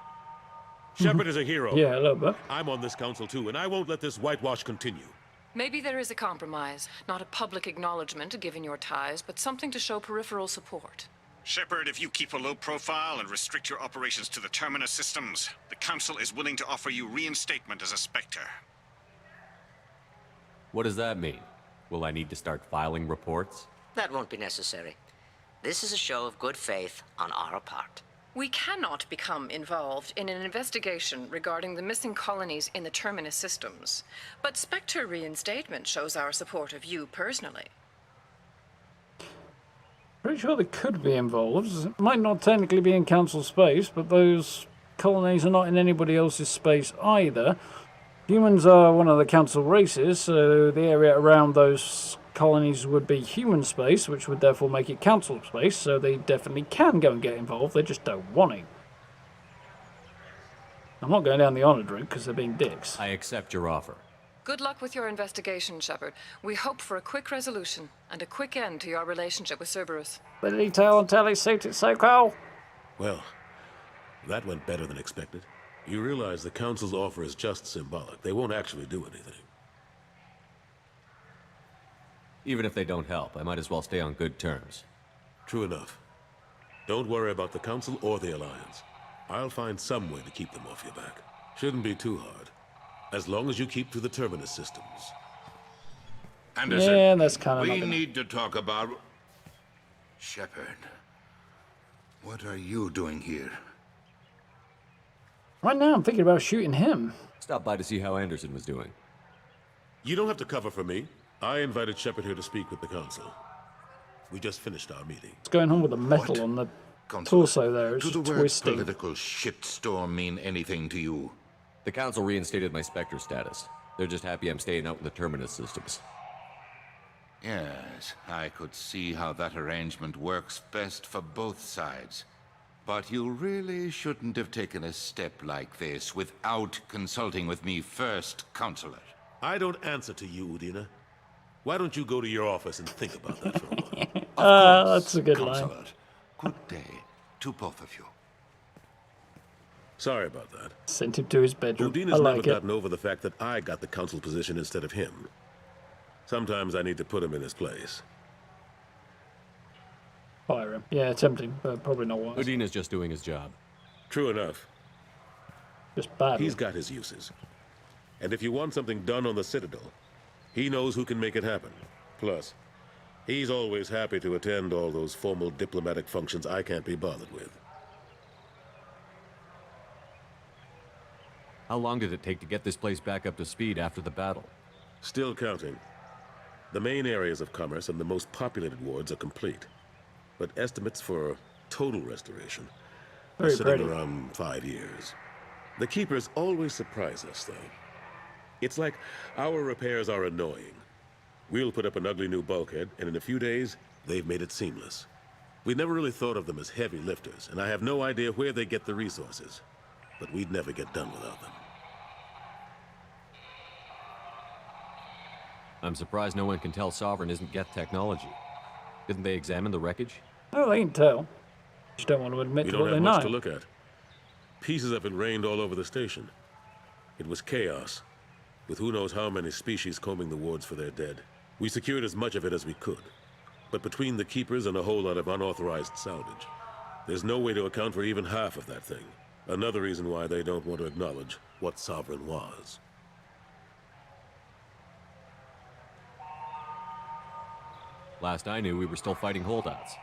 Shepard is a hero. Yeah, a little bit. I'm on this council too, and I won't let this whitewash continue. Maybe there is a compromise. Not a public acknowledgement given your ties, but something to show peripheral support. Shepard, if you keep a low profile and restrict your operations to the Terminus systems, the Council is willing to offer you reinstatement as a Spectre. What does that mean? Will I need to start filing reports? That won't be necessary. This is a show of good faith on our part. We cannot become involved in an investigation regarding the missing colonies in the Terminus systems, but Spectre reinstatement shows our support of you personally. Pretty sure they could be involved. It might not technically be in Council space, but those colonies are not in anybody else's space either. Humans are one of the Council races, so the area around those colonies would be human space, which would therefore make it Council space, so they definitely can go and get involved, they just don't want to. I'm not going down the honoured route because they're being dicks. I accept your offer. Good luck with your investigation, Shepard. We hope for a quick resolution and a quick end to your relationship with Cerberus. The detail on Telly's suit is so cool. Well, that went better than expected. You realize the Council's offer is just symbolic. They won't actually do anything. Even if they don't help, I might as well stay on good terms. True enough. Don't worry about the Council or the Alliance. I'll find some way to keep them off your back. Shouldn't be too hard. As long as you keep to the Terminus systems. Anderson, yeah, that's kind of we need to talk about... Shepard, what are you doing here? Right now I'm thinking about shooting him. Stop by to see how Anderson was doing. You don't have to cover for me. I invited Shepard here to speak with the Council. We just finished our meeting. What's going on with the metal on the torso there? It's Do the twisting. word political shitstorm mean anything to you? The Council reinstated my Spectre status. They're just happy I'm staying out in the Terminus systems. Yes, I could see how that arrangement works best for both sides. But you really shouldn't have taken a step like this without consulting with me first, Counselor. I don't answer to you, Udina. Why don't you go to your office and think about that for a while? That's a good Counselor. line. Good day to both of you. Sorry about that. Sent him to his bedroom. Udina's I like never it. gotten over the fact that I got the Council position instead of him. Sometimes I need to put him in his place. Fire him. Yeah, tempting, but probably not wise. Udina's just doing his job. True enough. Just bad. He's got his uses. And if you want something done on the Citadel, he knows who can make it happen. Plus, he's always happy to attend all those formal diplomatic functions I can't be bothered with. How long did it take to get this place back up to speed after the battle? Still counting. The main areas of commerce and the most populated wards are complete. But estimates for total restoration are Very sitting pretty. around 5 years. The Keepers always surprise us, though. It's like our repairs are annoying. We'll put up an ugly new bulkhead, and in a few days, they've made it seamless. We never really thought of them as heavy lifters, and I have no idea where they get the resources. But we'd never get done without them. I'm surprised no one can tell Sovereign isn't Geth technology. Didn't they examine the wreckage? Oh, they can tell. Just don't want to admit We to don't what they have know. much to look at. Pieces of it rained all over the station. It was chaos, with who knows how many species combing the wards for their dead. We secured as much of it as we could. But between the Keepers and a whole lot of unauthorized salvage, there's no way to account for even half of that thing. Another reason why they don't want to acknowledge what Sovereign was. Last I knew, we were still fighting holdouts.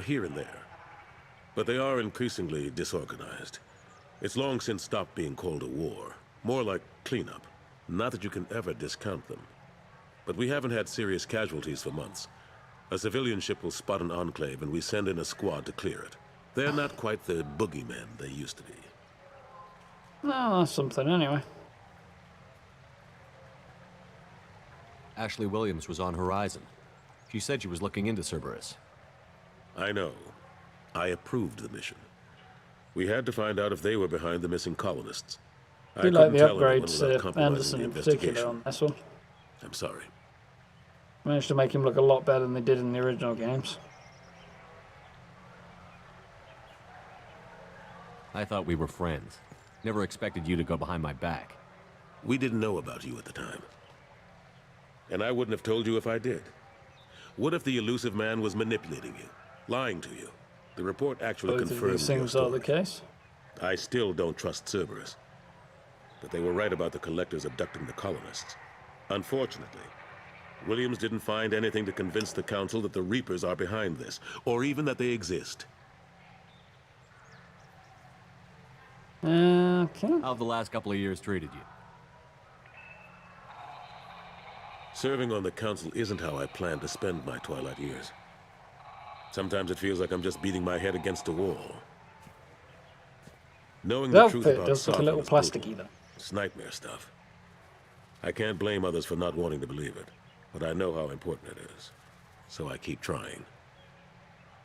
Here and there. But they are increasingly disorganized. It's long since stopped being called a war. More like cleanup. Not that you can ever discount them. But we haven't had serious casualties for months. A civilian ship will spot an enclave and we send in a squad to clear it. They're not quite the boogeymen they used to be. No, that's something anyway. Ashley Williams was on Horizon. She said she was looking into Cerberus. I know. I approved the mission. We had to find out if they were behind the missing colonists. I do like the upgrades to Anderson in particular on this one. I'm sorry. Managed to make him look a lot better than they did in the original games. I thought we were friends. Never expected you to go behind my back. We didn't know about you at the time. And I wouldn't have told you if I did. What if the elusive man was manipulating you, lying to you? The report actually Both of confirmed these your things story. are the case. I still don't trust Cerberus. But they were right about the Collectors abducting the colonists. Unfortunately, Williams didn't find anything to convince the Council that the Reapers are behind this, or even that they exist. Okay. How have the last couple of years treated you? Serving on the council isn't how I plan to spend my twilight years. Sometimes it feels like I'm just beating my head against a wall. Knowing the truth about does look a little plasticky though. It's nightmare stuff. I can't blame others for not wanting to believe it, but I know how important it is. So I keep trying.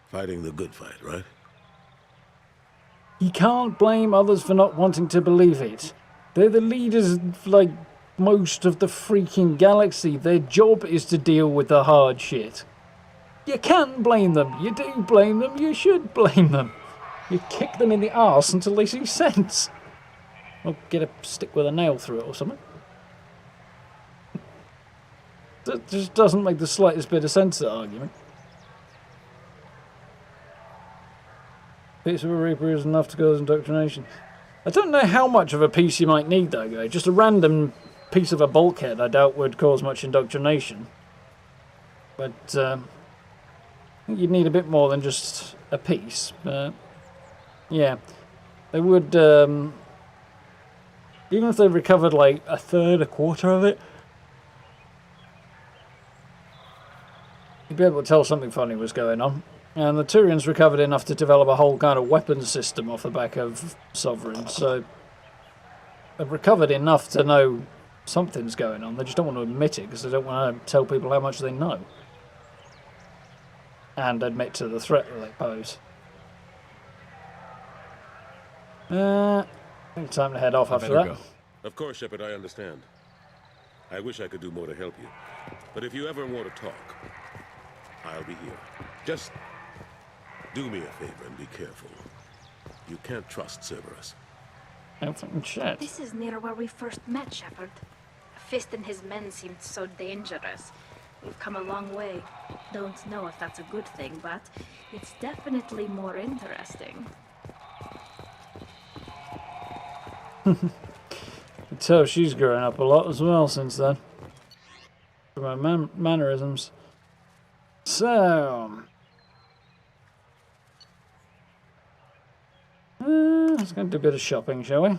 Fighting the good fight, right? You can't blame others for not wanting to believe it. They're the leaders of, like, most of the freaking galaxy. Their job is to deal with the hard shit. You can blame them. You do blame them. You should blame them. You kick them in the arse until they see sense. Or get a stick with a nail through it or something. That just doesn't make the slightest bit of sense, that argument. Piece of a Reaper is enough to cause indoctrination. I don't know how much of a piece you might need, though, guys. Just a random piece of a bulkhead I doubt would cause much indoctrination. But I think you'd need a bit more than just a piece. But yeah, they would, even if they recovered like a third, a quarter of it, you'd be able to tell something funny was going on. And the Turians recovered enough to develop a whole kind of weapons system off the back of Sovereign, so they've recovered enough to know something's going on. They just don't want to admit it because they don't want to tell people how much they know. And admit to the threat that they pose. I think time to head off after that. Go. Of course, Shepard, I understand. I wish I could do more to help you. But if you ever want to talk, I'll be here. Just do me a favor and be careful. You can't trust Cerberus. Shit. This is near where we first met, Shepard. Fist and his men seemed so dangerous. We've come a long way. Don't know if that's a good thing, but it's definitely more interesting. You can tell she's grown up a lot as well since then. From her mannerisms. So, let's go do a bit of shopping, shall we?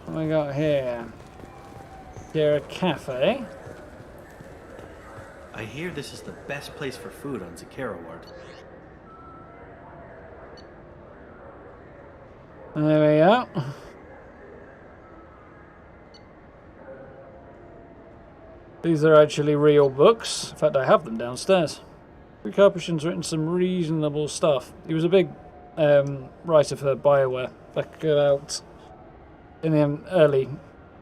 What we got here? Here, a cafe. I hear this is the best place for food on Zakera Ward. There we are. These are actually real books. In fact, I have them downstairs. Rick Carperson's written some reasonable stuff. He was a big writer for BioWare back about in the early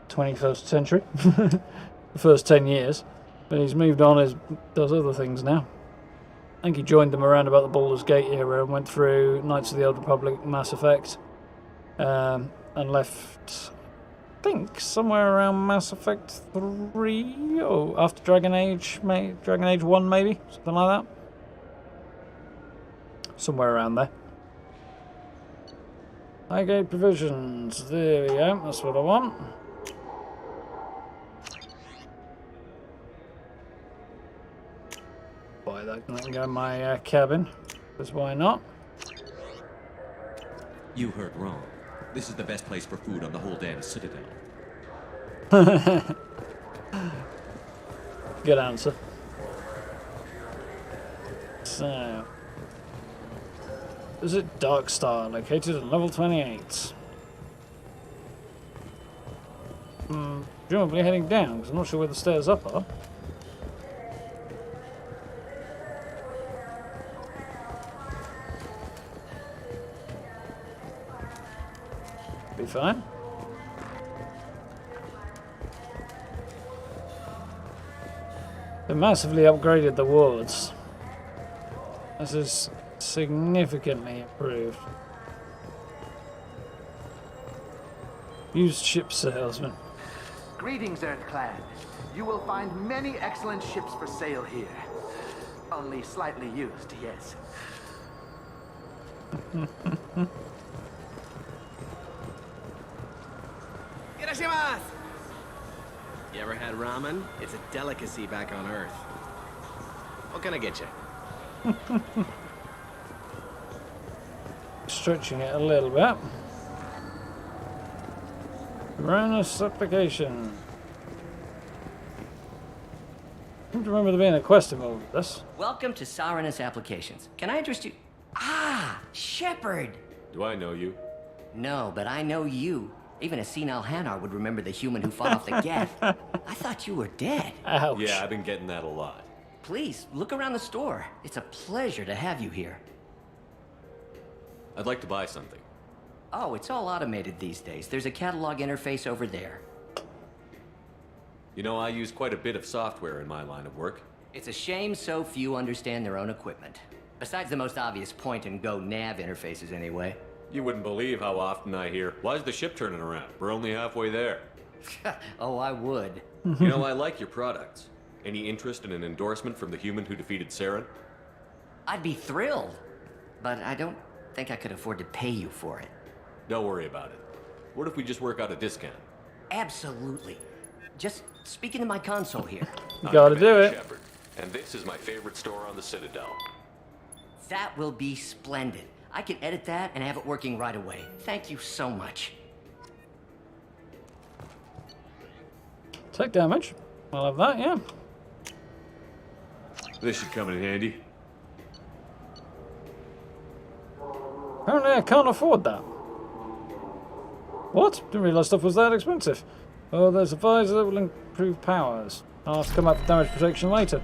21st century. The first 10 years. But he's moved on, does other things now. I think he joined them around about the Baldur's Gate era and went through Knights of the Old Republic, Mass Effect. And left, I think, somewhere around Mass Effect 3 or after Dragon Age 1 maybe, something like that. Somewhere around there. Highgate Provisions, there we go, that's what I want. Buy that and then go in my cabin, because why not? You heard wrong. This is the best place for food on the whole damn Citadel. Good answer. So, visit Dark Star, located at level 28. Presumably heading down, because I'm not sure where the stairs up are. Be fine. They massively upgraded the wards. This is significantly improved. Used ship salesman. Greetings, Earthclan. You will find many excellent ships for sale here. Only slightly used, yes. You ever had ramen? It's a delicacy back on Earth. What can I get you? Stretching it a little bit. Uranus application. I don't remember there being a quest involved with this. Welcome to Saren Applications. Can I interest you? Ah, Shepard! Do I know you? No, but I know you. Even a senile Hanar would remember the human who fought off the Geth. I thought you were dead. Ouch. Yeah, I've been getting that a lot. Please, look around the store. It's a pleasure to have you here. I'd like to buy something. Oh, it's all automated these days. There's a catalog interface over there. You know, I use quite a bit of software in my line of work. It's a shame so few understand their own equipment. Besides the most obvious point-and-go nav interfaces, anyway. You wouldn't believe how often I hear, "Why is the ship turning around? We're only halfway there." Oh, I would. You know, I like your products. Any interest in an endorsement from the human who defeated Saren? I'd be thrilled, but I don't think I could afford to pay you for it. Don't worry about it. What if we just work out a discount? Absolutely. Just speak into my console here. Gotta do it. Shepard, and this is my favorite store on the Citadel. That will be splendid. I can edit that and have it working right away. Thank you so much. Take damage. I'll have that, yeah. This should come in handy. Apparently I can't afford that. What? Didn't realise stuff was that expensive. Oh, there's a visor that will improve powers. I'll have to come up with damage protection later.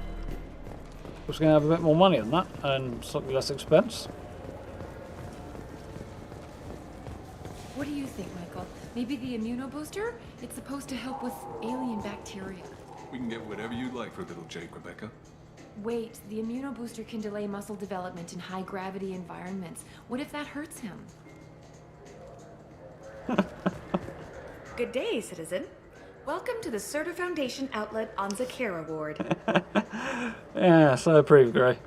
Just going to have a bit more money than that, and slightly less expense. What do you think, Michael? Maybe the immunobooster? It's supposed to help with alien bacteria. We can get whatever you'd like for little Jake, Rebecca. Wait, the immunobooster can delay muscle development in high-gravity environments. What if that hurts him? Good day, citizen. Welcome to the Serta Foundation outlet on Zakera Ward. Yeah, so approve, Grey.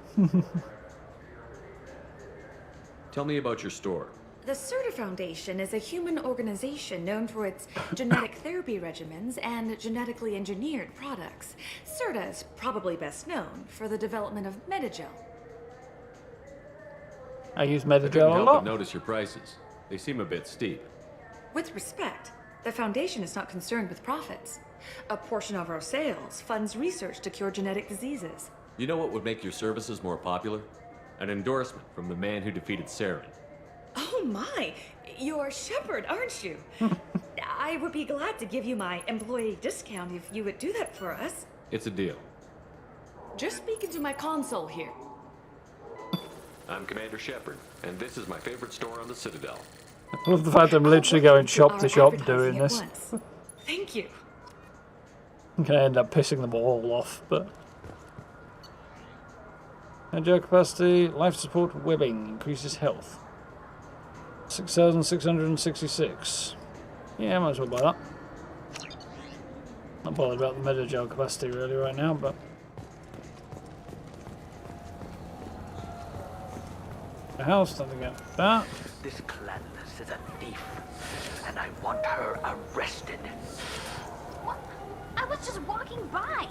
Tell me about your store. The Serta Foundation is a human organization known for its genetic therapy regimens and genetically engineered products. Serta is probably best known for the development of Metagel. I use I couldn't Metagel a help lot. but notice your prices. They seem a bit steep. With respect, the Foundation is not concerned with profits. A portion of our sales funds research to cure genetic diseases. You know what would make your services more popular? An endorsement from the man who defeated Saren. Oh my! You're Shepard, aren't you? I would be glad to give you my employee discount if you would do that for us. It's a deal. Just speak into my console here. I'm Commander Shepard, and this is my favorite store on the Citadel. I love the fact I'm literally going shop to shop doing this. Thank you. I'm going to end up pissing them all off, but... Agile capacity, life support, webbing, increases health. 6,666. Yeah, I might as well buy that. Not bothered about the Metagel capacity really right now, but... The house, don't forget that. This Clandless is a thief, and I want her arrested. What? I was just walking by.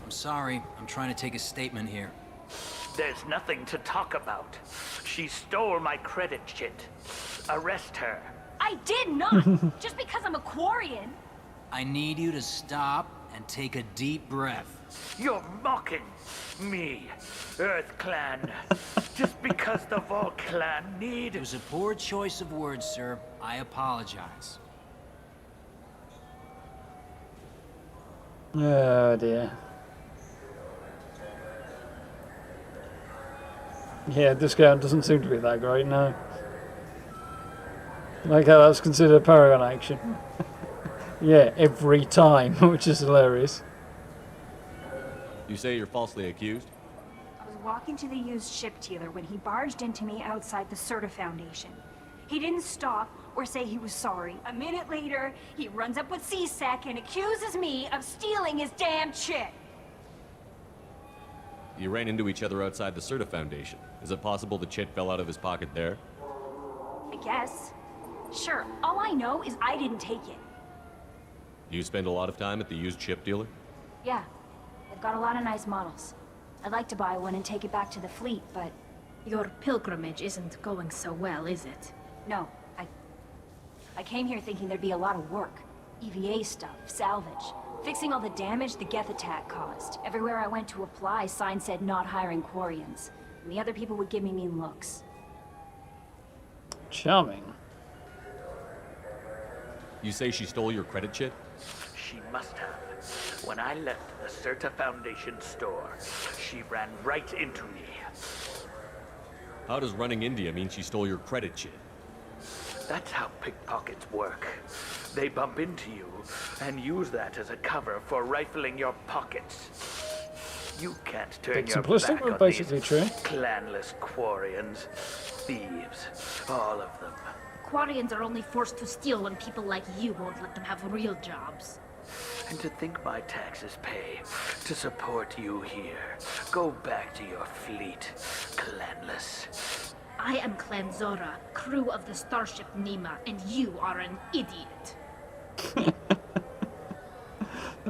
I'm sorry. I'm trying to take a statement here. There's nothing to talk about. She stole my credit chit. Arrest her. I did not. Just because I'm a Quarian. I need you to stop and take a deep breath. You're mocking me, Earth Clan. Just because the Vol Clan need... It was a poor choice of words, sir. I apologize. Oh dear. Yeah, discount doesn't seem to be that great, no. Like how that's considered Paragon action. Yeah, every time, which is hilarious. You say you're falsely accused? I was walking to the used ship dealer when he barged into me outside the Serta Foundation. He didn't stop or say he was sorry. A minute later, he runs up with C-Sec and accuses me of stealing his damn chip. You ran into each other outside the Serta Foundation. Is it possible the chit fell out of his pocket there? I guess. Sure, all I know is I didn't take it. You spend a lot of time at the used chip dealer? Yeah, I've Got a lot of nice models. I'd like to buy one and take it back to the fleet, but... Your pilgrimage isn't going so well, is it? No, I came here thinking there'd be a lot of work. EVA stuff, salvage. Fixing all the damage the Geth attack caused. Everywhere I went to apply, signs said not hiring Quarians. And the other people would give me mean looks. Charming. You say she stole your credit chit? She must have. When I left the Certa Foundation store, she ran right into me. How does running into you mean she stole your credit chit? That's how pickpockets work. They bump into you and use that as a cover for rifling your pockets. You can't turn Bit your simplistic, back but on basically these true. clanless Quarians, thieves, all of them. Quarians are only forced to steal when people like you won't let them have real jobs. And to think my taxes pay to support you here. Go back to your fleet, clanless. I am Clan Zora, crew of the starship Nima, and you are an idiot.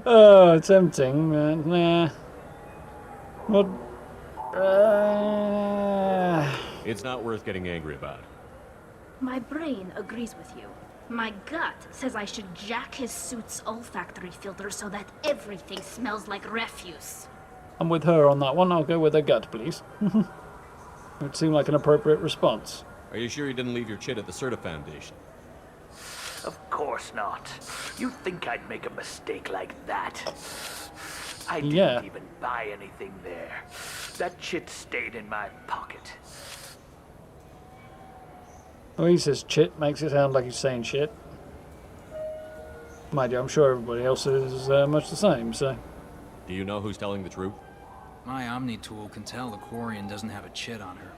Oh, tempting, but nah. What? It's not worth getting angry about. My brain agrees with you. My gut says I should jack his suit's olfactory filter so that everything smells like refuse. I'm with her on that one. I'll go with her gut, please. It would seem like an appropriate response. Are you sure you didn't leave your chit at the Certa Foundation? Of course not. You think I'd make a mistake like that? I didn't even buy anything there. That shit stayed in my pocket. Well, he says chit, makes it sound like he's saying shit. Mind you, I'm sure everybody else is much the same, so... Do you know who's telling the truth? My Omni tool can tell the Quarian doesn't have a chit on her,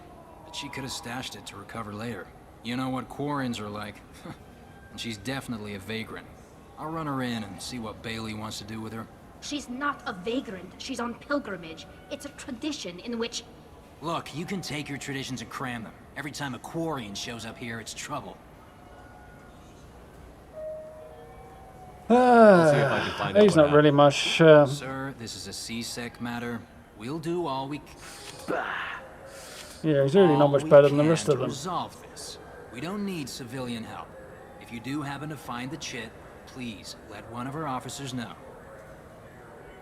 but she could have stashed it to recover later. You know what Quarians are like. And she's definitely a vagrant. I'll run her in and see what Bailey wants to do with her. She's not a vagrant. She's on pilgrimage. It's a tradition in which... Look, you can take your traditions and cram them. Every time a Quarian shows up here, it's trouble. I'll see if I can find out he's what not really much... Sir, this is a C-Sec matter. We'll do all we Yeah, he's really not much better than the rest of them. Resolve this. We don't need civilian help. If you do happen to find the chit, please let one of our officers know.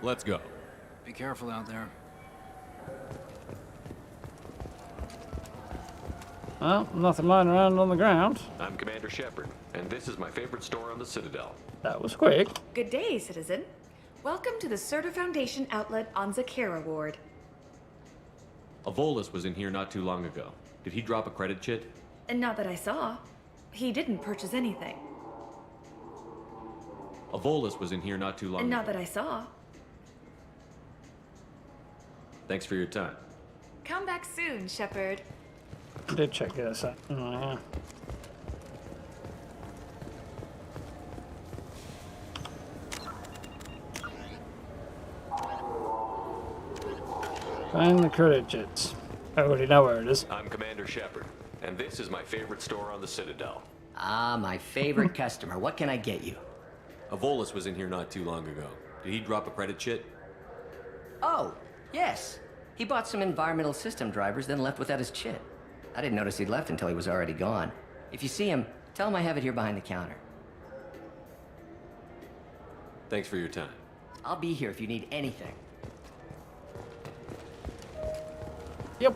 Let's go. Be careful out there. Well, nothing lying around on the ground. I'm Commander Shepard, and this is my favorite store on the Citadel. That was quick. Good day, citizen. Welcome to the Certa Foundation outlet on Zakera Ward. Avolis was in here not too long ago. Did he drop a credit chit? And not that I saw. He didn't purchase anything. Avolis was in here not too long And ago. not that I saw. Thanks for your time. Come back soon, Shepard. I did check this out. Oh, yeah. Find the credit chits. I already know where it is. I'm Commander Shepard, and this is my favorite store on the Citadel. Ah, my favorite customer. What can I get you? Avolis was in here not too long ago. Did he drop a credit chit? Oh, yes. He bought some environmental system drivers, then left without his chit. I didn't notice he'd left until he was already gone. If you see him, tell him I have it here behind the counter. Thanks for your time. I'll be here if you need anything. Yep.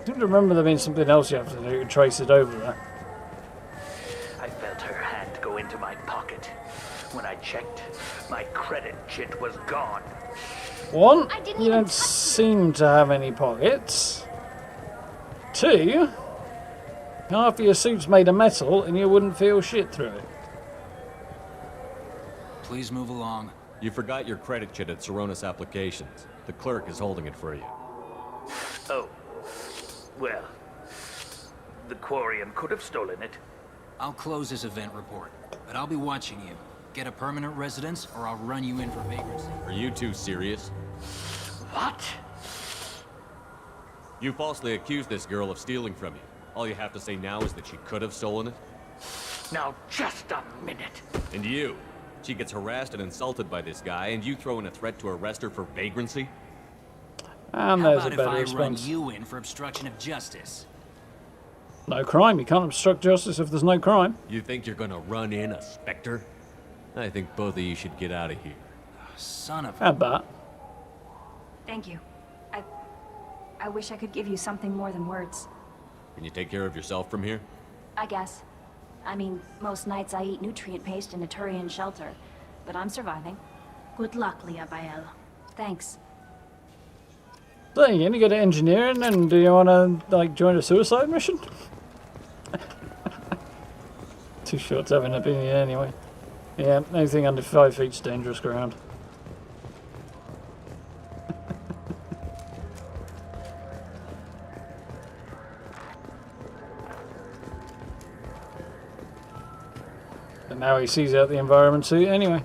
I seem to remember there being something else you have to do to trace it over there. I felt her hand go into my pocket. When I checked, my credit chit was gone. One, you don't seem to have any pockets. Two, half of your suit's made of metal and you wouldn't feel shit through it. Please move along. You forgot your credit chit at Saronis Applications. The clerk is holding it for you. Oh. Well, the Quarian could have stolen it. I'll close this event report, but I'll be watching you. Get a permanent residence, or I'll run you in for vagrancy. Are you two serious? What? You falsely accused this girl of stealing from you. All you have to say now is that she could have stolen it? Now, just a minute. And you, She gets harassed and insulted by this guy, and you throw in a threat to arrest her for vagrancy? And How there's a about better if I run response. you in for obstruction of justice? No crime. You can't obstruct justice if there's no crime. You think you're gonna run in a Spectre? I think both of you should get out of here. Son of Add that. Thank you. I wish I could give you something more than words. Can you take care of yourself from here? I guess. I mean, most nights I eat nutrient paste in a Turian shelter, but I'm surviving. Good luck, Leah Bael. Thanks. So you're gonna go to engineering, and do you want to like join a suicide mission? Too short to have an opinion anyway. Yeah, anything under 5 feet's dangerous ground. And now he sees out the environment suit anyway.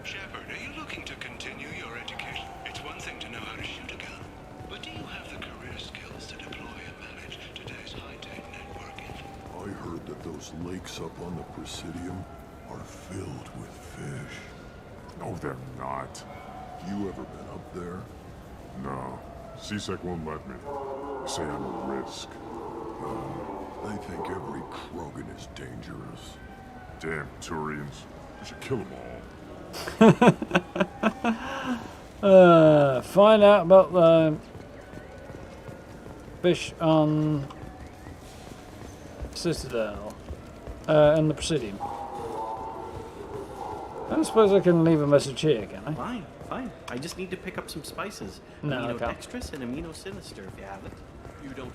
Shepard, are you looking to continue your education? It's one thing to know how to shoot a gun, but do you have the career skills to deploy and manage today's high-tech networking? I heard that those lakes up on the Presidium are filled with fish. No, they're not. You ever been up there? No. CSEC won't let me. They say I'm a risk. They think every Krogan is dangerous. Damn Turians. We should kill them all. Find out about the fish on Citadel and the Presidium. I don't suppose I can leave a message here, can I? Fine, fine. I just need to pick up some spices. No, I can't. Amino-dextrous and amino-sinister, if you have it. You don't.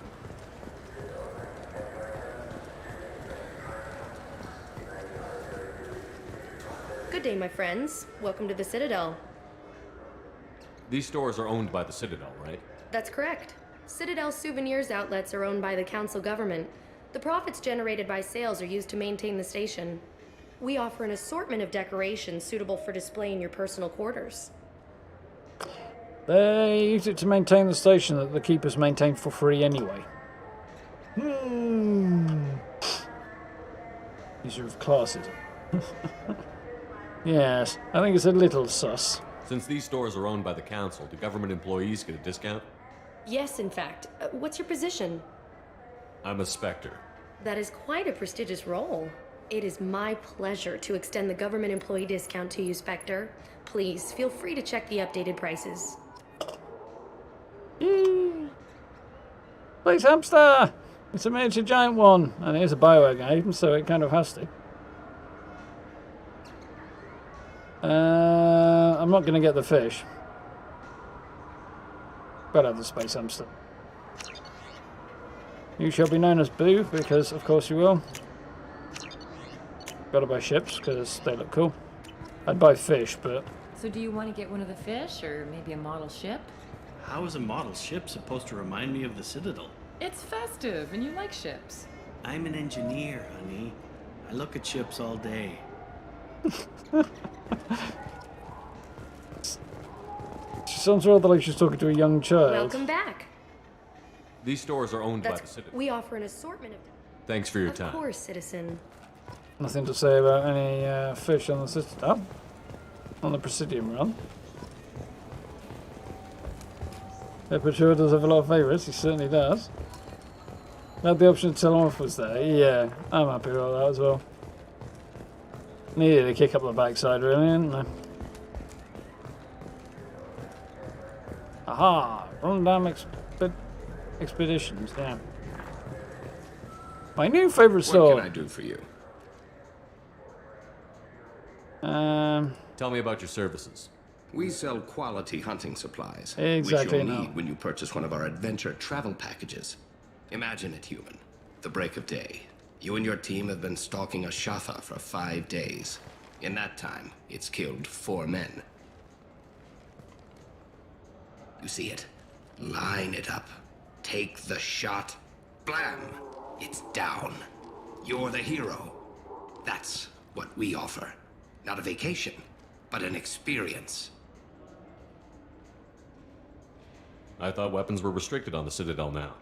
Good day, my friends. Welcome to the Citadel. These stores are owned by the Citadel, right? That's correct. Citadel souvenirs outlets are owned by the Council government. The profits generated by sales are used to maintain the station. We offer an assortment of decorations suitable for display in your personal quarters. They use it to maintain the station that the keepers maintain for free anyway. These are of classes. Yes, I think it's a little sus. Since these stores are owned by the Council, do government employees get a discount? Yes, in fact. What's your position? I'm a Spectre. That is quite a prestigious role. It is my pleasure to extend the government employee discount to you, Spectre. Please, feel free to check the updated prices. Please, hamster! It's a miniature giant one, and it is a Bioware game, so it kind of has to. I'm not going to get the fish. But I have the space hamster. You shall be known as Boo, because of course you will. Gotta buy ships, because they look cool. I'd buy fish, but... So do you want to get one of the fish, or maybe a model ship? How is a model ship supposed to remind me of the Citadel? It's festive, and you like ships. I'm an engineer, honey. I look at ships all day. She sounds rather like she's talking to a young child. Welcome back. These stores are owned by the Citadel. We offer an assortment of... Thanks for your time. Of course, citizen. Nothing to say about any fish on the Citadel. On the Presidium run. Shepard sure does have a lot of favourites, he certainly does. Had the option to tell him off was there. Yeah, I'm happy with that as well. Needed a kick up the backside, really, didn't they? Aha! Rundown expeditions, yeah. My new favourite store. What can I do for you? Tell me about your services. We sell quality hunting supplies, Exactly which you'll now. need when you purchase one of our adventure travel packages. Imagine it, human. The break of day. You and your team have been stalking a Shatha for 5 days. In that time, it's killed 4 men. You see it? Line it up. Take the shot. Blam! It's down. You're the hero. That's what we offer. Not a vacation, but an experience. I thought weapons were restricted on the Citadel now.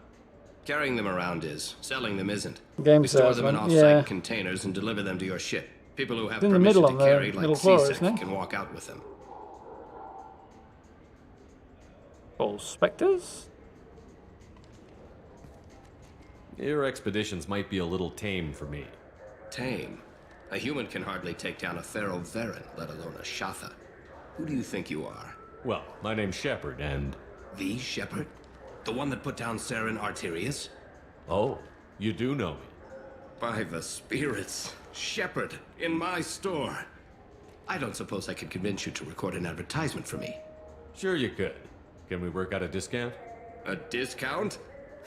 Carrying them around is. Selling them isn't. Game We store them in salesman, off-site yeah. containers and deliver them to your ship. People who have It's in the permission middle to on the carry, middle like floor, CSEC, isn't it? can walk out with them. All Spectres? Your expeditions might be a little tame for me. Tame? A human can hardly take down a Thero Varen, let alone a Shatha. Who do you think you are? Well, my name's Shepard, and... The Shepard? The one that put down Saren Arterius? Oh, you do know me. By the spirits. Shepard, in my store. I don't suppose I could convince you to record an advertisement for me. Sure you could. Can we work out a discount? A discount?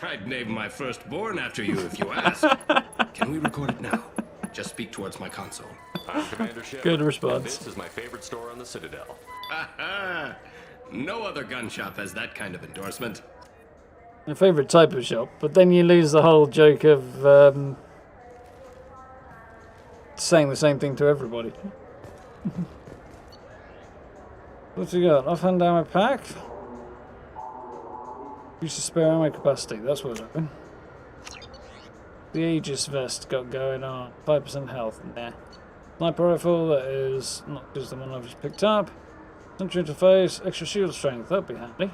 I'd name my firstborn after you if you ask. Can we record it now? Just speak towards my console. I'm Commander Shepard. Good response. This is my favorite store on the Citadel. Ha! No other gun shop has that kind of endorsement. My favourite type of shop, but then you lose the whole joke of saying the same thing to everybody. What's he got? Offhand ammo pack? Use the spare ammo capacity, that's what's happening. The Aegis vest got going on. 5% health in there. Sniper rifle, that is not just the one I've just picked up. Sentry interface, extra shield strength, that'd be handy.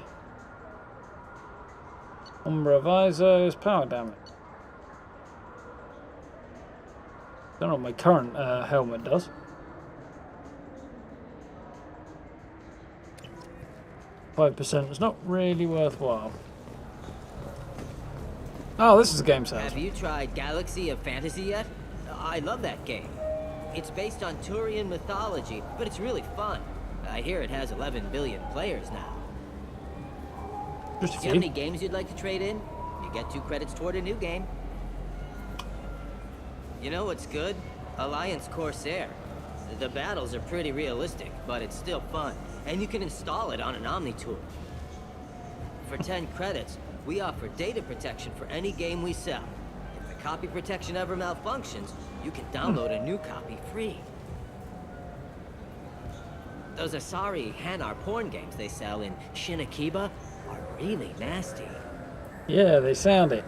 Umbra visors, power damage. Don't know what my current helmet does. %. It's not really worthwhile. Oh, this is a game sound. Have you tried Galaxy of Fantasy yet? I love that game. It's based on Turian mythology, but it's really fun. I hear it has 11 billion players now. Do you have any games you'd like to trade in? You get 2 credits toward a new game. You know what's good? Alliance Corsair. The battles are pretty realistic, but it's still fun. And you can install it on an Omnitool. For 10 credits, we offer data protection for any game we sell. If the copy protection ever malfunctions, you can download a new copy free. Those Asari Hanar porn games they sell in Shinakiba are really nasty. Yeah, they sound it.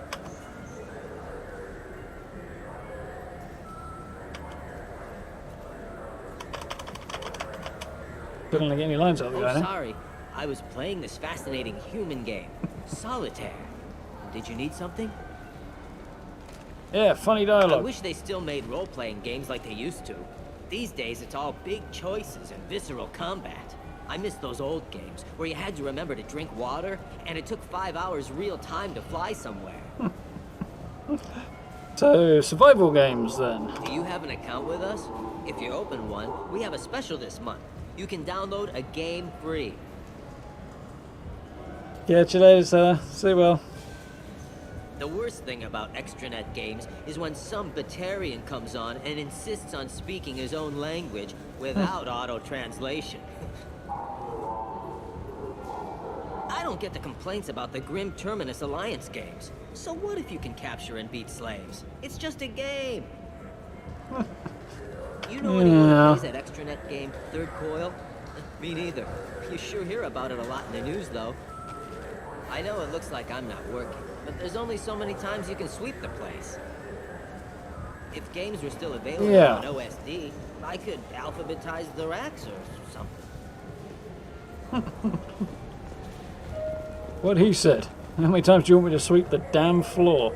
Couldn't get any lines out of the guy, sorry. I was playing this fascinating human game, Solitaire. Did you need something? Yeah, funny dialogue. I wish they still made role-playing games like they used to. These days, it's all big choices and visceral combat. I miss those old games, where you had to remember to drink water, and it took 5 hours real time to fly somewhere. So, survival games, then. Do you have an account with us? If you open one, we have a special this month. You can download a game free. Catch you later, see you well. The worst thing about extranet games is when some Batarian comes on and insists on speaking his own language without auto-translation. I don't get the complaints about the Grim Terminus Alliance games. So what if you can capture and beat slaves? It's just a game. You know anyone who plays that extranet game, Third Coil? Me neither. You sure hear about it a lot in the news, though. I know it looks like I'm not working, but there's only so many times you can sweep the place. If games were still available on OSD, I could alphabetize the racks or something. What he said. How many times do you want me to sweep the damn floor?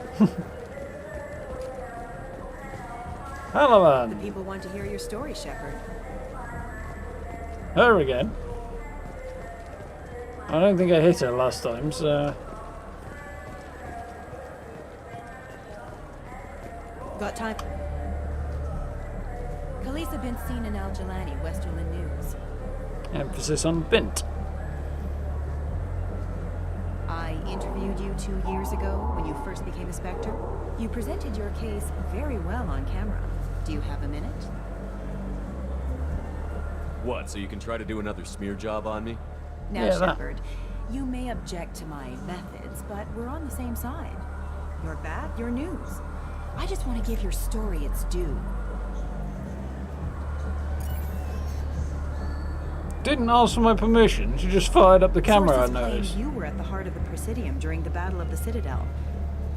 Hello, man. The people want to hear your story, Shepard. Her again. I don't think I hit her last time, so... Got time? Khaleesa been seen in Al Jalani, Westerland News. Emphasis on bint. I interviewed you 2 years ago when you first became a Spectre. You presented your case very well on camera. Do you have a minute? What, so you can try to do another smear job on me? Now, Shepard, you may object to my methods, but we're on the same side. You're bad, you're news. I just want to give your story its due. Didn't ask for my permission. She just fired up the camera, Sources I noticed. claim you were at the heart of the Presidium during the Battle of the Citadel.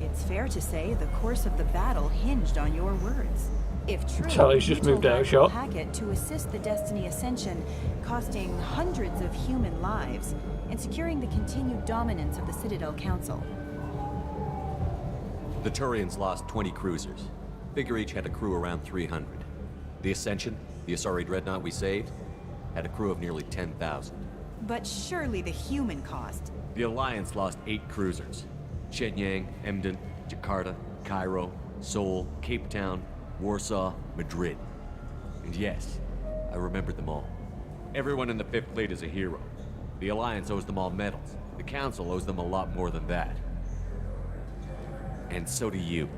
It It's fair to say the course of the battle hinged on your words. If true, Charlie's just moved out of shot. Hackett to assist the Destiny Ascension, costing hundreds of human lives and securing the continued dominance of the Citadel Council. The Turians lost 20 cruisers. Figure each had a crew around 300. The Ascension, the Asari dreadnought we saved, had a crew of nearly 10,000. But surely the human cost. The Alliance lost 8 cruisers. Shenyang, Emden, Jakarta, Cairo, Seoul, Cape Town, Warsaw, Madrid. And yes, I remembered them all. Everyone in the 5th Fleet is a hero. The Alliance owes them all medals. The Council owes them a lot more than that. And so do you.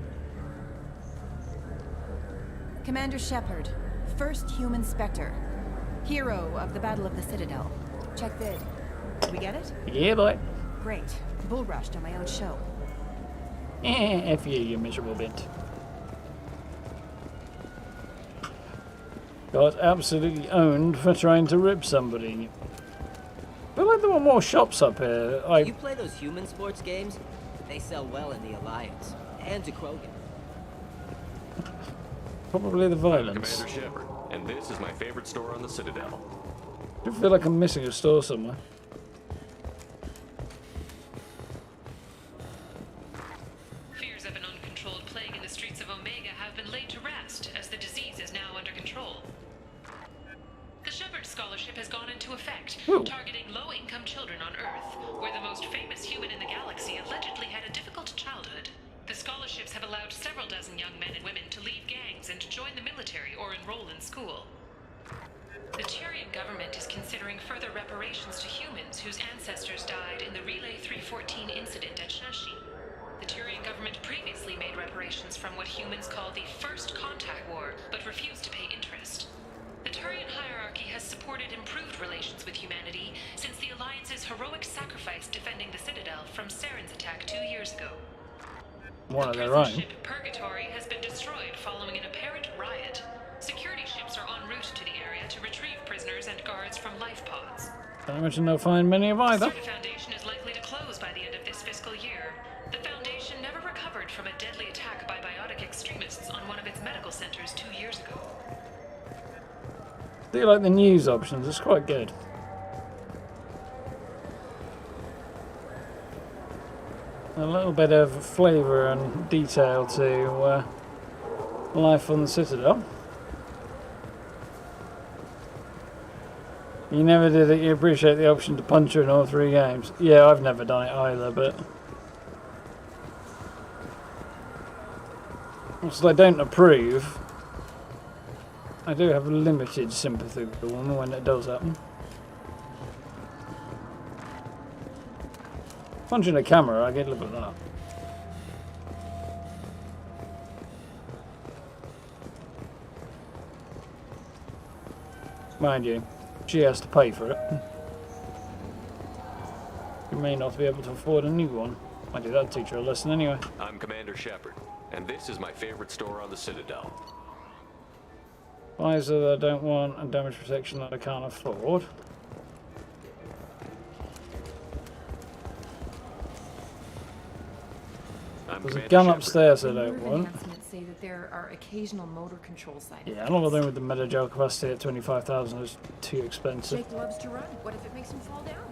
Commander Shepard, first human Spectre. Hero of the Battle of the Citadel. Check vid. We get it? Yeah, boy. Great. Bull rushed on my own show. F you miserable bit. Got absolutely owned for trying to rip somebody. I feel like there were more shops up here. You play those human sports games? They sell well in the Alliance. And to Krogan. Probably the violence. Commander Shepard, and this is my favorite store on the Citadel. I feel like I'm missing a store somewhere. Fears of an uncontrolled plague in the streets of Omega have been laid to rest, as the disease is now under control. The Shepard Scholarship has gone into effect, targeting low-income children on Earth, where the most famous human in the galaxy allegedly had a difficult childhood. The scholarships have allowed several dozen young men and women to leave gangs and join the military or enroll in school. The Turian government is considering further reparations to humans whose ancestors died in the Relay 314 incident at Shashi. The Turian government previously made reparations from what humans call the First Contact War, but refused to pay interest. The Turian hierarchy has supported improved relations with humanity since the Alliance's heroic sacrifice defending the Citadel from Saren's attack 2 years ago. One of their The own. prison ship Purgatory has been destroyed following an apparent riot. Security ships are en route to the area to retrieve prisoners and guards from life pods. Don't imagine they'll find many of either. The Foundation is likely to close by the end of this fiscal year. The Foundation never recovered from a deadly attack by biotic extremists on one of its medical centers 2 years ago. Do you like the news options? It's quite good. A little bit of flavour and detail to life on the Citadel. You never did it, you appreciate the option to punch her in all 3 games. Yeah, I've never done it either, but... whilst I don't approve, I do have limited sympathy with the woman when it does happen. Punching a camera, I get a little bit of that. Mind you, she has to pay for it. You may not be able to afford a new one. I do that teach her a lesson anyway. I'm Commander Shepard, and this is my favorite store on the Citadel. Visor that I don't want and damage protection that I can't afford. There's a gun upstairs I don't want. Announcements say that there are occasional motor control side Yeah, I'm not bothering with the metagel capacity at 25,000. It's too expensive. Jake loves to run. What if it makes him fall down?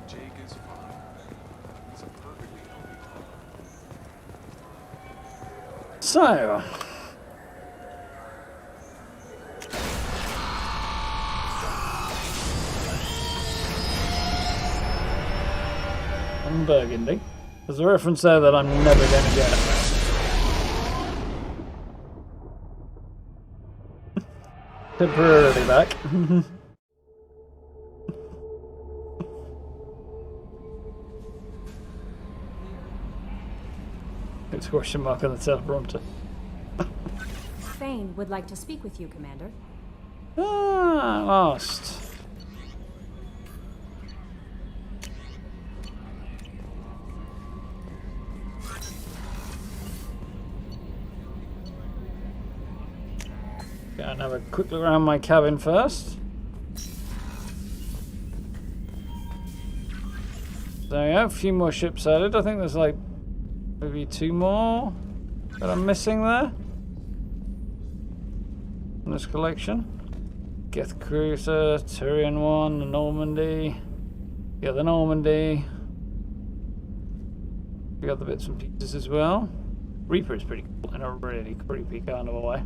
Jake is fine. He's a perfectly healthy pup. So, I'm Burgundy. There's a reference there that I'm never going to get. Temporarily back. It's a question mark on the teleprompter. Thane would like to speak with you, Commander. Ah, lost. Gonna have a quick look around my cabin first. So yeah, a few more ships added. I think there's like Maybe 2 more that I'm missing there in this collection. Geth Cruiser, Turian 1, the Normandy. Yeah, the Normandy. We got the bits and pieces as well. Reaper is pretty cool in a really creepy kind of a way.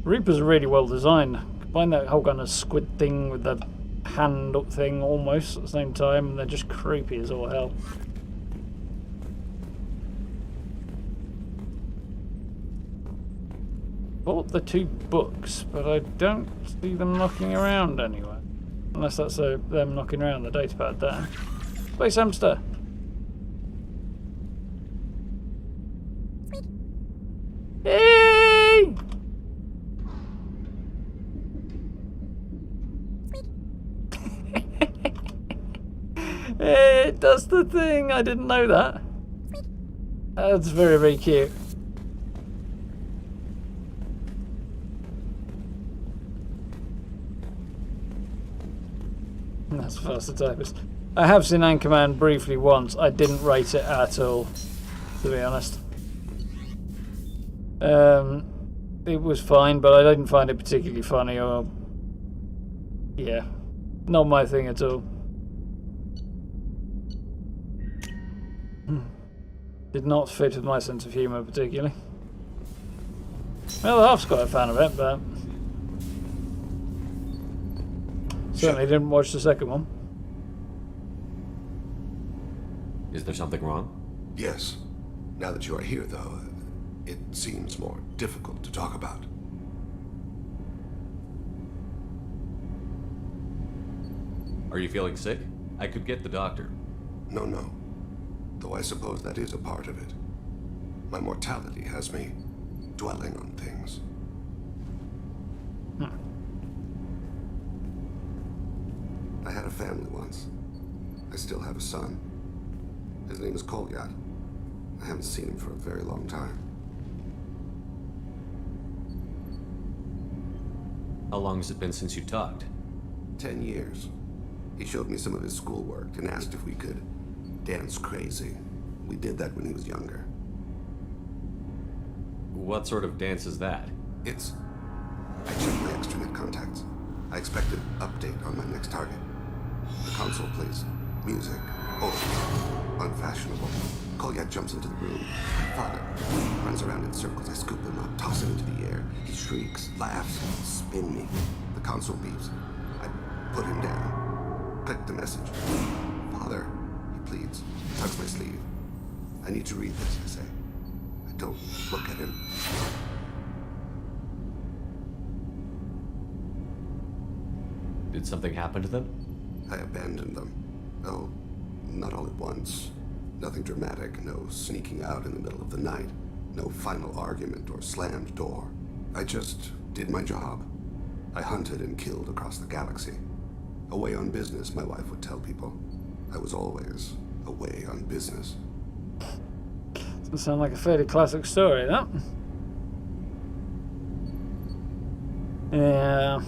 Reapers are really well designed. Combine that whole kind of squid thing with the hand up thing almost at the same time, and they're just creepy as all hell. Bought the 2 books, but I don't see them knocking around anywhere. Unless that's them knocking around the datapad there. Space hamster! Hey! It does the thing! I didn't know that. That's very, very cute. That's faster typist. I have seen Anchorman briefly once. I didn't rate it at all, to be honest. It was fine, but I didn't find it particularly funny or... yeah, not my thing at all. Did not fit with my sense of humour particularly. Well, the half's quite a fan of it, but... certainly didn't watch the second one. Is there something wrong? Yes. Now that you are here, though, it seems more difficult to talk about. Are you feeling sick? I could get the doctor. No. Though I suppose that is a part of it. My mortality has me dwelling on things. I had a family once. I still have a son. His name is Kolyat. I haven't seen him for a very long time. How long has it been since you talked? 10 years. He showed me some of his schoolwork and asked if we could dance crazy. We did that when he was younger. What sort of dance is that? It's... I checked my extranet contacts. I expect an update on my next target. The console plays music. Oh, unfashionable. Kolyat jumps into the room. Father runs around in circles. I scoop him up, toss him into the air. He shrieks, laughs, spin me. The console beeps. I put him down. Click the message. Father, he pleads. Tugs my sleeve. I need to read this, I say. I don't look at him. Did something happen to them? I abandoned them. Oh, not all at once. Nothing dramatic, no sneaking out in the middle of the night, no final argument or slammed door. I just did my job. I hunted and killed across the galaxy. Away on business, my wife would tell people. I was always away on business. Doesn't sound like a fairly classic story, that. Yeah.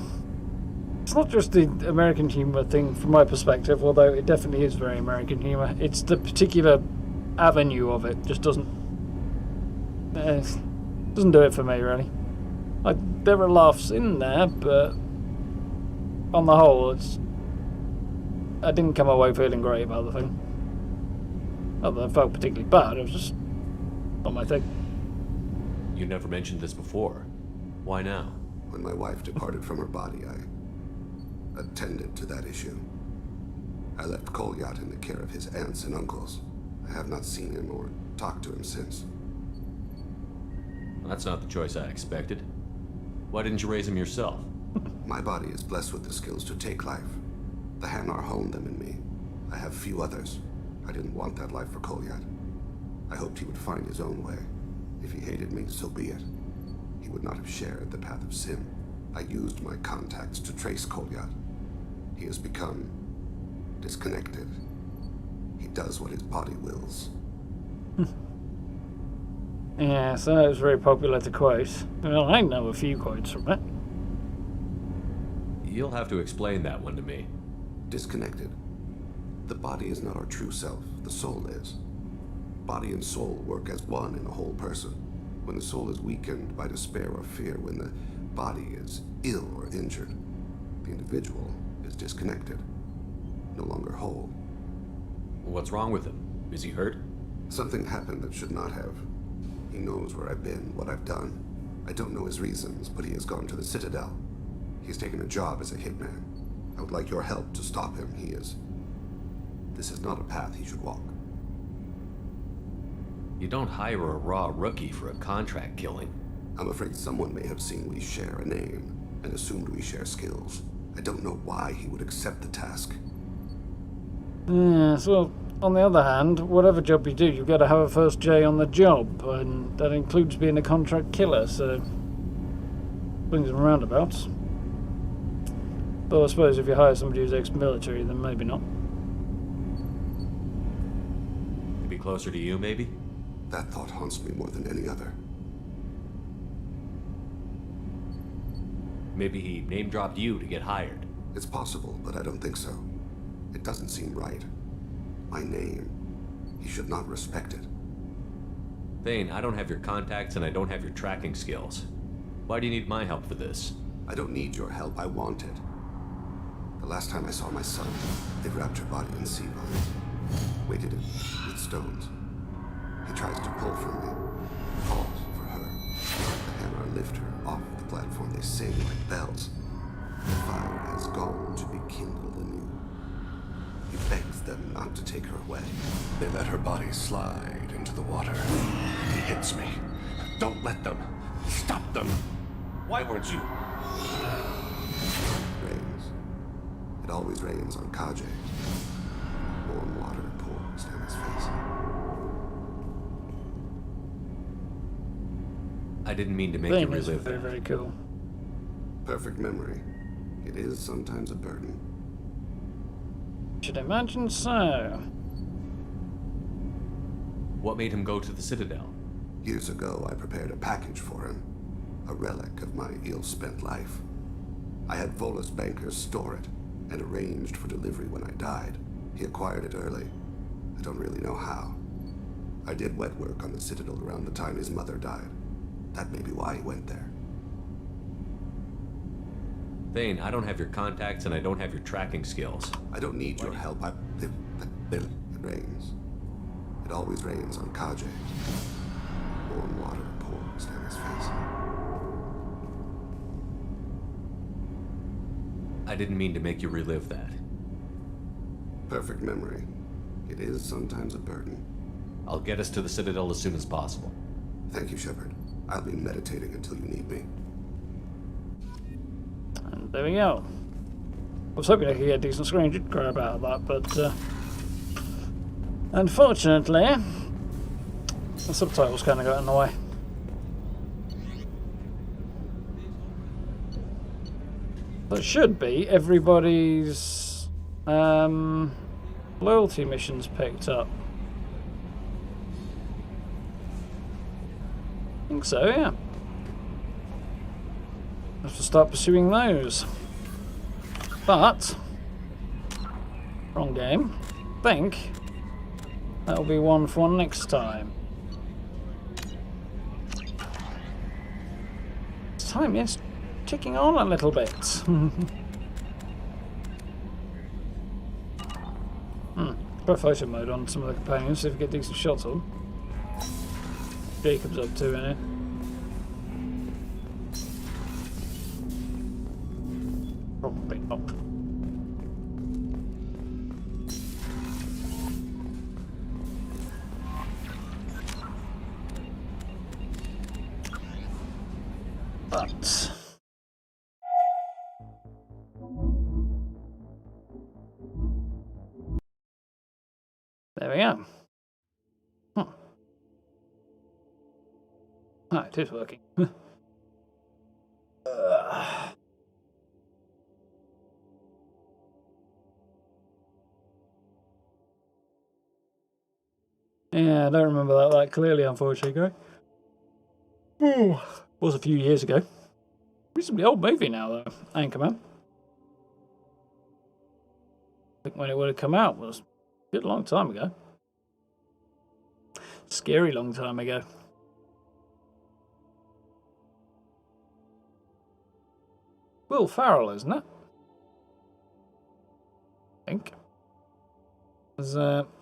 It's not just the American humour thing from my perspective, although it definitely is very American humour. It's the particular avenue of it just doesn't do it for me, really. There are laughs in there, but on the whole, I didn't come away feeling great about the thing. Not that I felt particularly bad, it was just not my thing. You never mentioned this before. Why now? When my wife departed from her body, I attended to that issue. I left Kolyat in the care of his aunts and uncles. I have not seen him or talked to him since. That's not the choice I expected. Why didn't you raise him yourself? My body is blessed with the skills to take life. The Hanar honed them in me. I have few others. I didn't want that life for Kolyat. I hoped he would find his own way. If he hated me, so be it. He would not have shared the path of sin. I used my contacts to trace Kolyat. He has become disconnected. He does what his body wills. Yeah, so that was very popular to quote. Well, I know a few quotes from it. You'll have to explain that one to Disconnected. The body is not our true self. The soul is. Body and soul work as one in a whole person. When the soul is weakened by despair or fear, when the body is ill or injured, the individual is disconnected, no longer whole. What's wrong with him? Is he hurt? Something happened that should not have. He knows where I've been, what I've done. I don't know his reasons, but he has gone to the Citadel. He's taken a job as a hitman. I would like your help to stop him. This is not a path he should walk. You don't hire a raw rookie for a contract killing. I'm afraid someone may have seen we share a name and assumed we share skills. I don't know why he would accept the task. Yes, well, on the other hand, whatever job you do, you've got to have a first J on the job, and that includes being a contract killer, so swings and roundabouts. Though I suppose if you hire somebody who's ex-military, then maybe not. To be closer to you, maybe? That thought haunts me more than any other. Maybe he name-dropped you to get hired. It's possible, but I don't think so. It doesn't seem right. My name. He should not respect it. Thane, I don't have your contacts and I don't have your tracking skills. Why do you need my help for this? I don't need your help. I want it. The last time I saw my son, they wrapped her body in sea vines, weighted it with stones. He tries to pull from me, calls for her. The hammer lift her off the platform. They sing like bells. The fire has gone to be kindled anew. He begs them not to take her away. They let her body slide into the water. He hits me. Don't let them. Stop them. Why weren't you? Rains. It always rains on Kaje. Warm water pours down his face. I didn't mean to make you relive that. Very cool. Perfect memory. It is sometimes a burden. Should imagine so. What made him go to the Citadel? Years ago, I prepared a package for him. A relic of my ill-spent life. I had Volus bankers store it, and arranged for delivery when I died. He acquired it early. I don't really know how. I did wet work on the Citadel around the time his mother died. That may be why he went there. Thane, I don't have your contacts and I don't have your tracking skills. I don't need your help. It rains. It always rains on Kaje. Warm water pours down his face. I didn't mean to make you relive that. Perfect memory. It is sometimes a burden. I'll get us to the Citadel as soon as possible. Thank you, Shepard. I'll be meditating until you need me. And there we go. I was hoping I could get a decent screen grab out of that, but unfortunately, the subtitles kind of got in the way. That should be everybody's loyalty missions picked up. I think so, yeah. Have to start pursuing those. But wrong game. Think that'll be one for next time. Time is ticking on a little bit. Put photo mode on some of the companions, see if we get decent shots on. Jacob's up to in it. Probably not. But there we go. Oh, it is working. Yeah, I don't remember that clearly, unfortunately. Was a few years ago. Reasonably old movie now, though. Anchorman. I think when it would have come out was a good long time ago. Scary long time ago. Will Ferrell, isn't it? I think.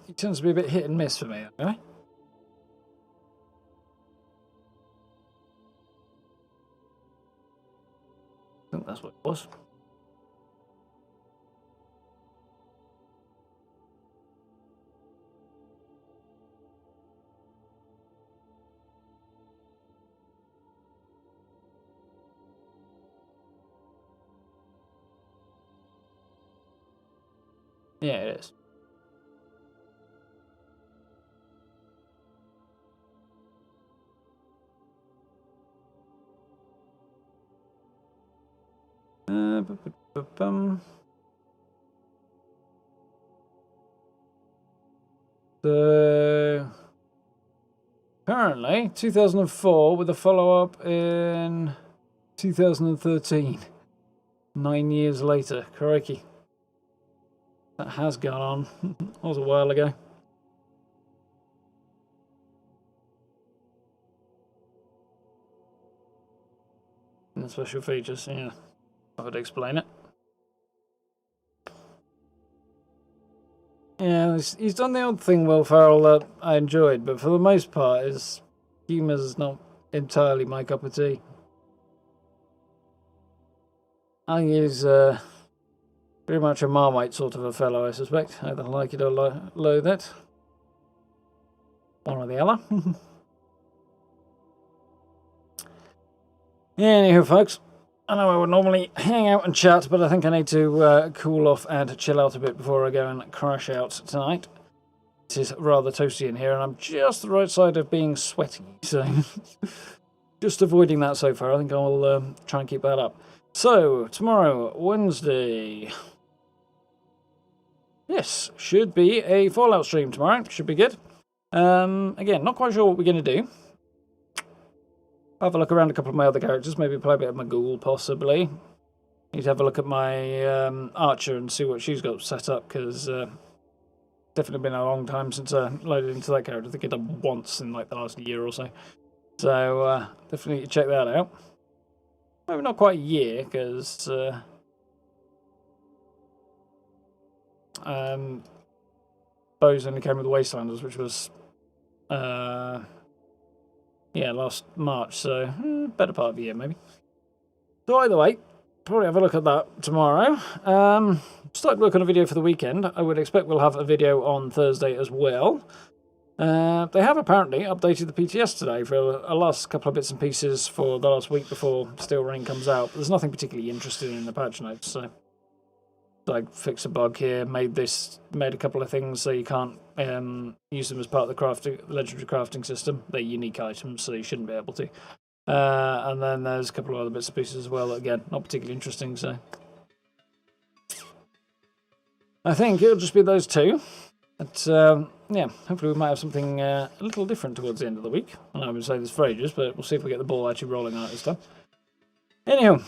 He tends to be a bit hit and miss for me, okay? I think that's what it was. Yeah, it is. So apparently 2004 with a follow-up in 2013. 9 years later. Crikey. That has gone on. That was a while ago. And the special features, yeah. I would explain it. Yeah, he's done the odd thing, Will Ferrell, that I enjoyed, but for the most part, his humour's not entirely my cup of tea. I think he's pretty much a Marmite sort of a fellow, I suspect. Either like it or loathe it. One or the other. Anywho, folks. I know I would normally hang out and chat, but I think I need to cool off and chill out a bit before I go and crash out tonight. It is rather toasty in here, and I'm just the right side of being sweaty, so just avoiding that so far. I think I'll try and keep that up. So, tomorrow, Wednesday. Yes, should be a Fallout stream tomorrow. Should be good. Again, not quite sure what we're going to do. Have a look around a couple of my other characters, maybe play a bit of Magul, possibly. Need to have a look at my Archer and see what she's got set up, because definitely been a long time since I loaded into that character. I think I did once in like the last year or so. So definitely need to check that out. Maybe not quite a year, because Bo's only came with the Wastelanders, which was yeah, last March, so better part of the year, maybe. So either way, probably have a look at that tomorrow. Started working on a video for the weekend. I would expect we'll have a video on Thursday as well. They have apparently updated the PTS today for a last couple of bits and pieces for the last week before Steel Rain comes out. But there's nothing particularly interesting in the patch notes, so like fix a bug here, made a couple of things so you can't use them as part of the legendary crafting system. They're unique items, so you shouldn't be able to. And then there's a couple of other bits and pieces as well that, again, not particularly interesting, so I think it'll just be those two. But yeah, hopefully we might have something a little different towards the end of the week. I know I've been saying this for ages, but we'll see if we get the ball actually rolling on it this time. Anyhow,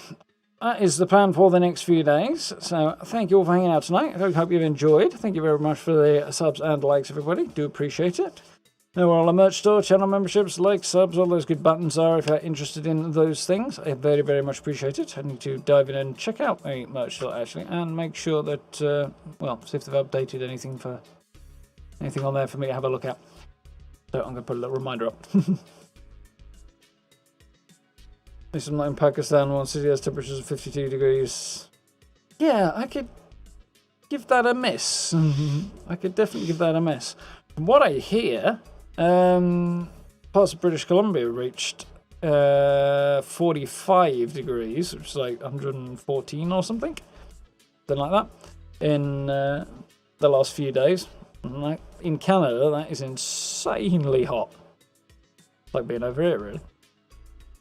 that is the plan for the next few days. So thank you all for hanging out tonight. I hope you've enjoyed. Thank you very much for the subs and likes, everybody. Do appreciate it. Know where all the merch store, channel memberships, likes, subs, all those good buttons are if you're interested in those things. I very, very much appreciate it. I need to dive in and check out the merch store, actually, and make sure that, well, see if they've updated anything on there for me to have a look at. So I'm going to put a little reminder up. This is not in Pakistan. One city has temperatures of 52 degrees. Yeah, I could give that a miss. I could definitely give that a miss. From what I hear, parts of British Columbia reached 45 degrees, which is like 114 or something. Something like that. In the last few days. Like, in Canada, that is insanely hot. It's like being over here, really.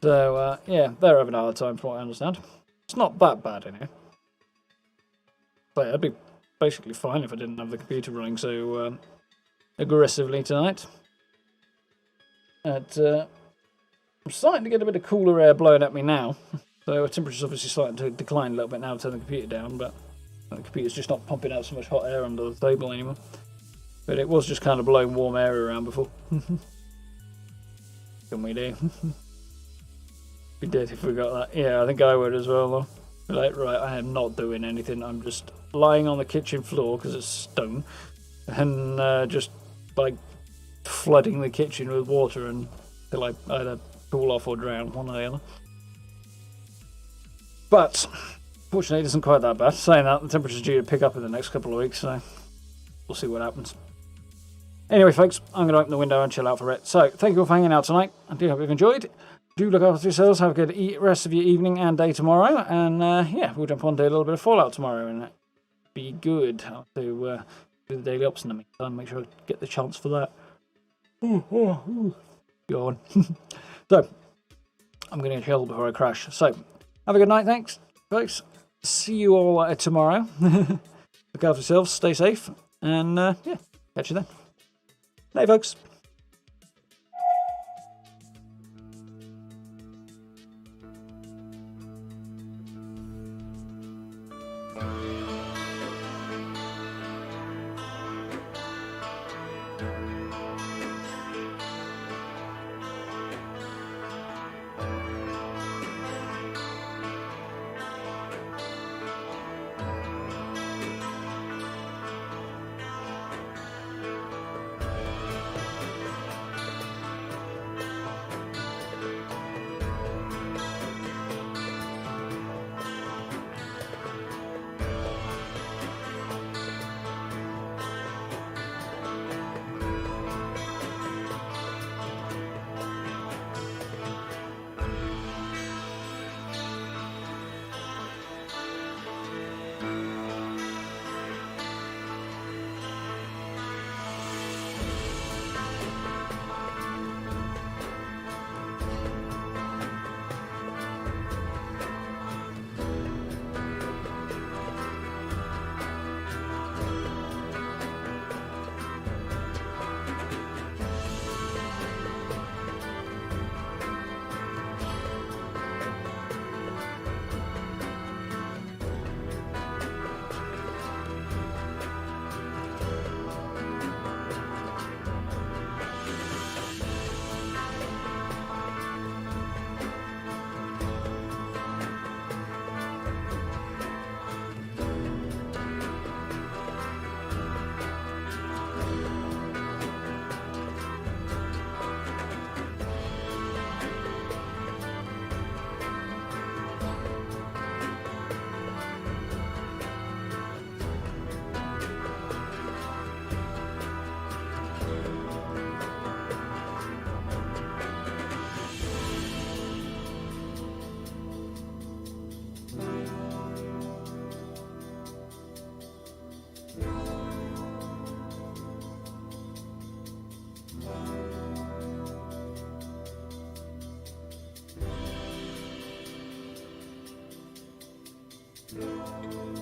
So, yeah, they're having a hard time from what I understand. It's not that bad in here. But I'd be basically fine if I didn't have the computer running so aggressively tonight. But I'm starting to get a bit of cooler air blowing at me now. So temperature's obviously starting to decline a little bit now to turn the computer down, but the computer's just not pumping out so much hot air under the table anymore. But it was just kind of blowing warm air around before. can we do? Be dead if we got that. Yeah, I think I would as well, though. Be like, right, I am not doing anything. I'm just lying on the kitchen floor because it's stone, and just like flooding the kitchen with water until I either cool off or drown, one or the other. But fortunately, it isn't quite that bad. Saying that, the temperature's due to pick up in the next couple of weeks, so we'll see what happens. Anyway, folks, I'm going to open the window and chill out for it. So, thank you all for hanging out tonight. I do hope you've enjoyed. Do look after yourselves. Have a good rest of your evening and day tomorrow. And, yeah, we'll jump on to a little bit of Fallout tomorrow. And be good. I'll do the daily ops in the meantime. Make sure I get the chance for that. Go on. So, I'm going to chill before I crash. So, have a good night. Thanks, folks. See you all tomorrow. Look after yourselves. Stay safe. And, yeah, catch you then. Hey, folks. Thank you.